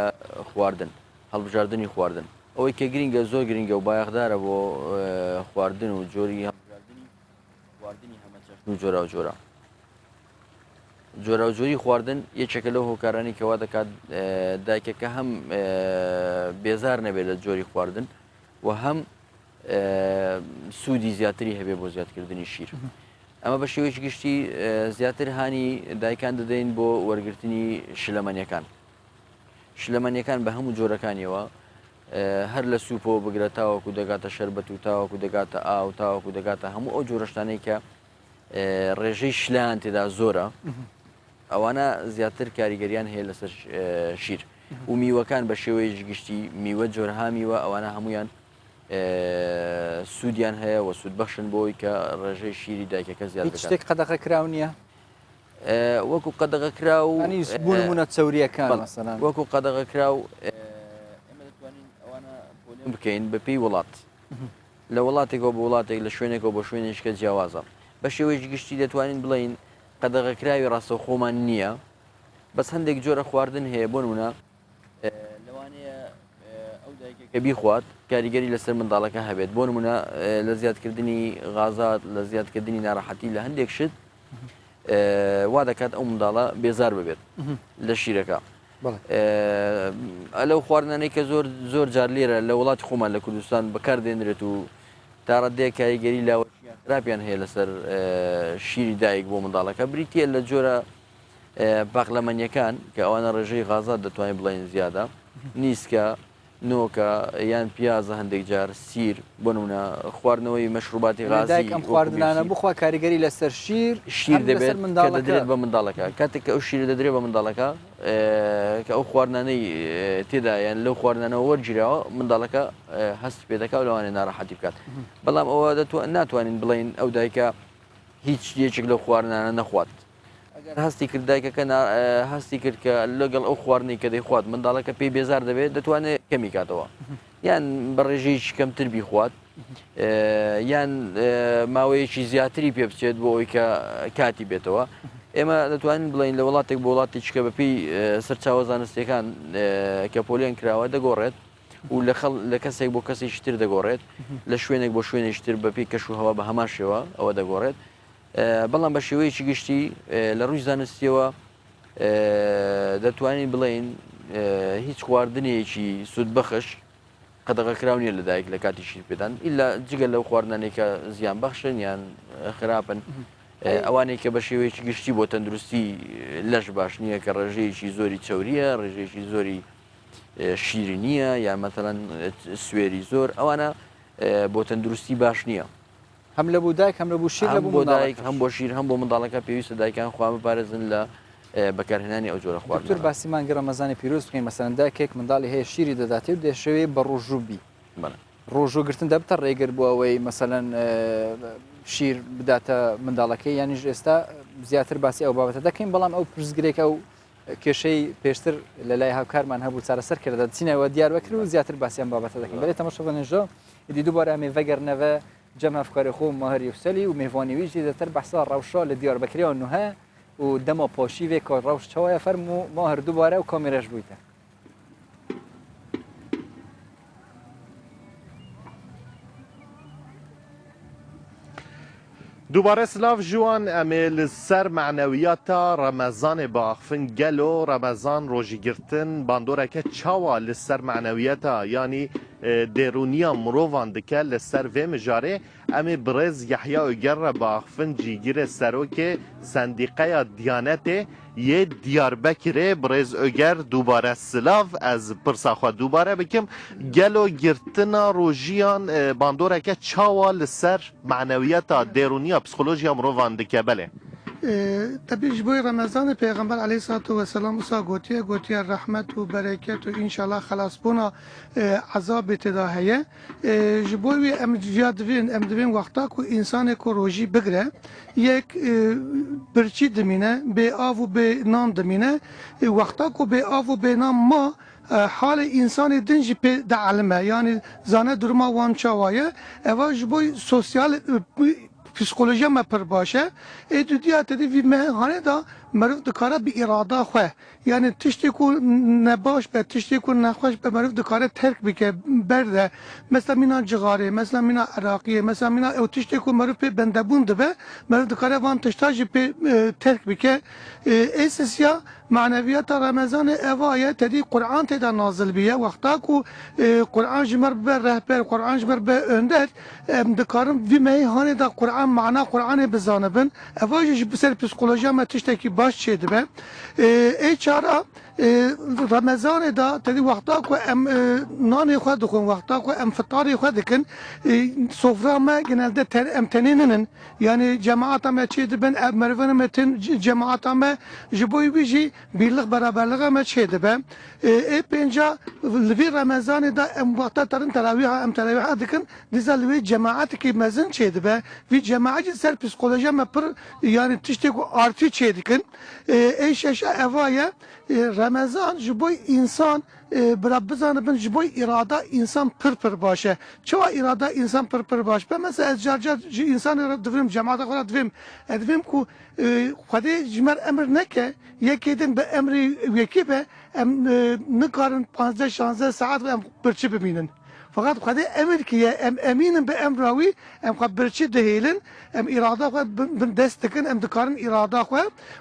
خواردن هەڵبژاردننی خواردن ئەوەی کە گرینگە زۆر گرنگە و بایەخدارە بۆ خواردن و جۆری خواردنی هەمە چەشن و جۆرا و جۆرە جۆرا و جۆری خواردن یەکێکە لەو هۆکارانی کەوا دەکات دایکەکە هەم بێزار نەبێت لە جۆری خواردن و هەم سوودی زیاتری هەبێ بۆ زیادکردنی شیر ئەمە بە شێوەیەکی گشتی زیاتر هانی دایکان دەدەین بۆ وەرگرتنی شلەمەنیەکان شلەمەنیەکان بە هەموو جۆرەکانیەوە هەر لە سوپۆ بگرە تاوەکو دەگاتە شەربەت و تاوەکو دەگاتە ئاو تاوەکو دەگاتە هەموو ئەو جۆرەشتانەی کە ڕێژەی شلان تێدا زۆرە ئەوانە زیاتر کاریگەریان هەیە لەسەر شیر و میوەکان بە شێوەیەکی گشتی میوە جۆرەها میوە ئەوانە هەمویان سوودیان هەیە و سوود بەخشن بۆی کە ڕێژەی شیری دایکەکە زیاد شتێک قەدەغە کراو نییە وەکو قەدەغە کرا و بوونمونە چەوریەکان وەکو قەدەغە کرا و بکەین بەپی وڵات لە وڵاتێکەوە بە وڵاتێک لە شوێنێکەوە بۆ شوێنێشکە جیاوازە بە شێوەیەکی گشتی دەتوانین بڵین قەدەغەکراوی ڕاستەوخۆمان نییە بەس هەندێک جۆرە خواردن هەیە بۆ نمونە لەوانەیە ئەو دایکێکە بیخوات کاریگەری لەسەر منداڵەکە هەبێت بۆ نمونە لە زیادکردنی غازات لە زیادکردنی ناڕەحەتی لە هەندێک شت وا دەکات ئەو منداڵە بێزار ببێت لە شیرەکە. ئەلەو خواردنانەی کە زۆر جار لێرە لە وڵاتی خۆمان لە کوردستان بەکاردێنرێت و تا ڕەدەیە کاریگەری لاوەراپیان هەیە لەسەر شیری دایک بۆ منداڵەکە بریتە لە جۆرە باقلەمەنیەکان کە ئەوانە ڕێژەی غازات دەتوانین بڵێن زیادە نیسکە نۆکە یان پیازە هەندێک جار سیر بۆ نمونە خواردنەوەی مەشروباتی غازی ئەم خواردنانە بخوا کاریگەری لەسەر شیر دەبێت کە دەدرێت بە منداڵەکە کاتێک کە ئەو شیر دەدرێت بە منداڵەکە کە ئەو خواردنانەی تێدا یان لەو خواردنانەوە وەرگیراوە منداڵەکە هەست پێ دەکات و لەوانێ ناڕەحەتی بکات بەڵام ئەوە ناتوانین بڵین ئەو دایکە هیچ یەکێک لەو خواردنانە نەخوات هەستی کرد دایکەکە هەستی کرد کە لەگەڵ ئەو خواردنی کە دەیخوات منداڵەکە پێی بێزار دەبێت دەتوانێت کەمی کاتەوە یان بە ڕێژەیەکی کەمتر بیخوات یان ماوەیەکی زیاتری پێ بچێت بۆ ئەوی کە کاتی بێتەوە ئێمە دەتوانین بڵین لە وڵاتێک بۆ وڵاتی چکە بەپی سەرچاوە زانستیەکان کە پۆلیۆن کراوە دەگۆڕێت و لە کەسێک بۆ کەسێکی تر دەگۆڕێت لە شوێنێک بۆ شوێنێکی تر بەپی کەش و هەوا بە هەمان شێوە ئەوە دەگۆڕێت بەڵام بە شێوەیەکی گشتی لە ڕووی زانستیەوە دەتوانین بڵین هیچ خواردنێکی سوود بەخش قەدەغەکرااو نیە لەدایک لە کاتی شیر پێدان ئیلا جگە لەو خواردنانێک کە زیان بەخشن یان خراپن ئەوانەی کە بە شێوەیەکی گشتی بۆ تەندروستی لەش باش نییە کە ڕێژەیەکی زۆری چاوریە ڕێژەیەکی زۆری شیرینیە یان مەتەڵەن سوێری زۆر ئەوانە بۆ تەندروستی باش نییە هەم لە بوو دایک هەم لە بوو شیر لە بوو دایک هەم بۆ شیر هەم بۆ منداڵەکە پێویستە دایکان خوا بپارێزن لە بەکارهێنانی ئەو جۆرە خواردن دکتۆر باسی مانگە ڕەمەزانی پیرۆز بکەین مەسەلەن دایکێک منداڵی هەیە شیری دەداتێ و دەشەوێ بە ڕۆژووبی ڕۆژوگرتن دەبتە ڕێگر بووە ئەوەی مەسەلەن شیر بداتە منداڵەکەی یانیش ئێستا زیاتر باسی ئەو بابەتە دەکەین بەڵام ئەو پرسگرێکە و کێشەی پێشتر لە لای هاوکارمان هەبوو چارەسەر کرد دەچینەوە دیار بکر و زیاتر باسییان بابەتە دەکەین بەێ تەمەشەوەنێژۆ دی دووبارە مێڤەگەرنەوە جەمە ئەفکاری خۆ ماهری وسەلی و میێوانیویژی دەتر بەحسا ڕەوشە لە دیار بکرێەوە نوهە و دەمە پۆشیوێک کە ڕەوش چاوایە فەرم و ماهر دووبارە و کۆمیرەش بوویتە دووبارە سلااف جوان ئەمێ لەسەر معنەویاتە ڕەمەزانێ باخفن گەلۆ ڕەمەزان ڕۆژیگرتن باندۆرەکە چاوە لەسەر معنەویەتە ینی دێرونیە مرۆڤان دکە لەسەر vê mijarê em ê birêz Yehya Öger re baxfin cîgirê serokê sendîqeya Diyanetê yê Diyarbekirê birêz Öger dubare silav ez pirsa xwe dubare bikim gelo girtina rojiyan bandoreke çawa li ser manewiyeta dêrûniya psixolojiya mirovan dike belê tabii ji bo Ramazanê Peygamber aleyhissalatu vesselam wisa gotiye rehmet û bereket û inşallah xelasbûna ezabê têda heye ji bo wê em divên wexta ku însanê ku rojî bigire yek birçî dimîne bê av û bê nan dimîne wexta ku bê av û bê nan ma halê însanê din jî pê deelime yani zane duruma wan çawa ye eva ji bo sosyal psikolojiya me pir baş e tu diya te vî mehanê da meriv dikare bi îrada xwe yani tiştê ku nebaş be tiştê ku nexweş be meriv dikare terk bike berde mesela mîna cigarê mesela mîna Iraqiyê mesela mîna ew tiştê ku meriv pê bendebûn dibe meriv dikare van tişta jî pê terk bike êsesiya maneviyata Ramazanê eva ye tedî Qur'an têda nazil bîye wexta ku Qur'an ji me bibe rehber Qur'an ji me bibe önder em dikarin vî meyhanê da Qur'an mana Qur'anê bizanibin eva jî ji ser psikolojiya me tiştekî baş çê dibe ê çara Ramazanê da tedî wexta ku em nanê xwe dixwin wexta ku em fitarê xwe dikin sofra me genelde em tenê ninin yani cemaata me çê dibin ev merivên me tin cemaata me ji bo wî jî birlik beraberliğe me çê dibe ê pênca li vê Ramazanê da em wexta terin terawîha em terawîha dikin dîsa li vê cemaatekî mezin çê dibe vî cemaatî ser psikolojiya me pir yani tiştê ku artı çê dikin ê şeşa eva ye Ramazan ji bo insan bira bizanibin ji bo irada insan pir baş e çawa irada insan pir baş be mesela ez car ji insanê divim cemaata xwe divim divim ku Xwedê ji me emir neke yekê din bi emrê wekî be em nikarin 15-16 saat em birçî bimînin فقط خدي أمر كيا أم أمين بأمر راوي أم خبرتش دهيلن أم إرادة خو بندستكن أم دكارن إرادة خو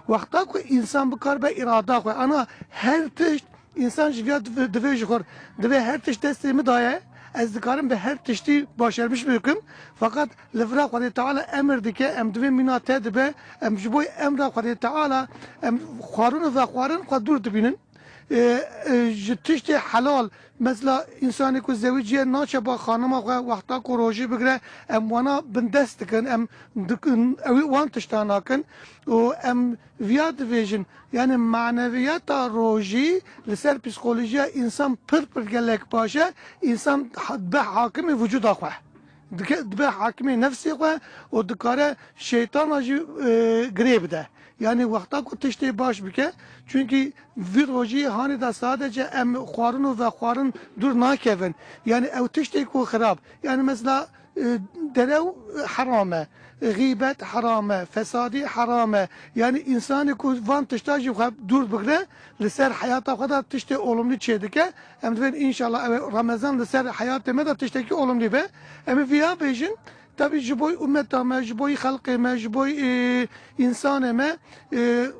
وقتا خو إنسان بكار بإرادة خو أنا هر تشت إنسان جويات دفع جخور دفع هر تشت دستي مدايا از دکارم به هر تشتی باشرمش بکم فقط لفرا خدای تعالی امر دکه ام دوی مینا تد به ام جبوی امر خدای تعالی ام خوارون و خوارن خود دور دبینن تشتی حلال مثلا انسانی که زوجیه ناچه با خانم وقتا که روژی بگره ام وانا بندست کن ام اوی وان تشتانا کن و ام ویاد ویژن یعنی معنویات روژی لسر پسیکولوژی انسان پر گلک باشه انسان به حاکم وجود آخواه به حاکم نفسی خواه و دکاره شیطان آجی گریب ده yani vakta ku tişte baş bike çünkü viroloji hani da sadece em xwarın ve xwarın dur nakevin yani ev tişte ku xarab yani mesela derev harame gıybet harame fesadi harame yani insanı ku van tiştajı dur bigre liser hayata kadar tişte olumlu çedike em de inşallah Ramazan liser hayatı me da tişteki olumlu be em viya bejin tabi jiboy ümmetame, jiboy halkime, jiboy insaneme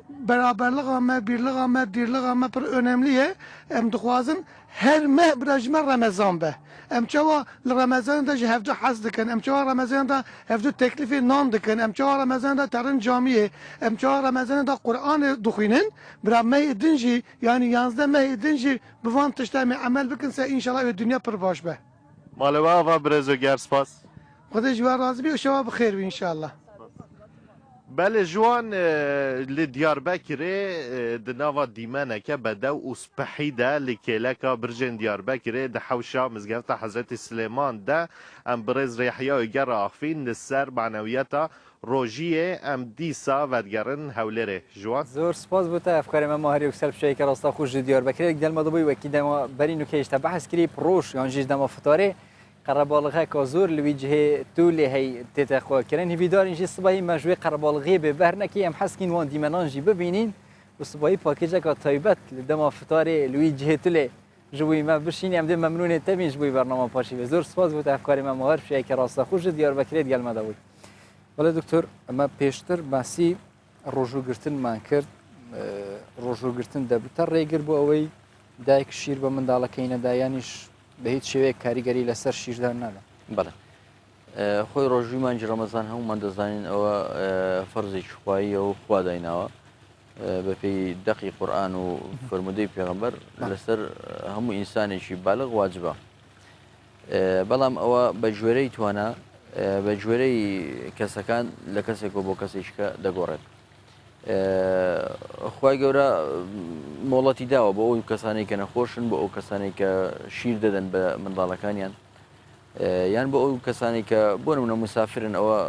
beraberlik ama, birlik ama, dirlik ama per önemliye. Em dixwazin her meh birajme Ramazan be. Em çava Ramazan da hevdu haz dikin, em çava Ramazan da hevdu teklifi nan dikin, em çava Ramazan da terin camiye, em çava Ramazan da Kur'an dukhinin, bira meh edinci yani yansda meh edinci bivan tiştami amel bikinse inşallah dünya per baş be. Maleva va brezo gerspas. خدا جوار راضی بی و شما بخیر بی انشالله. بله جوان لدیاربکری دنوا دیمانه که بده و سپحیده لکیلکا برجن دیاربکری ده حوشا مزگفت حضرت سلیمان ده ام برز ریحیا و گر آخفین نسر معنویتا روژیه ام دیسا ودگرن هولره جوان زور سپاس بوده افکار ما ماهری و سلب شایی که راستا خوش دیاربکری دل ما دوبی وکی دما برینو که اشتا بحث کری پروش یان جیج دما فتاره قربالغه کازور لویجه تولی هی تتخوا کردن هیدار اینجا صبایی مجوی قربالغه به برنکی هم حسکین وان دیمنانجی ببینین و صبایی پاکیجه که تایبت لدما فتاره لویجه تولی جوی ما بشینی هم ده ممنون تبین جوی برنامه پاشی به زور سپاس بود افکار ما مهار شیعه که راستا خوش دیاربکری گل مداوی ولی دکتر اما پیشتر بسی روزو گرتن من کرد روزو گرتن دبوتر ریگر بو اوی دایک شیر به من دالا کینه دایانیش به هیچ شێوەیە کاریگەری لەسەر شیردار نادا بەڵێ خۆی ڕۆژوی مانجی ڕەمەزان هەمومان دەزانین ئەوە فەرزێکی خواییە و خوا دایناوە بەپێی دەقی قورئان و فەرمودەی پێغەمبەر لەسەر هەموو ئینسانێکی بالغ واجبە بەڵام ئەوە بە گوێرەی توانە بە گوێرەی کەسەکان لە کەسێکەوە بۆ کەسێککە دەگۆڕێت خوای گەورە مۆڵەتی داوە بۆ ئەو کەسانەی کە نەخۆشن بۆ ئەو کەسانێک کە شیر دەدەن بە منداڵەکانیان یان بۆ ئەو کەسانی کە بۆ نمونە مسافرن ئەوە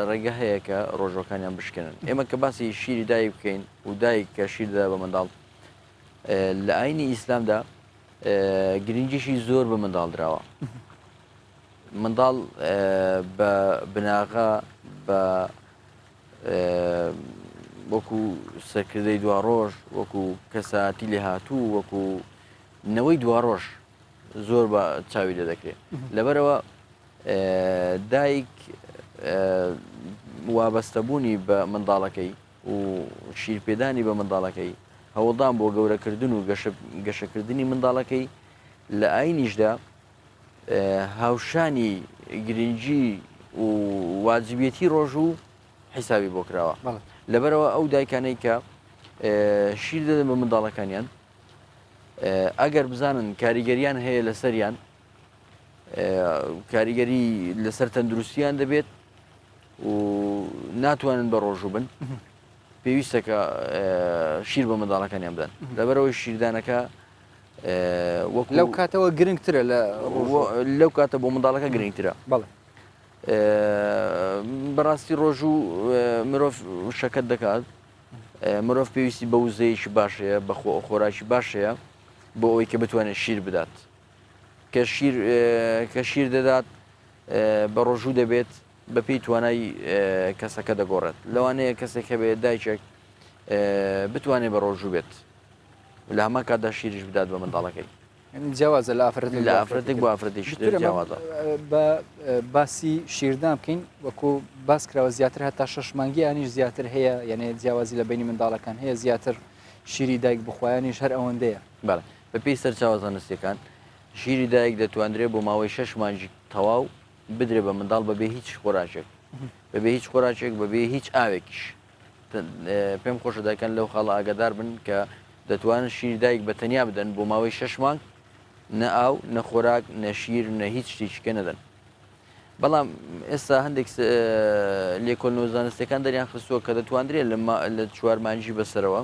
ڕێگە هەیە کە ڕۆژەکانیان بشکێنن ئێمە کە باسی شیری دایک بکەین و دایک کە شیر دەدا بە منداڵ لە ئاینی ئیسلامدا گرنگیشی زۆر بە منداڵ درراوە منداڵ بە بناغا بە وەکو سەرکردەی دوا ڕۆژ وەکو کەساتی لێ هاتوو وەکو نەوەی دوا ڕۆژ زۆر بە چاوی لێ دەکرێت لەبەرەوە دایک وابەستەبوونی بە منداڵەکەی و شیرپێدانی بە منداڵەکەی هەوڵدان بۆ گەورەکردن و گەشەکردنی منداڵەکەی لە ئاینیشدا هاوشانی گرنگی و واجبێتی ڕۆژ و حیسابی بۆ کراوە لەبەرەوە ئەو دایکانەی کە شیر دەدەن بە منداڵەکانیان ئەگەر بزانن کاریگەریان هەیە لەسەریان کاریگەری لەسەر تەندروستیان دەبێت و ناتوانن بە ڕۆژوو بن پێویستە کە شیر بە منداڵەکانیان بدەن لەبەرەوەی شیردانەکە لەو کاتەوە گرنگترە لەو کاتە بۆ منداڵەکە گرنگترە بەڵێ بەڕاستی ڕۆژوو مرۆڤ شەکەت دەکات مرۆڤ پێویستی بە وزەیەکی باشەیە بە خۆراکی باشەیە بۆ ئەوەی کە بتوانێت شیر بدات کە شیر دەدات بە ڕۆژوو دەبێت بە پێی توانای کەسەکە دەگۆڕێت لەوانەیە کەسێک هەبێت دایکێک بتوانێت بە ڕۆژوو بێت لە هەمان کاتدا شیریش بدات بە منداڵەکەی جیاوازە لە لە ئافرەتێک بۆ ئافرەتێکی تر جیاوازە. بە باسی شیردان بکەین وەکو باس کراوە زیاتر هەتا 6 مانگی یانیش زیاتر هەیە یعنی جیاوازی لە بینی منداڵەکان هەیە زیاتر شیری دایک بخوایانیش هەر ئەوەندەیە. بەڵێ بەپێی سەرچاوە زانستیەکان شیری دایک دەتوانرێت بۆ ماوەی 6 مانگی تەواو بدرێ بە منداڵ بەبێ هیچ خۆراکێک بەبێ هیچ خۆراکێک بەبێ هیچ ئاوێکیش. پێم خۆشە دایکان لەو خاڵە ئاگادار بن کە دەتوانن شیری دایک بە تەنیا بدەن بۆ ماوەی 6 مانگ نە ئاو نە خۆراک نە شیر نە هیچ شتێکیکە نەدەن. بەڵام ئێستا هەندێک لێکۆڵینەوە زانستیەکان دەریان خستووە کە دەتوانرێت لە 4 مانگی بەسەرەوە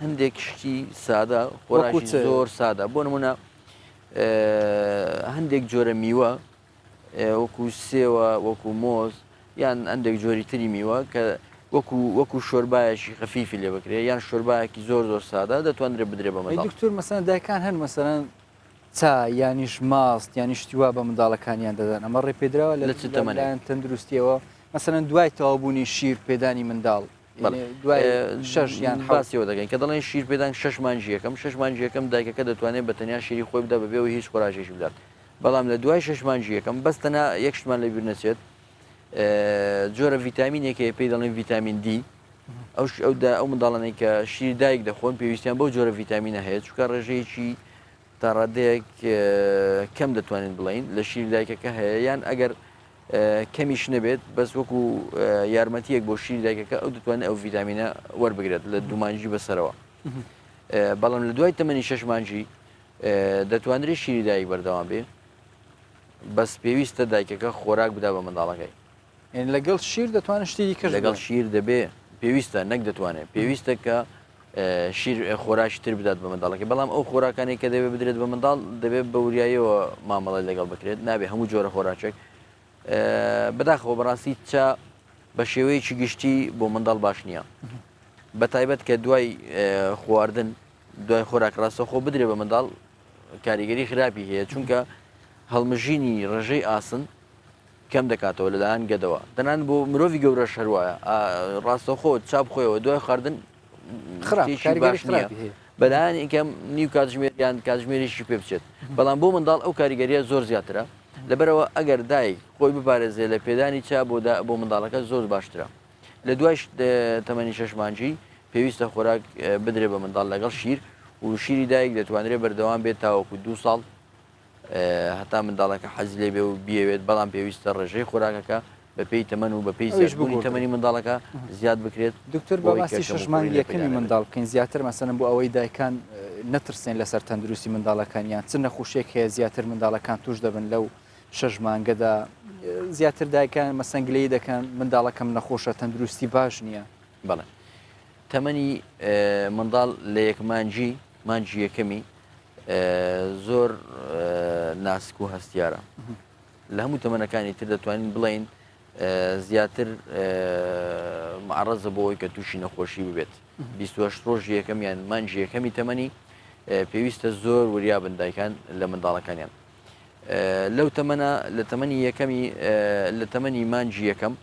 هەندێک شتی سادە خۆراکی زۆر سادە بۆ نمونە هەندێک جۆرە میوە وەکو سێوە وەکو مۆز یان هەندێک جۆری تری میوە کە وەکو شۆربایەکی خەفیفی لێ بکرێ یان شۆربایەکی زۆر زۆر سادە دەتوانرێت بدرێ بە منداڵ. دکتۆر مەسەن دایکان هەن مەسەرەن چا یانیش ماست یانی شتیوا بە منداڵەکانیان دەدەن ئەمە ڕێپێدراوە لە چ تەمەنیان تەندروستیەوە مەسەرەن دوای تەوابوونی شیر پێدانی منداڵ دوای 6 یان باسیەوە دەگەین کە دەڵێن شیر پێدان 6 مانگی یەکەم 6 مانگی یەکەم دایکەکە دەتوانێت بە تەنیا شیری خۆی بدە بەبێەوە هیچ خۆراکێکی بدات. بەڵام لە دوای 6 مانگی یەکەم بەس تەنها یەک شتمان لە بیر نەچێت جۆرە ڤیتامینێکە پێی دەڵێن ڤیتامین دی ئەو منداڵانەی کە شیر دایک دەخۆن پێویستیان بۆ جۆرە ڤیتامینە هەیە چونکە ڕێژەیەکی تا ڕادەیەک کەم دەتوانین بڵین لە شیر دایکەکە هەیە یان ئەگەر کەمیش نەبێت بەس وەکو یارمەتیەک بۆ شیر دایکەکە ئەو دەتوانێت ئەو ڤیتامینە وەربگرێت لە 2 مانگی بەسەرەوە. بەڵام لە دوای تەمەنی 6 مانگی دەتوانرێت شیری دایک بەردەوام بێ بەس پێویستە دایکەکە خۆراک بدا بە منداڵەکەی. لەگەڵ شیر دەتوانێت شتێکی کەس لەگەڵ شیر دەبێ پێویستە نەک دەتوانێت پێویستە کە شیر خۆراکی تر بدات بە منداڵەکە بەڵام ئەو خۆراکانی کە دەبێت بدرێت بە منداڵ دەبێت بە وریایەوە مامەڵی لەگەڵ بکرێت نابێت هەموو جۆرە خۆراکێک بەداخەوە بەڕاستی چا بە شێوەیەکی گشتی بۆ منداڵ باش نییە بە تایبەت کە دوای خواردن دوای خۆراک ڕاستەخۆ بدرێت بە منداڵ کاریگەری خراپی هەیە چونکە هەڵمژینی ڕێژەی ئاسن کەم دەکاتەوە لەلایەن گەدەوە دەنان بۆ مرۆڤی گەورە شەروایە ڕاستەخۆ چاپ خۆیەوە دوای خواردن بەلایەن یکەم نیو کاتژمێریان کاتژمێریشی پێ بچێت بەڵام بۆ منداڵ ئەو کاریگەریە زۆر زیاترە لەبەرەوە ئەگەر دایک خۆی بپارێزێ لە پێدانی چا بۆ منداڵەکە زۆر باشترە لە دوای تەمەنی 6 مانگی پێویستە خۆراک بدرێ بە منداڵ لەگەڵ شیر و شیری دایک دەتوانرێت بەردەوام بێت تاوەکو 2 ساڵ هەتا منداڵەکە حەزی لێ بێ و بیەوێت بەڵام پێویستە ڕێژەی خۆراکەکە بەپێی تەمەن و بەپێی سەربوونی تەمەنی منداڵەکە زیاد بکرێت. دکتۆر بە باسی 6 مانگی یەکەمی منداڵ بکەین زیاتر مەسەلەن بۆ ئەوەی دایکان نەترسێن لەسەر تەندروستی منداڵەکانیان چ نەخۆشیێک هەیە زیاتر منداڵەکان توش دەبن لەو 6 مانگەدا زیاتر دایکان مەسەنگلەی دەکەن منداڵەکەم نەخۆشە تەندروستی باش نییە. بەڵێ تەمەنی منداڵ لە یەک مانگی یەکەمی زۆر ناسک و هەستیارە لە هەموو تەمەنەکانی تر دەتوانین بڵین زیاتر معرەزە بۆەوەی کە تووشی نەخۆشی ببێت 28 ڕۆژ یەکەم یان مانگی یەکەمی تەمەنی پێویستە زۆر وریا بن دایکان لە منداڵەکانیان لەو تەمەنە لە تەمەنی یەکەمی لە تەمەنی مانگی یەکەم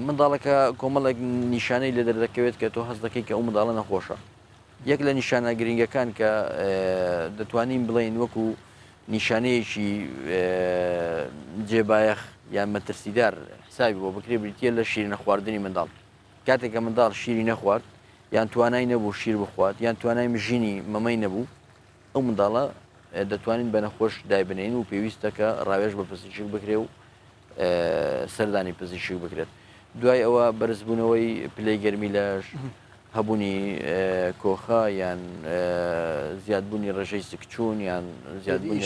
منداڵەکە کۆمەڵێک نیشانەی لە دەردەکەوێت کە تۆ هەست دەکەی کە ئەو منداڵە نەخۆشە یەک لە نیشانە گرنگەکان کە دەتوانین بڵین وەکو نیشانەیەکی جێبایەخ یان مەترسیدار حسابی بۆ بکرێ بریتە لە شیر نەخواردنی منداڵ کاتێککە منداڵ شیری نەخوارد یان توانای نەبوو شیر بخوات یان توانای مژینی مەمەی نەبوو ئەو منداڵە دەتوانین بە نەخۆش دایبنین و پێویستە کە ڕاوێژ بە پزیشک بکرێ و سەردانی پزیشک بکرێت دوای ئەوە بەرزبوونەوەی پلەی گەرمی لەش هەبوونی کۆخە یان زیادبوونی ڕێژەی سکچوون یان زیادبوونی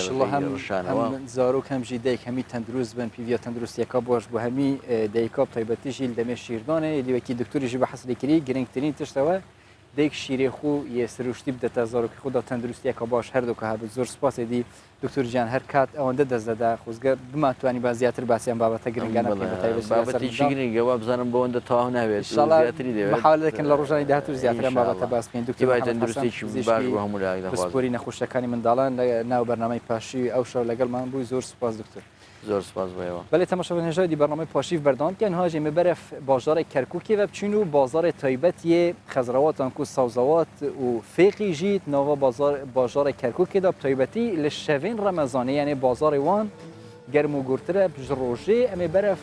ڕشانەوە زارۆک هەمژی دایک هەمی تەندروست بن پیڤە تەندروستیەکە بۆش بۆ هەمی دایکا تایبەتیژی دەمێ شیردانە دیوەکی دکتۆریژی بە حەسلێکری گرنگترین تشتەوە دایک شیرێخ و یە سروشتی بدەتە زارۆکی خۆدا تەندروستیەکە باش هەردووکە هەبێت زۆر سپاسێدی دکتۆر جیان هەر کات ئەوەندە دەست دەدا خۆزگە بماتوانی با زیاتر باسییان بابەتە گرنگانە بابەتێکی گرنگەوە بزانم بۆەوەندە تەواو ناوێت حاڵ دەکەن لە ڕۆژانی داهاتوو زیاترم بابەتە باس بکەین دکتۆر تەندروستێکی باش بۆ هەموو پسپۆری نەخۆشەکانی منداڵان لە ناو بەرنامەی پاشی ئەو شەو لەگەڵمان بووی زۆر سپاس دکتۆر. زۆر سپاس بۆیەوە بله تماشاگران هجای برنامه پاشیف بردان کن هاجی میبرف بازار کرکوکی و بچینو بازار تایبتی خضروات انکو سوزوات و فقی جیت نوا بازار کرکوکی دا تایبتی لشوین رمضانی یعنی بازار وان گرم و گرتره بجروجه امی برف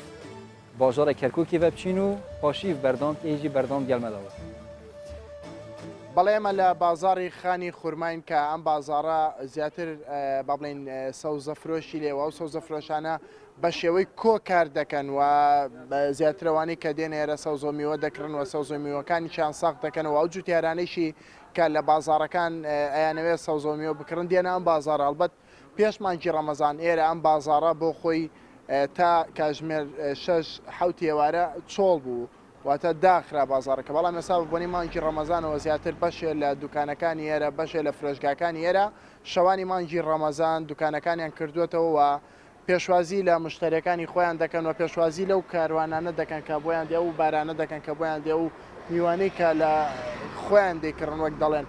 بازار کرکوکی و بچینو پاشیف بردان که هیچی بردان گلمه داود بەڵێ ئێمە لە بازاری خانی خورماین کە ئەم بازارە زیاتر با بڵێن سەوزە فرۆشی لێوە و سەوزە فرۆشانە بە شێوەی کۆ کار دەکەن و زیاترەوانی کە دێن ئێرە سەوزۆ میوە دەکڕن و سەوزۆ میوەکانیشیان ساغ دەکەنەوە ئەو جوتیارانەیشی کە لە بازارەکان ئەیانەوێت سەوزۆ میوە بکڕن دێنە ئەم بازارە ئەڵبەت پێش مانگی ڕەمەزان ئێرە ئەم بازارە بۆ خۆی تا کاتژمێر 6-7 ئێوارە چۆڵ بوو واتە داخرا بازارەکە بەڵام ئێستا بۆنی مانگی ڕەمەزانەوە زیاتر بەشێ لە دوکانەکانی ئێرە بەشێ لە فرۆشگاکانی ئێرە شەوانی مانگی ڕەمەزان دوکانەکانیان کردوێتەوە و پێشوازی لە مشتریەکانی خۆیان دەکەن و پێشوازی لەو کاروانانە دەکەن کە بۆیان دێ و بارانە دەکەن کە بۆیان دێ و میوانەی کە لە خۆیان دەیکڕن وەک دەڵێن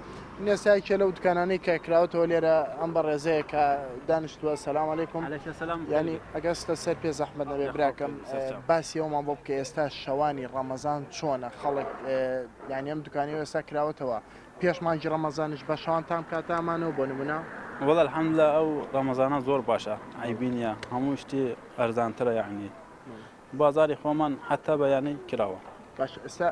نێسایکە لەو دوکانانەی کە کراوەتەوە لێرە ئەم بە ڕێزەیە کە دانیشتووە سەلام عەلەیکوم ینی ئەگەستە سەر پێ زەحمەت نەبێ براکەم باسی ئەومان بۆ بکە ئێستا شەوانی ڕەمەزان چۆنە خەڵک یانی ئەم دوکانی ئێستا کراوەتەوە پێش مانگی ڕەمەزانش بە شەوانتان کاتامانەوە بۆ نمونە والله الحمدلله ئەو ڕەمەزانە زۆر باشە عیبی نییە هەموو شتی ئەرزانترە یعنی بازاری خۆمان حتا بەیانەی کراوە باش ئێستا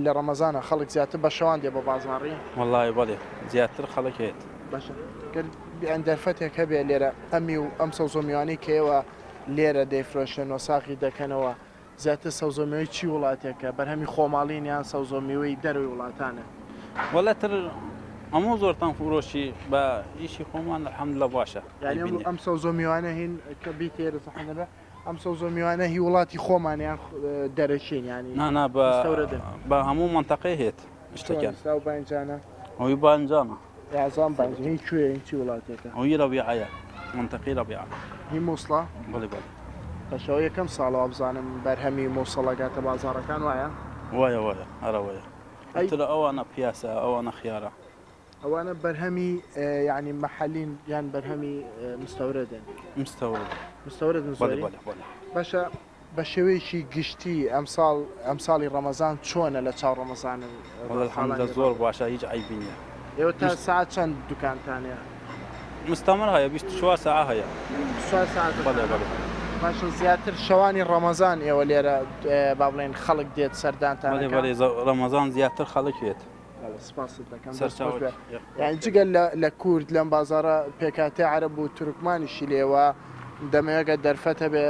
لە ڕەمەزانە خەڵک زیاتر بە شەوان دێ بە بازاڕی والله بەڵێ زیاتر خەڵک هەیە باشە دەرفەتێک هەبێ لێرە ئەمی و ئەم سەوزۆمیوانی کەەوە لێرە دەیفرۆشن و ساقی دەکەنەوە زیاتر سەوزۆمیەوەی چی وڵاتێکە بەرهەمی خۆماڵین یان سەوزۆمیوەی دەروی وڵاتانە والله تر هەموو زۆرتان فڕۆشی بە ئیشی خۆمان الحەمدلله باشە یعنی ئەم سەوزۆمیوانە هین کە بیتێرە سەحەنەبە ئەم سەوزۆمیوانە هی وڵاتی خۆمانیان دەرەچین ینی نانا بە هەموو منتەقەی هێت شتەکان بانجانە ئەوی بانجانە یازان بانج هی کوێ هی چی وڵاتێکە ئەوی ڕەبیعەیە منتەقەی ڕەبیعە هی مووسڵە بەڵێ بەڵێ بەشەوە یەکەم ساڵەوە بزانم بەرهەمی مووسڵەگاتە بازاڕەکان وایە وایە وایە هەرە وایە ترە ئەوانە پیاسە ئەوانە خیارە ئەوانە بەرهەمی یعنی مەحەلین یان بەرهەمی مستەورەدن مستەورد باشە بە شێوەیەکی گشتی ئەم ساڵی ڕەمەزان چۆنە لە چاو ڕەمەزان الحەمدە زۆر باشە هیچ عیبی نییە ئێوە تا ساعت چەند دوکانتانەیە مستەمر هەیە 24 ساعت هەیە 24 ساعت باشە زیاتر شەوانی ڕەمەزان ئێوە لێرە با بڵێن خەڵک دێت سەردانتان بەڵێ ڕەمەزان زیاتر خەڵک هێت سپاست دەکەم یعنی جگەل لە کورد لەم بازارە پێکاتی عەرەب و تورکمانیشی لێوە دەمەوێگە دەرفەتە بێ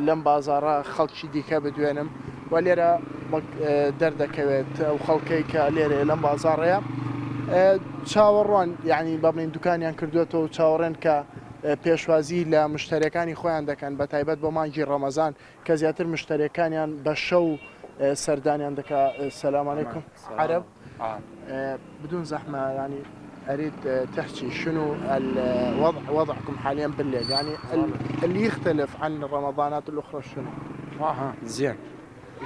لەم بازارە خەڵکی دیکە بدوێنم و لێرە دەردەکەوێت ئەو خەڵکەی کە لێرە لەم بازاڕەیە چاوەڕوان یعنی بەڵێن دوکانیان کردوێتەوە و چاوەڕێن کە پێشوازی لە مشتریەکانی خۆیان دەکەن بە تایبەت بۆ مانگی ڕەمەزان کە زیاتر مشتریەکانیان بە شەو سەردانیان دەکا سەلام عەلەیکوم عەرەب بدون زحمة يعني أريد تحكي شنو وضعكم حاليا بالليل يعني اللي يختلف عن الرمضانات الأخرى شنو؟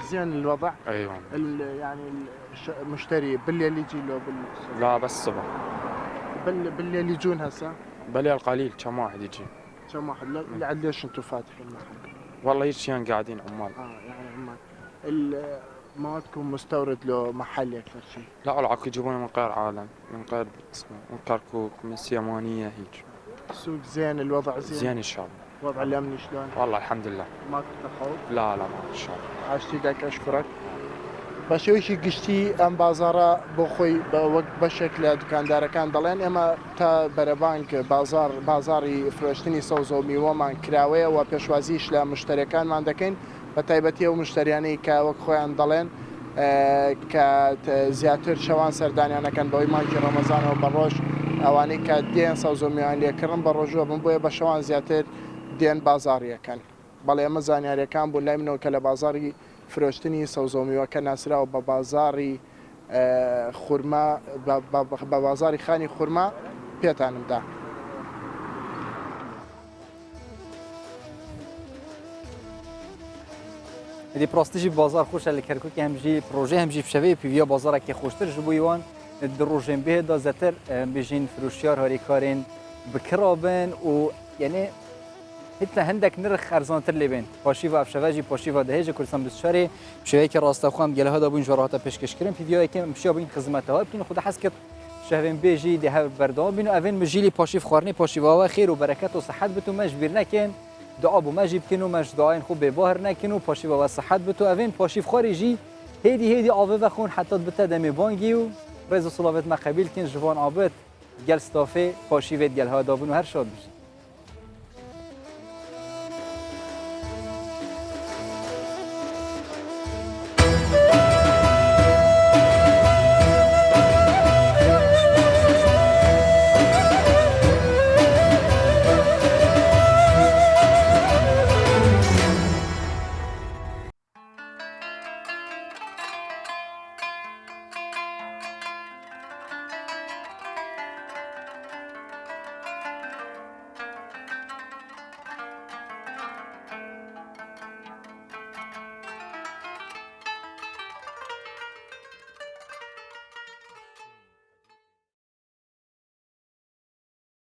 زين الوضع؟ أيوة يعني المشتري بالليل يجي له لا بس الصبح بالليل يجون هسه؟ بالليل قليل كم واحد يجي كم واحد لعد ليش انتم فاتحين المحل؟ والله هيك قاعدين عمال يعني عمال موادكم مستورد له محلي اكثر شيء؟ لا العك يجيبونه من غير عالم من غير اسمه من كركوك من سيمانيه هيك السوق زين الوضع زين ان شاء الله الوضع الامني شلون؟ والله الحمد لله ماكو تخوف؟ لا ما ان شاء الله عاشتي داك اشكرك بەشێوەیەکی گشتی ئەم بازارە بۆ خۆی وەک بەشێک لە دوکاندارەکان دەڵێن ئێمە تا بەرەبانک بازاری فرۆشتنی سەوز و میوەمان کراوەیە و پێشوازیش لە مشتریەکانمان دەکەین بە تایبەتی ئەو مشتریانەی کە وەک خۆیان دەڵێن کە زیاتر شەوان سەردانیانەکەن بەوەی مانگی ڕەمەزانەوە بە ڕۆژ ئەوانەی کە دێن سەوز و میوان لێکردن بە ڕۆژوە بن بۆیە بە شەوان زیاتر دێن بازاڕیەکەن بەڵێ ئەمە زانیاریەکان بوون لای منەوە کە لە بازاری فرۆشتنی سەوزۆمیوەکە ناسراوە بە بازاری خورما بە بازاری خانی خورما پێتانمدا. دی پراستیجی بازار خوش لی کرکوکی همجی پروژه همجی بشوی پیویا بازار که خوشتر جبویوان دروژن به دا زتر بیشین فروشیار هاری کارین بکرابن و یعنی حتى هندك نرخ ارزانتر لبن پاشیوا افشواجی پاشیوا دهج کردستان بسیاری شوی که راستخوام گله ها دابون جوراتا پیشکش کردن ویدیوهایی که مشیا بین خدمت ها بتون خود حس کرد شهرین بیجی ده بردام بینو اوین مجیلی پاشیف خورنی پاشیوا و خیر و برکت و صحت بتون مجبور نکن دعا بو مجیب کنو مش دعاین خوب به باهر نکنو پاشیوا و صحت بتو اوین پاشیف خارجی هدی آوه و خون حتی بته دم بانگی و رز صلوات ما قبیل کن جوان عابد گل استافه پاشیوت گل ها دابون و هر شاد بشه